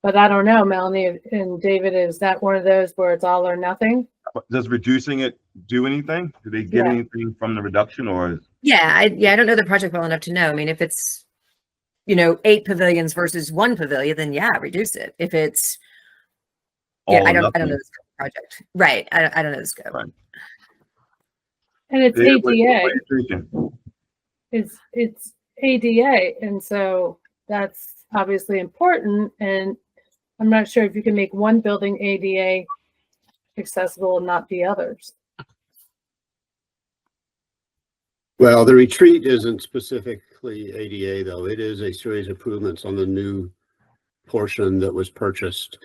But I don't know, Melanie and David, is that one of those where it's all or nothing? Does reducing it do anything? Do they get anything from the reduction, or? Yeah, I don't know the project well enough to know. I mean, if it's 8 pavilions versus 1 pavilion, then yeah, reduce it. If it's I don't know the scope of the project. Right. I don't know the scope. Right. And it's ADA. It's ADA, and so that's obviously important. And I'm not sure if you can make one building ADA accessible and not the others. Well, the retreat isn't specifically ADA, though. It is a series of improvements on the new portion that was purchased.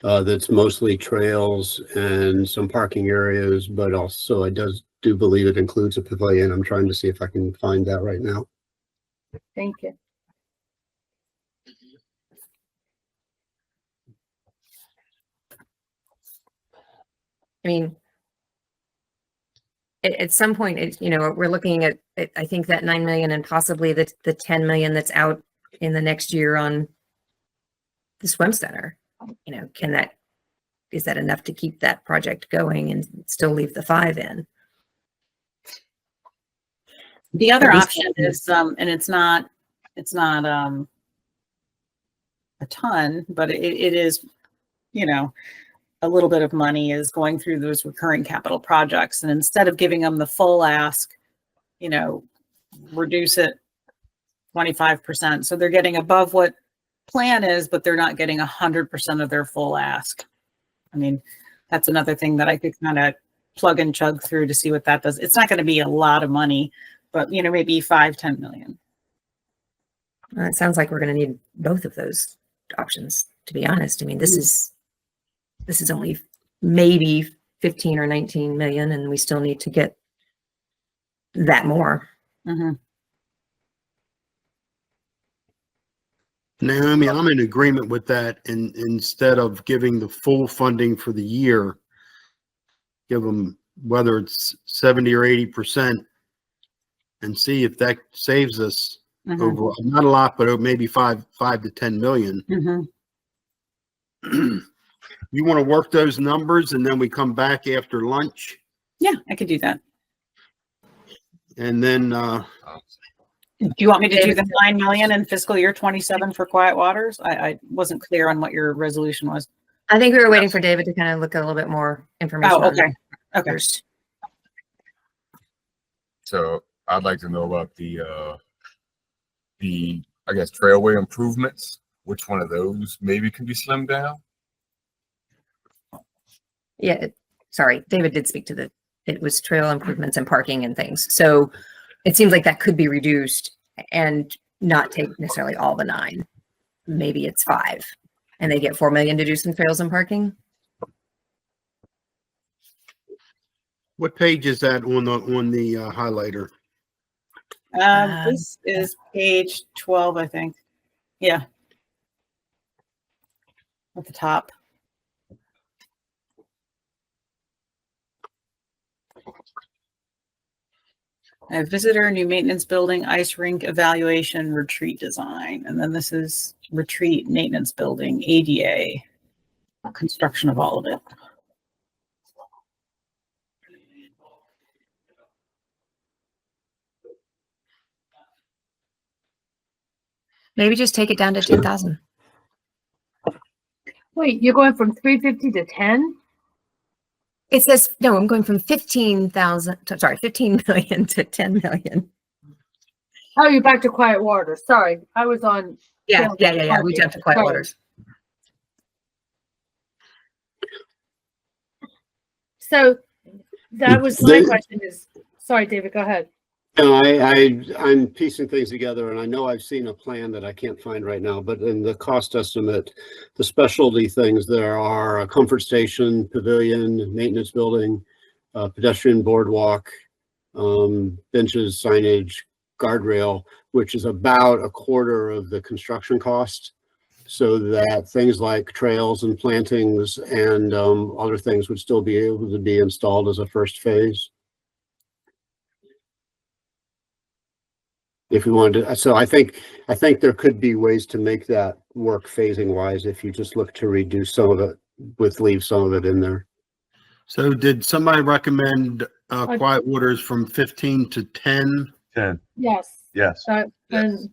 That's mostly trails and some parking areas, but also I do believe it includes a pavilion. I'm trying to see if I can find that right now. Thank you. I mean, at some point, we're looking at, I think that 9 million and possibly the 10 million that's out in the next year on the swim center. Is that enough to keep that project going and still leave the 5 in? The other option is, and it's not a ton, but it is, a little bit of money, is going through those recurring capital projects. And instead of giving them the full ask, reduce it 25%. So they're getting above what plan is, but they're not getting 100% of their full ask. I mean, that's another thing that I could kind of plug and chug through to see what that does. It's not going to be a lot of money, but you know, maybe 5-10 million. It sounds like we're going to need both of those options, to be honest. I mean, this is only maybe 15 or 19 million, and we still need to get that more. Mm-hmm. Naomi, I'm in agreement with that. And instead of giving the full funding for the year, give them whether it's 70 or 80% and see if that saves us over, not a lot, but maybe 5 to 10 million. You want to work those numbers and then we come back after lunch? Yeah, I could do that. And then, do you want me to do the 9 million in fiscal year 27 for Quiet Waters? I wasn't clear on what your resolution was. I think we were waiting for David to kind of look at a little bit more information. Oh, okay. Okay. So I'd like to know about the I guess trailway improvements. Which one of those maybe can be slimmed down? Yeah, sorry, David did speak to it was trail improvements and parking and things. So it seems like that could be reduced and not take necessarily all the 9. Maybe it's 5 and they get 4 million to do some trails and parking. what page is that on the highlighter? This is page 12, I think. Yeah. At the top. A visitor, new maintenance building, ice rink evaluation, retreat design. And then this is retreat, maintenance building, ADA, construction of all of it. Maybe just take it down to 10,000. Wait, you're going from 350 to 10? It says, no, I'm going from 15 million to 10 million. Oh, you're back to Quiet Water. Sorry, I was on. Yeah. We jumped to Quiet Sorry. Waters. So that was my question is, sorry, David, go ahead. No, I'm piecing things together, and I know I've seen a plan that I can't find right now, but in the cost estimate, the specialty things, there are a comfort station, pavilion, maintenance building, pedestrian boardwalk, benches, signage, guardrail, which is about a quarter of the construction cost. So that things like trails and plantings and other things would still be able to be installed as a first phase. If we wanted to, so I think there could be ways to make that work phasing wise if you just look to reduce some of it leave some of it in there. So did somebody recommend Quiet Waters from 15 to 10? 10. Yes. Yes. And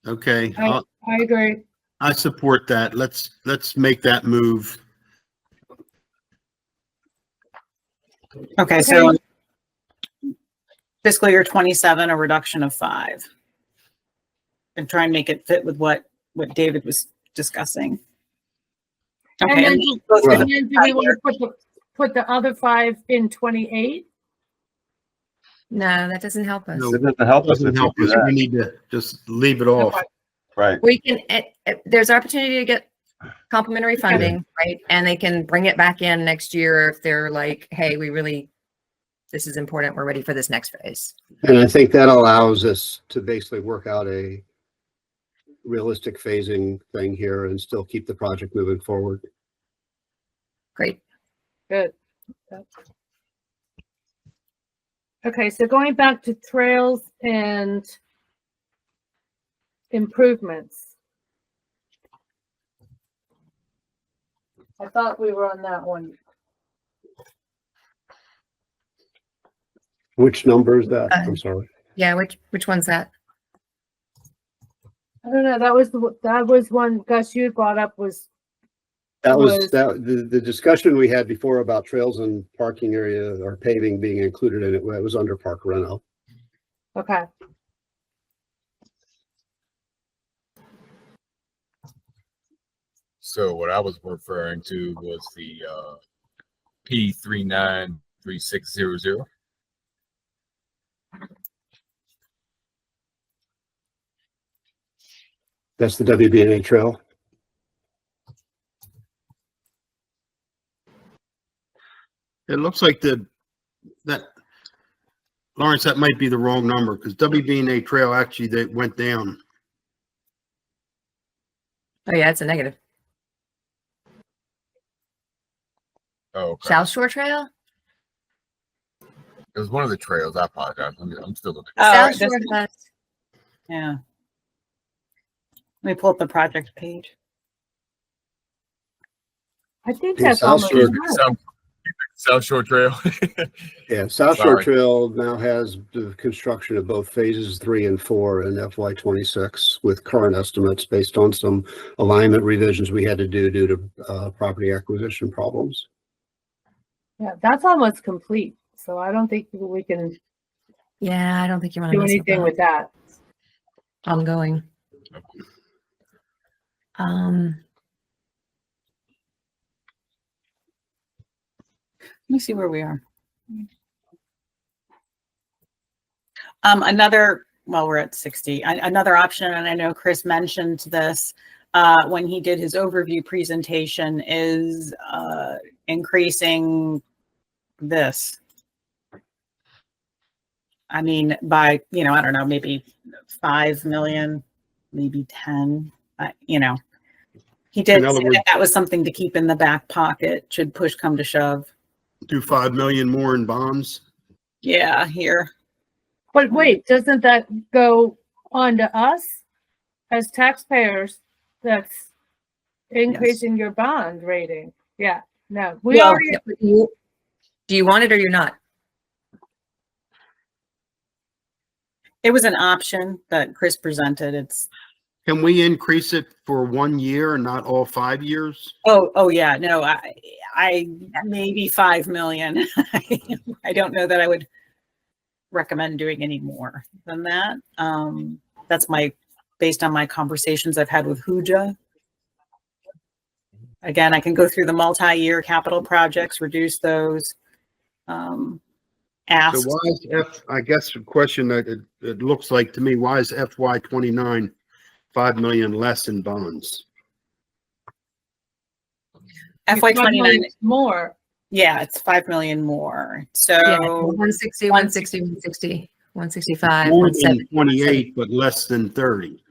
Okay, I agree. I support that. Let's make that move. Okay, so fiscal year 27, a reduction of 5. And try and make it fit with what David was discussing. Okay. And then do we want to put the other 5 in 28? No, that doesn't help us. No. It doesn't help us if you do We that. need to just leave it off. Right. We can, there's opportunity to get complimentary funding, right? And they can bring it back in next year if they're like, hey, this is important. We're ready for this next phase. And I think that allows us to basically work out a realistic phasing thing here and still keep the project moving forward. Great. Good. Okay, so going back to trails and improvements. I thought we were on that one. Which number is that? I'm sorry. Yeah, which one's that? I don't know. That was one Gus you brought up was. The discussion we had before about trails and parking area or paving being included in it. It was under park reno. Okay. So what I was referring to was the P393600. That's the WBNA trail. It looks like Lawrence, that might be the wrong number because WB&A Trail actually they went down. Oh yeah, it's a negative. Oh, okay. South Shore Trail? It was one of the trails. I apologize. I'm still looking. Oh, South this- Shore has, yeah. Let me pull up the project page. I think Yeah, that's South almost Shore- right. South Shore Trail. Yeah, South Shore Sorry. Trail now has the construction of both phases 3 and 4 in FY26 with current estimates based on some alignment revisions we had to do due to property acquisition problems. Yeah, that's almost complete. So I don't think we can yeah, I don't think you want to do mess anything with that. ongoing. Let me see where we are. Well, we're at 60. Another option, and I know Chris mentioned this when he did his overview presentation, is increasing this. I mean, by, I don't know, maybe 5 million, maybe 10, he did In other say words- that was something to keep in the back pocket should push come to shove. Do 5 million more in bonds. Yeah, here. But wait, doesn't that go on to us as taxpayers? That's increasing your bond rating. Yeah, no, we Well, already, Do you want it or you're not? It was an option that Chris presented. It's Can we increase it for 1 year and not all 5 years? oh yeah, no, I maybe 5 million. I don't know that I would recommend doing any more than that. That's based on my conversations I've had with Huja. Again, I can go through the multi-year capital projects, reduce those. Ask. So why is I guess the question that it looks like to me, why is FY29 5 million less in bonds? FY29 more. Yeah, it's 5 million more. So Yeah, 160, 160, 160, 165, More than 170. 28, but less than 30.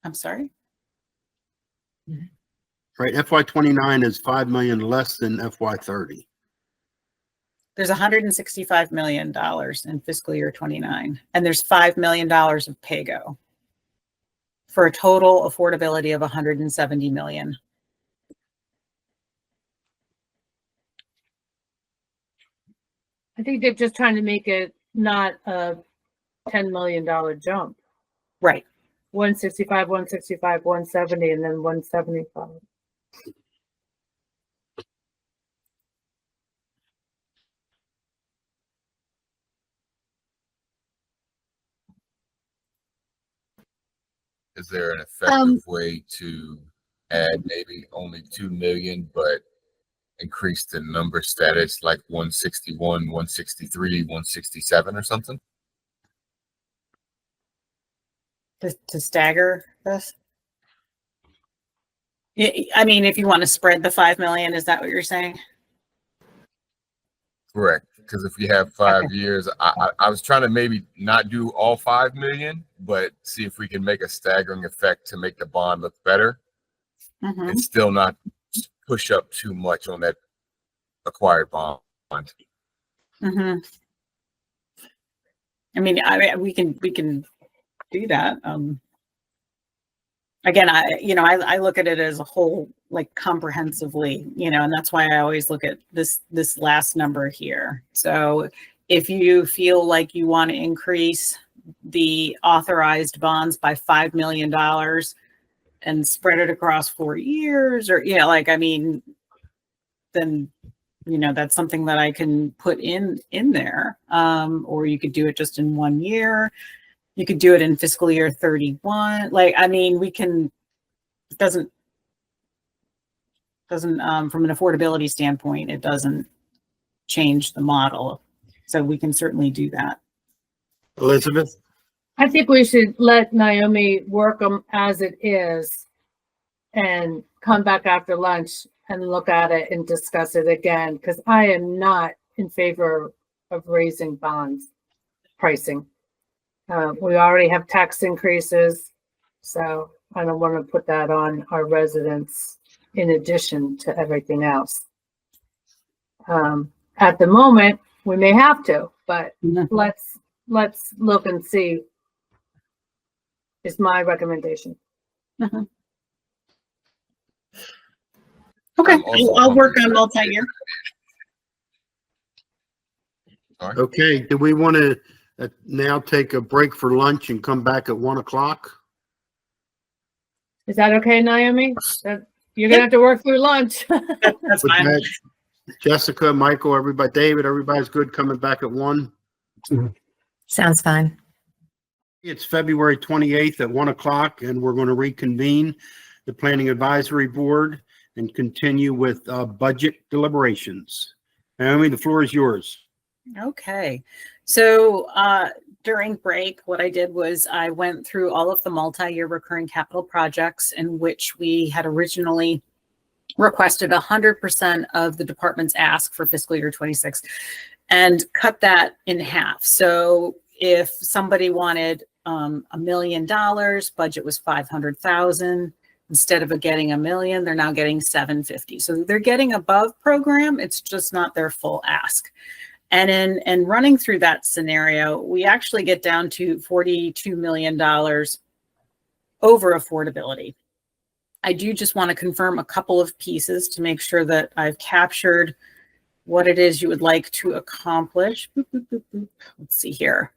I'm sorry. Right, FY29 is 5 million less than FY30. There's $165 million in fiscal year 29, and there's $5 million of PAYGO for a total affordability of 170 million. I think they're just trying to make it not a $10 million jump. Right. 165, 165, 170, and then 175. Is there an effective way to add maybe only 2 million, but increase the number status like 161, 163, 167 or something? To stagger this? I mean, if you want to spread the 5 million, is that what you're saying? Correct. Because if you have 5 years, I was trying to maybe not do all 5 million, but see if we can make a staggering effect to make the bond look better Mhm. and still not push up too much on that acquired bond. Mm-hmm. I mean, we can do that. Again, I look at it as a whole, like comprehensively, and that's why I always look at this last number here. So if you feel like you want to increase the authorized bonds by $5 million and spread it across 4 years, or then that's something that I can put in there. Or you could do it just in 1 year. You could do it in fiscal year 31. Like, I mean, we can, it doesn't from an affordability standpoint, it doesn't change the model. So we can certainly do that. Elizabeth? I think we should let Naomi work them as it is and come back after lunch and look at it and discuss it again, because I am not in favor of raising bonds pricing. We already have tax increases, so I don't want to put that on our residents in addition to everything else. At the moment, we may have to, but let's look and see, is my recommendation. Okay, I'll work on multi-year. Okay, do we want to now take a break for lunch and come back at 1 o'clock? Is that okay, Naomi? You're gonna have to work through lunch. That's With fine. that, Jessica, Michael, everybody, David, everybody's good coming back at 1? Sounds fine. It's February 28th at 1 o'clock, and we're going to reconvene the Planning Advisory Board and continue with budget deliberations. Naomi, the floor is yours. Okay, so during break, what I did was I went through all of the multi-year recurring capital projects in which we had originally requested 100% of the department's ask for fiscal year 26 and cut that in half. So if somebody wanted $1 million, budget was 500,000. Instead of getting $1 million, they're now getting 750. So they're getting above program. It's just not their full ask. And in running through that scenario, we actually get down to $42 million over affordability. I do just want to confirm a couple of pieces to make sure that I've captured what it is you would like to accomplish. Boop, boop, boop, boop. Let's see here.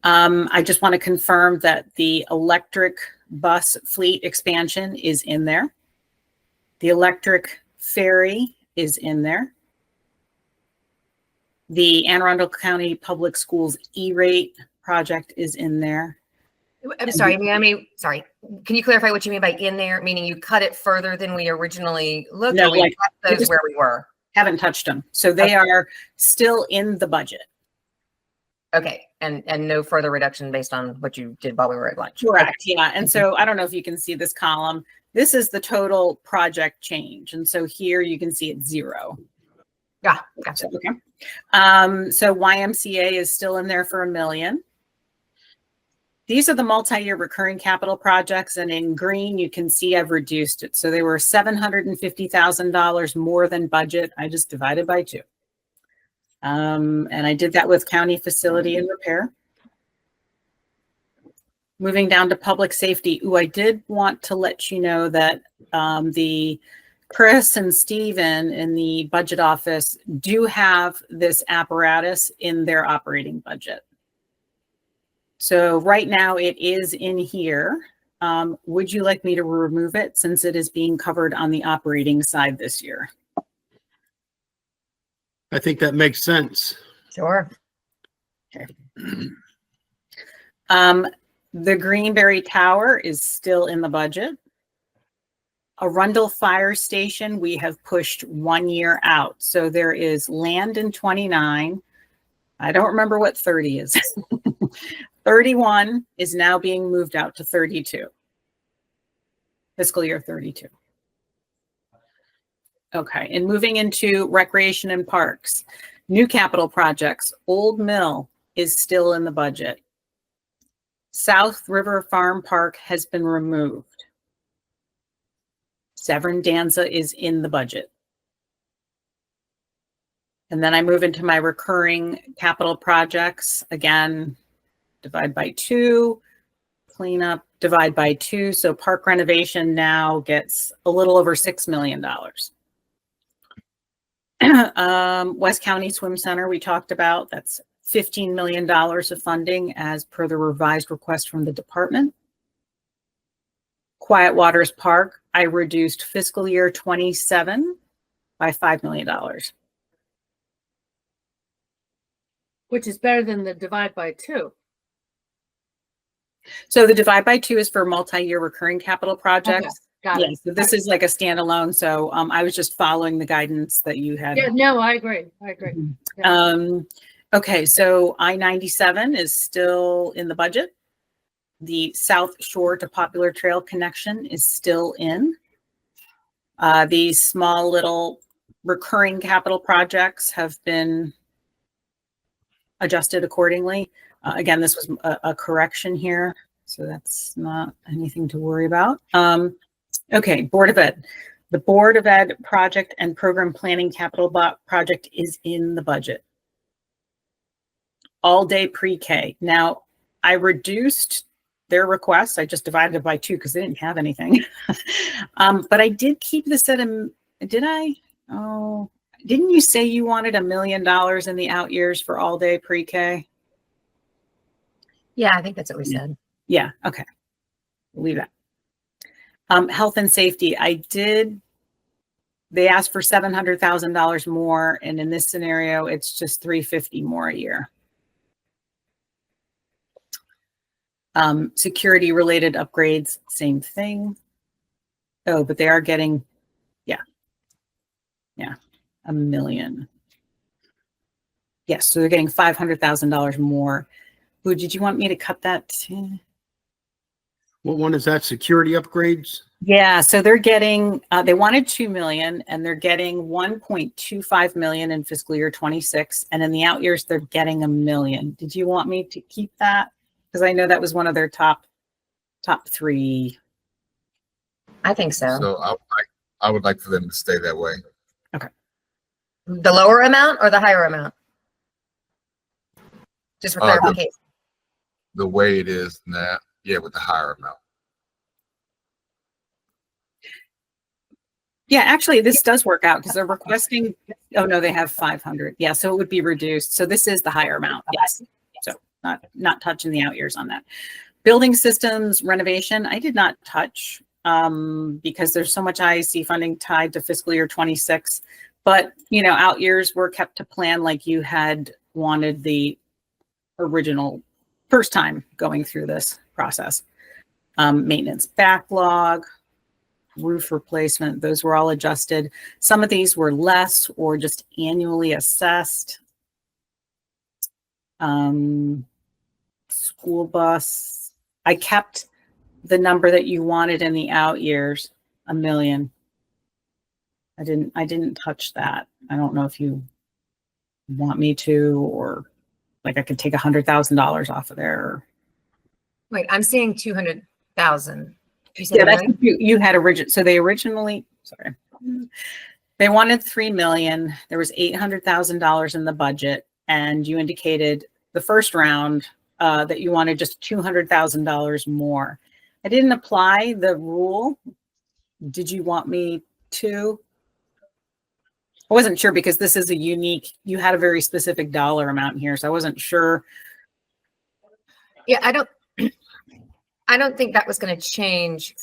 I just want to confirm that the electric bus fleet expansion is in there. The electric ferry is in there. The Anne Arundel County Public Schools E-rate project is in there. I'm sorry, Naomi, sorry. Can you clarify what you mean by in there? Meaning you cut it further than we originally looked, No, or we like, kept those where we were? Haven't touched them. So they are still in the budget. Okay, and no further reduction based on what you did while we were at lunch. Correct, yeah. And so I don't know if you can see this column. This is the total project change. And so here you can see it's 0. Yeah, gotcha. Okay. So YMCA is still in there for $1 million. These are the multi-year recurring capital projects, and in green, you can see I've reduced it. So they were $750,000 more than budget. I just divided by 2. And I did that with county facility and repair. Moving down to public safety. Ooh, I did want to let you know that the Chris and Steven in the budget office do have this apparatus in their operating budget. So right now it is in here. Would you like me to remove it since it is being covered on the operating side this year? I think that makes sense. Sure. Okay. The Greenberry Tower is still in the budget. Arundel Fire Station, we have pushed 1 year out. So there is land in 29. I don't remember what 30 is. 31 is now being moved out to 32. Fiscal year 32. Okay, and moving into recreation and parks. New capital projects. Old Mill is still in the budget. South River Farm Park has been removed. Severn Danza is in the budget. And then I move into my recurring capital projects. Again, divide by 2, cleanup, divide by 2. So park renovation now gets a little over $6 million. West County Swim Center, we talked about, that's $15 million of funding as per the revised request from the department. Quiet Waters Park, I reduced fiscal year 27 by $5 million. Which is better than the divide by 2. So the divide by 2 is for multi-year recurring capital projects. Got Yeah, it. so this is like a standalone. So I was just following the guidance that you had. Yeah, no, I agree. I agree. Yeah. Okay, so I-97 is still in the budget. The South Shore to Popular Trail connection is still in. These small little recurring capital projects have been adjusted accordingly. Again, this was a correction here, so that's not anything to worry about. Okay, Board of Ed. The Board of Ed project and program planning capital project is in the budget. All day pre-K. Now, I reduced their request. I just divided it by 2 because they didn't have anything. But I did keep this at did I? Oh, didn't you say you wanted $1 million in the out years for all day pre-K? Yeah, I think that's what we said. Yeah, okay. We'll leave that. Health and safety, they asked for $700,000 more, and in this scenario, it's just $350 more a year. Security related upgrades, same thing. Oh, but they are getting, yeah, $1 million. Yes, so they're getting $500,000 more. Ooh, did you want me to cut that to? What one is that? Security upgrades? Yeah, so they're getting, they wanted 2 million and they're getting 1.25 million in fiscal year 26. And in the out years, they're getting $1 million. Did you want me to keep that? Because I know that was one of their top 3. I think so. So I would like for them to stay that way. Okay. The lower amount or the higher amount? Just for clarification. The way it is now, yeah, with the higher amount. Yeah, actually, this does work out because they're requesting, oh no, they have 500. Yeah, so it would be reduced. So this is the higher amount. Yes. So not touching the out years on that. Building systems renovation, I did not touch because there's so much IAC funding tied to fiscal year 26. But, you know, out years were kept to plan like you had wanted the original first time going through this process. Maintenance backlog, roof replacement, those were all adjusted. Some of these were less or just annually assessed. School bus, I kept the number that you wanted in the out years, $1 million. I didn't touch that. I don't know if you want me to, or like I could take $100,000 off of there. Wait, I'm seeing 200,000. Yeah, that's what you had so they originally, sorry, they wanted 3 million. There was $800,000 in the budget, and you indicated the first round that you wanted just $200,000 more. I didn't apply the rule. Did you want me to? I wasn't sure because this is a unique, you had a very specific dollar amount here, so I wasn't sure. Yeah, I don't think that was going to change.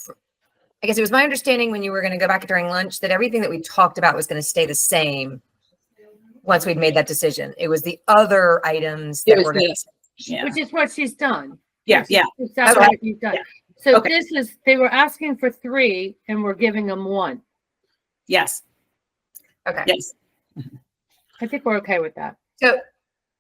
I guess it was my understanding when you were going to go back during lunch that everything that we talked about was going to stay the same once we'd made that decision. It was the other items that were going to, yeah. Which is what she's done. Yeah, yeah. Exactly what you've done. Yeah. So Okay. this is, they were asking for 3 and we're giving them 1. Yes. okay. Yes. I think we're okay with that.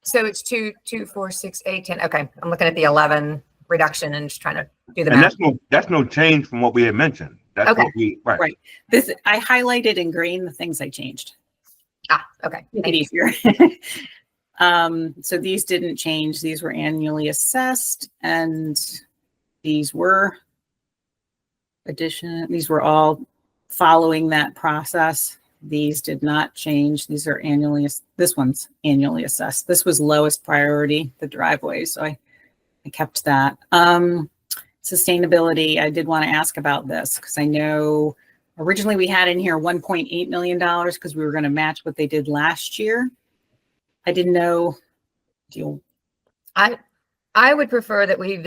So it's 2, 4, 6, 8, 10. Okay. I'm looking at the 11 reduction and just trying to do the And math. that's no change from what we had mentioned. That's Okay. what we, right. Right. This, I highlighted in green the things I changed. Okay. Make it easier. So these didn't change. These were annually assessed, and these were these were all following that process. These did not change. These are annually, this one's annually assessed. This was lowest priority, the driveway. So I kept that. Sustainability, I did want to ask about this because I know originally we had in here $1.8 million because we were going to match what they did last year. I didn't know. I would prefer that we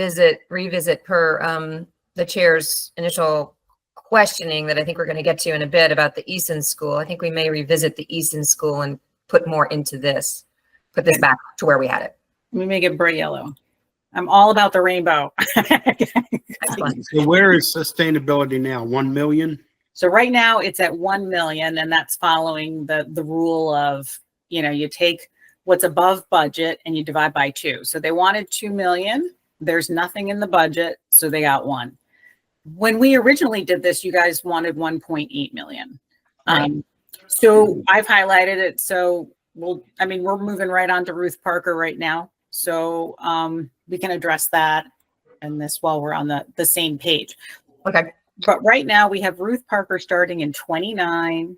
revisit per the chair's initial questioning that I think we're going to get to in a bit about the Easton School. I think we may revisit the Easton School and put more into this, put this back to where we had it. Let me make it bright yellow. I'm all about the rainbow. Excellent. So where is sustainability now? 1 million? So right now it's at 1 million, and that's following the rule of, you take what's above budget and you divide by 2. So they wanted 2 million. There's nothing in the budget, so they got 1. When we originally did this, you guys wanted 1.8 million. Right. So I've highlighted it. So we're moving right on to Ruth Parker right now. So we can address that and this while we're on the same page. Okay. But right now we have Ruth Parker starting in 29,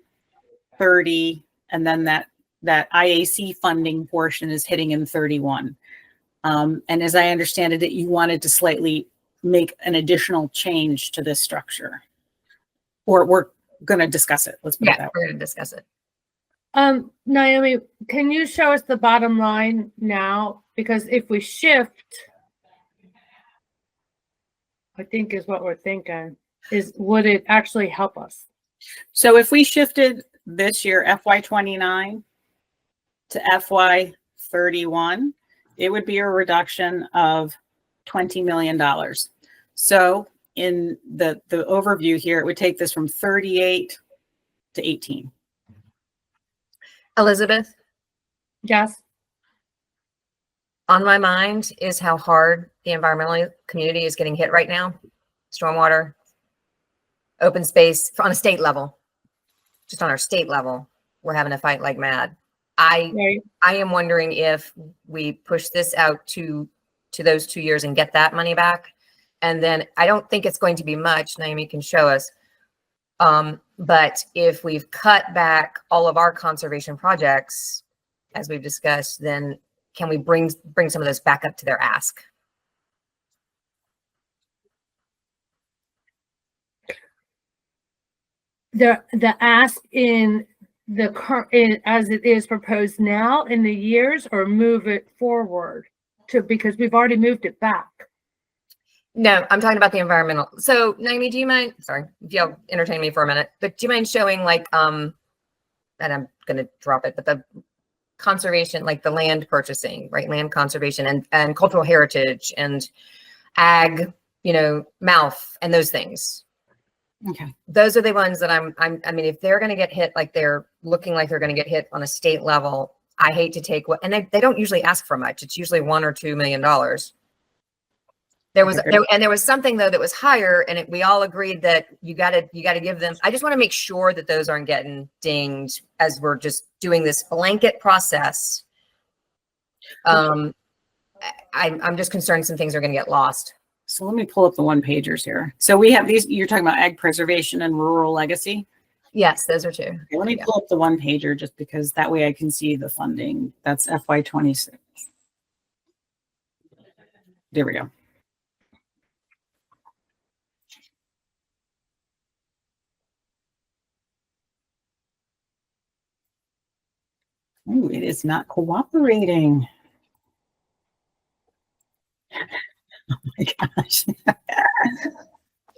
30, and then that IAC funding portion is hitting in 31. And as I understand it, you wanted to slightly make an additional change to this structure, or we're going to discuss it. Let's put it Yeah, that way. we're going to discuss it. Naomi, can you show us the bottom line now? Because if we shift, I think is what we're thinking, would it actually help us? So if we shifted this year, FY29 to FY31, it would be a reduction of $20 million. So in the overview here, it would take this from 38 to 18. Elizabeth, Yes. on my mind is how hard the environmental community is getting hit right now. Stormwater, open space on a state level, just on our state level, we're having a fight like mad. Right. I am wondering if we push this out to those 2 years and get that money back. And then I don't think it's going to be much. Naomi can show us. But if we've cut back all of our conservation projects, as we've discussed, then can we bring some of those back up to their ask? The ask in the current, as it is proposed now in the years, or move it forward because we've already moved it back. No, I'm talking about the environmental. So Naomi, do you mind, sorry, if you'll entertain me for a minute, but do you mind showing and I'm going to drop it, but the conservation, like the land purchasing, right? Land conservation and cultural heritage and ag, mouth and those things. Okay. Those are the ones that if they're going to get hit, like they're looking like they're going to get hit on a state level, I hate to take and they don't usually ask for much. It's usually $1 or $2 million. There was something though that was higher, and we all agreed that you got to give them. I just want to make sure that those aren't getting dinged as we're just doing this blanket process. I'm just concerned some things are going to get lost. So let me pull up the one pagers here. So we have these, you're talking about ag preservation and rural legacy. Yes, those are two. Okay, let me pull up the one pager just because that way I can see the funding. That's FY26. There we go. Ooh, it is not cooperating. Oh my gosh.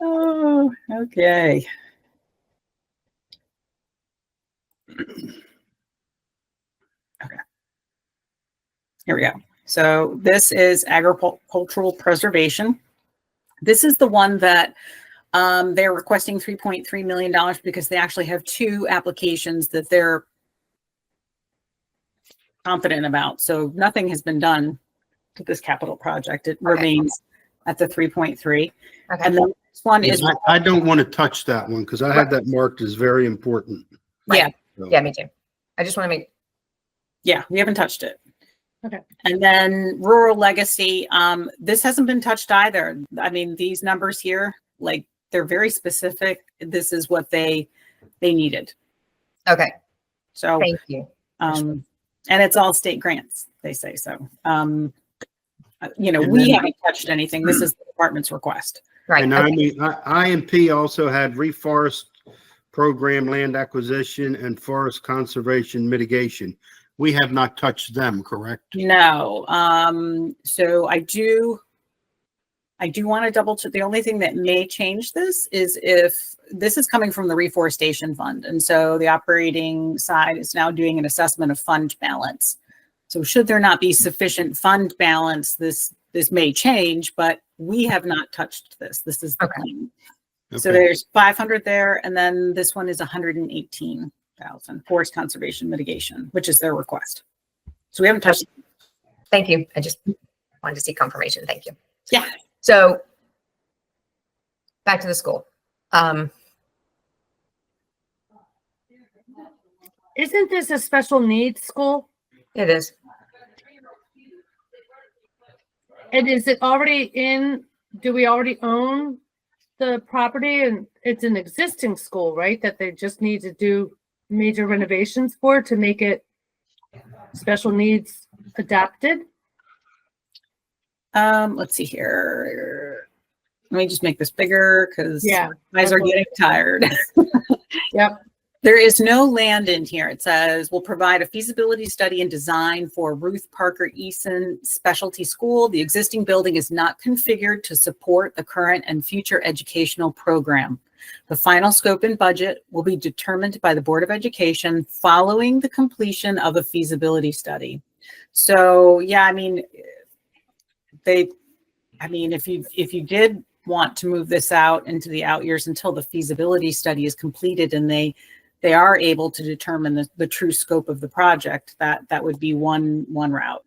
Oh, okay. Okay. Here we go. So this is agricultural preservation. This is the one that they're requesting $3.3 million because they actually have 2 applications that they're confident about. So nothing has been done to this capital project. It remains at the 3.3. Okay. And then this one is. I don't want to touch that one because I have that marked as very important. Yeah. So- Yeah, me too. I just want to make. Yeah, we haven't touched it. Okay. And then rural legacy, this hasn't been touched either. I mean, these numbers here, like they're very specific. This is what they needed. Okay. So, Thank you. and it's all state grants, they say. So, we haven't touched anything. This is the department's request. Right. And Okay. IMP also had reforest program, land acquisition, and forest conservation mitigation. We have not touched them, correct? No. So I do want to double check. The only thing that may change this is if this is coming from the reforestation fund. And so the operating side is now doing an assessment of fund balance. So should there not be sufficient fund balance, this this may change, but we have not touched this. This is the Okay. plan. So Okay. there's 500 there, and then this one is 118,000 forest conservation mitigation, which is their request. So we haven't touched. Thank you. I just wanted to see confirmation. Thank you. Yeah. So back to the school. Isn't this a special needs school? It is. And is it already in, do we already own the property? And it's an existing school, right? That they just need to do major renovations for to make it special needs adapted? Let's see here. Let me just make this bigger because Yeah. guys are getting tired. Yep. There is no land in here. It says we'll provide a feasibility study and design for Ruth Parker Eason Specialty School. The existing building is not configured to support the current and future educational program. The final scope and budget will be determined by the Board of Education following the completion of a feasibility study. So, yeah, I mean, if you did want to move this out into the out years until the feasibility study is completed and they are able to determine the true scope of the project, that would be one route.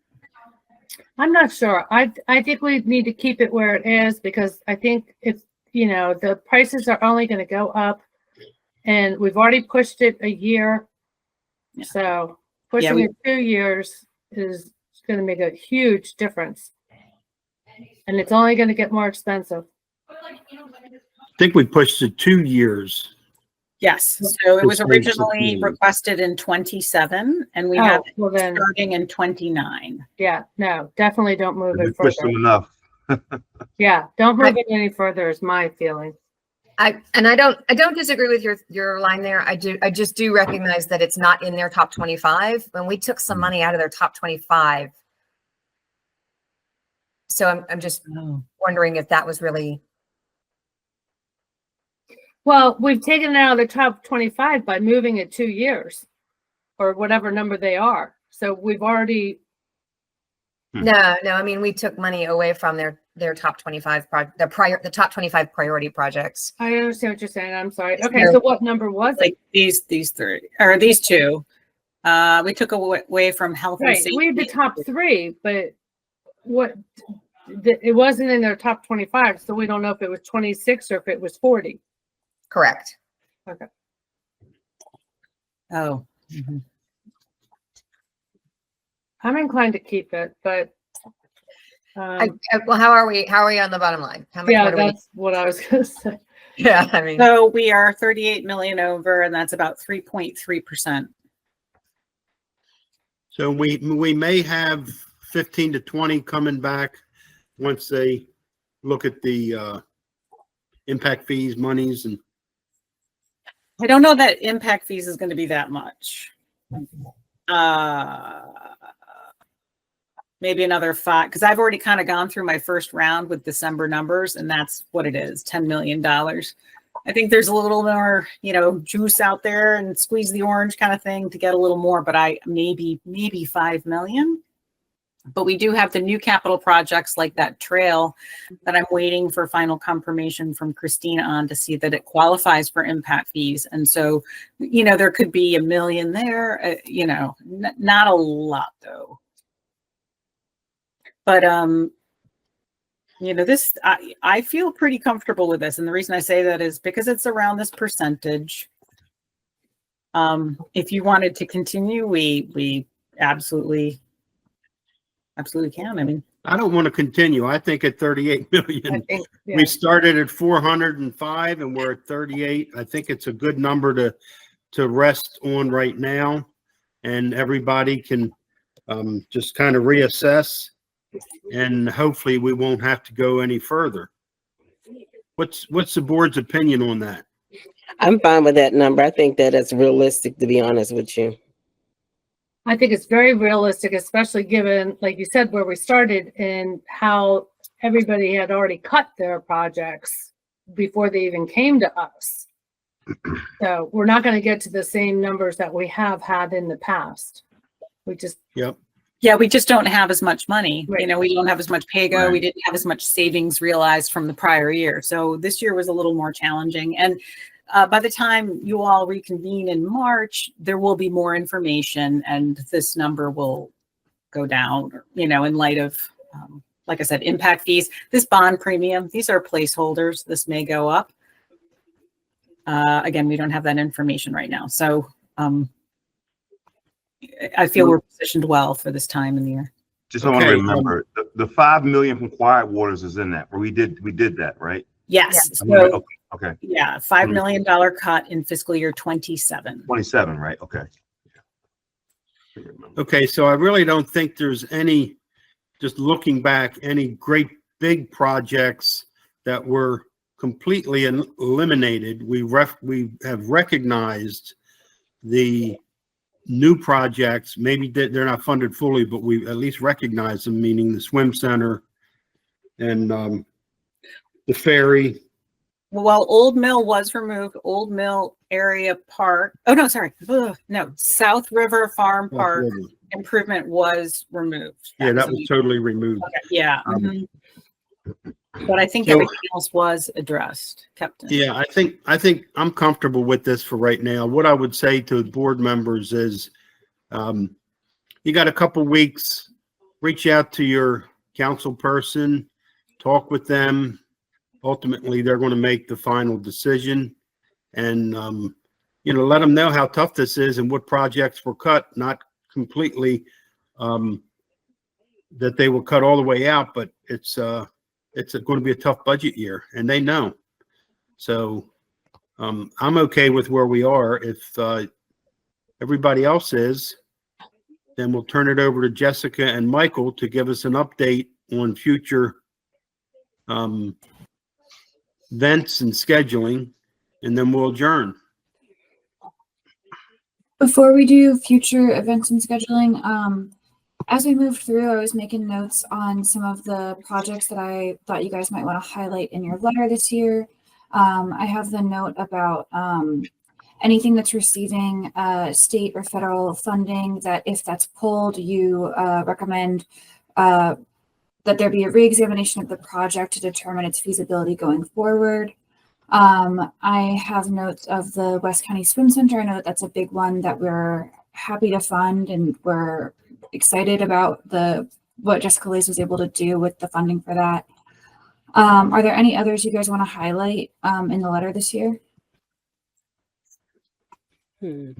I'm not sure. I think we need to keep it where it is because I think it's, the prices are only going to go up and we've already pushed it a year. Yeah. So pushing it 2 years is going to make a huge difference. And it's only going to get more expensive. I think we pushed it 2 years. Yes, so it was It's originally basically- requested in 27 and we Oh, have well it then, starting in 29. yeah, no, definitely don't move We it pushed further. them enough. Yeah, don't move it any further is my feeling. I don't disagree with your line there. I just do recognize that it's not in their top 25. When we took some money out of their top 25. So I'm just wondering if that was really. Well, we've taken it out of the top 25 by moving it 2 years or whatever number they are. So we've already, No, I mean, we took money away from their top 25, the top 25 priority projects. I understand what you're saying. I'm sorry. Okay, No. so what number was it? Like these three, or these two. We took away from health and Right, safety. we had the top 3, but it wasn't in their top 25. So we don't know if it was 26 or if it was 40. Correct. Oh. I'm inclined to keep it, but Well, how are we on the bottom line? How much yeah, more do we need? that's what I was gonna say. Yeah, I mean, So we are 38 million over, and that's about 3.3%. So we may have 15 to 20 coming back once they look at the impact fees, monies, and I don't know that impact fees is going to be that much. Maybe another 5, because I've already kind of gone through my first round with December numbers, and that's what it is, $10 million. I think there's a little more, juice out there and squeeze the orange kind of thing to get a little more, but maybe 5 million. But we do have the new capital projects like that trail that I'm waiting for final confirmation from Christina on to see that it qualifies for impact fees. And so, there could be $1 million there, not a lot though. But, this, I feel pretty comfortable with this. And the reason I say that is because it's around this percentage. If you wanted to continue, we absolutely can. I mean, I don't want to continue. I think at 38 million, I think, yeah. we started at 405 and we're at 38. I think it's a good number to rest on right now, and everybody can just kind of reassess, and hopefully we won't have to go any further. What's the board's opinion on that? I'm fine with that number. I think that it's realistic, to be honest with you. I think it's very realistic, especially given, like you said, where we started and how everybody had already cut their projects before they even came to us. So we're not going to get to the same numbers that we have had in the past. We just, Yep. Yeah, we just don't have as much money. Right. You know, we don't have as much pay-go. We Right. didn't have as much savings realized from the prior year. So this year was a little more challenging. And by the time you all reconvene in March, there will be more information and this number will go down, you know, in light of, like I said, impact fees. This bond premium, these are placeholders. This may go up. Again, we don't have that information right now. So I feel we're positioned well for this time in the year. Just I want to Okay, remember, the 5 million from Quiet Waters is in that, where we did that, right? Yes. Okay, So, okay. yeah, $5 million cut in fiscal year 27. 27, right? Okay. Okay, so I really don't think there's any, just looking back, any great big projects that were completely eliminated. We have recognized the new projects. Maybe they're not funded fully, but we at least recognize them, meaning the swim center and the ferry. Well, Old Mill was removed, Old Mill Area Park. Oh, no, sorry. Ugh, no, South River Farm Park improvement was removed. Yeah, that a was new- totally removed. okay, yeah. Um, But I think so- everything else was addressed, kept in. Yeah, I think I'm comfortable with this for right now. What I would say to the board members is, you got a couple weeks, reach out to your council person, talk with them. Ultimately, they're going to make the final decision, and you know, let them know how tough this is and what projects were cut, not completely that they will cut all the way out, but it's going to be a tough budget year, and they know. So I'm okay with where we are. If everybody else is, then we'll turn it over to Jessica and Michael to give us an update on future events and scheduling, and then we'll adjourn. Before we do future events and scheduling, as we moved through, I was making notes on some of the projects that I thought you guys might want to highlight in your letter this year. I have the note about anything that's receiving state or federal funding, that if that's pulled, you recommend that there be a re-examination of the project to determine its feasibility going forward. I have notes of the West County Swim Center. I know that that's a big one that we're happy to fund, and we're excited about what Jessica Lace was able to do with the funding for that. Are there any others you guys want to highlight in the letter this year? Well,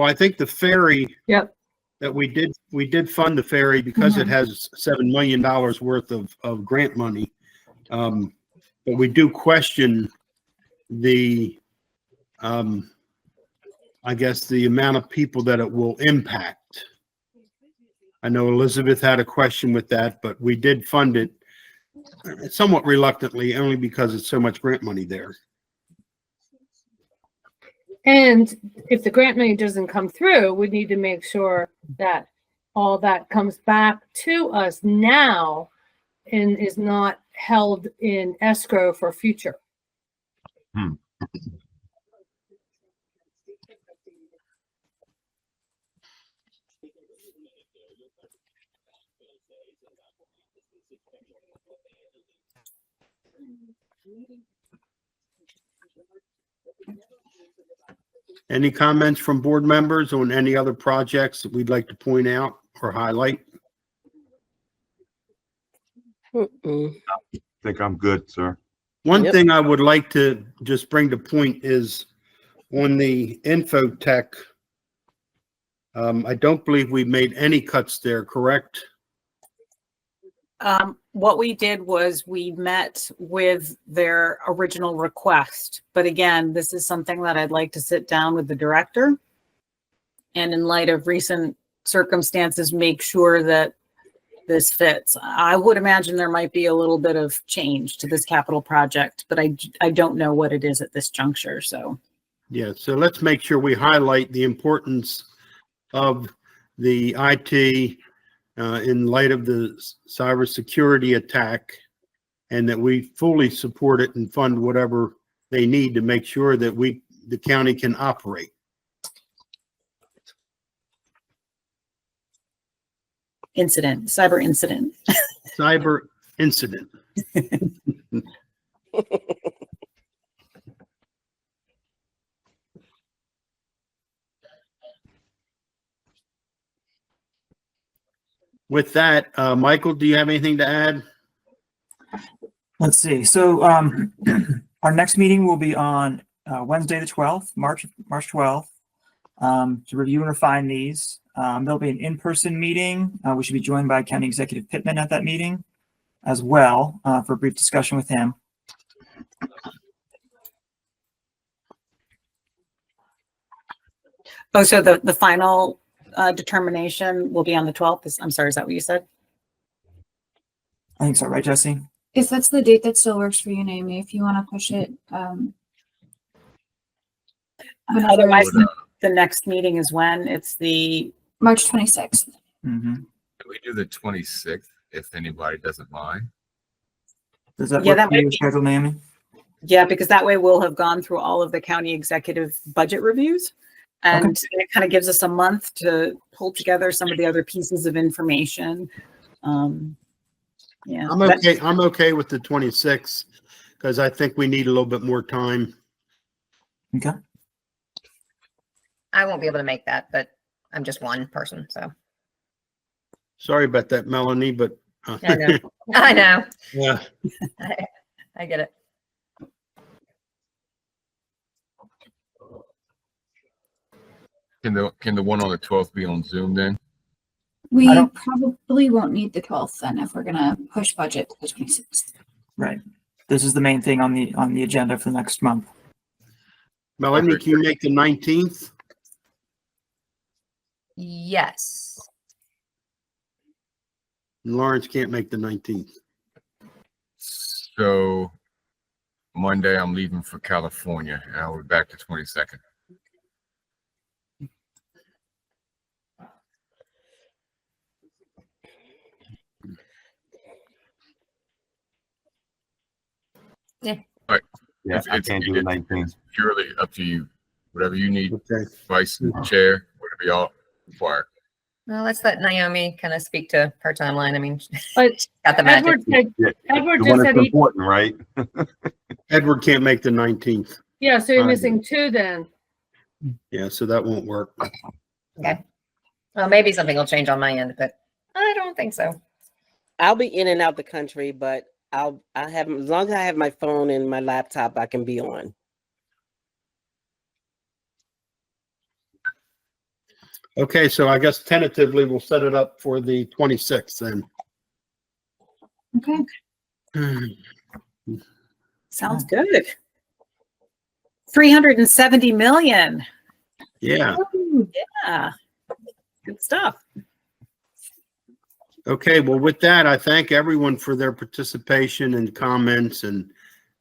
I think the ferry. Yep. That we did fund the ferry because it has $7 million worth of grant money. But we do question the, I guess, the amount of people that it will impact. I know Elizabeth had a question with that, but we did fund it somewhat reluctantly, only because it's so much grant money there. And if the grant money doesn't come through, we need to make sure that all that comes back to us now and is not held in escrow for future. Any comments from board members on any other projects that we'd like to point out or highlight? I think I'm good, sir. One Yep. thing I would like to just bring to point is on the infotech. I don't believe we made any cuts there, correct? What we did was we met with their original request. But again, this is something that I'd like to sit down with the director and in light of recent circumstances, make sure that this fits. I would imagine there might be a little bit of change to this capital project, but I don't know what it is at this juncture. So Yeah, so let's make sure we highlight the importance of the IT in light of the cybersecurity attack, and that we fully support it and fund whatever they need to make sure that the county can operate. cyber incident. Cyber incident. With that, Michael, do you have anything to add? Let's see. So our next meeting will be on Wednesday, the 12th, March 12th, to review and refine these. There'll be an in-person meeting. We should be joined by County Executive Pittman at that meeting as well for a brief discussion with him. Oh, so the final determination will be on the 12th. I'm sorry, is that what you said? I think so, right, Jesse? If that's the date that still works for you, Naomi, if you want to push it. Otherwise, the next meeting is when? It's the March 26th. Mm-hmm. Can we do the 26th if anybody doesn't mind? Does that Yeah, work that for might your be- schedule, Naomi? Yeah, because that way we'll have gone through all of the county executive budget reviews. And it kind of gives us a month to pull together some of the other pieces of information. Yeah. I'm okay. I'm okay with the 26th because I think we need a little bit more time. Okay. I won't be able to make that, but I'm just one person, so. Sorry about that, Melanie, but I know. I know. yeah. I get it. Can the one on the 12th be on Zoom then? We I don't- probably won't need the 12th then if we're gonna push budget to the 26th. Right. This is the main thing on the agenda for next month. Melanie, can you make the 19th? Yes. Lawrence can't make the 19th. So Monday I'm leaving for California and I'll be back the 22nd. Yeah, It's- I can't do the it's 19th. Purely up to you. Whatever you need, Okay. vice chair, whatever y'all require. Well, let's let Naomi kind of speak to her timeline. I mean, But she's got the magic. Edward said, Yeah, Edward the just one said that's he, important, right? Edward can't make the 19th. yeah, so you're missing two then. Yeah, so that won't work. Okay. Well, maybe something will change on my end, but I don't think so. I'll be in and out the country, but I have, as long as I have my phone and my laptop, I can be on. Okay, so I guess tentatively we'll set it up for the 26th then. Okay. Sounds good. 370 million. Yeah. Yeah. Good stuff. Okay, well, with that, I thank everyone for their participation and comments, and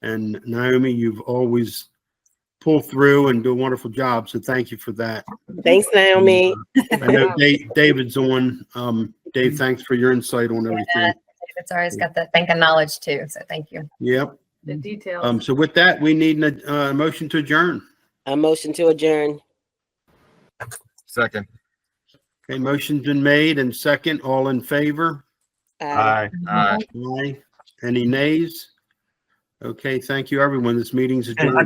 Naomi, you've always pulled through and do a wonderful job, so thank you for that. Thanks, Naomi. I know David's on. Dave, thanks for your insight on everything. David's always got the thinking knowledge too, so thank you. Yep. The details. So with that, we need a motion to adjourn. A motion to adjourn. Second. Okay, motion's been made and second. All in favor? Aye. Aye. Aye. Any nays? Okay, thank you, everyone. This meeting's Okay, adjourned.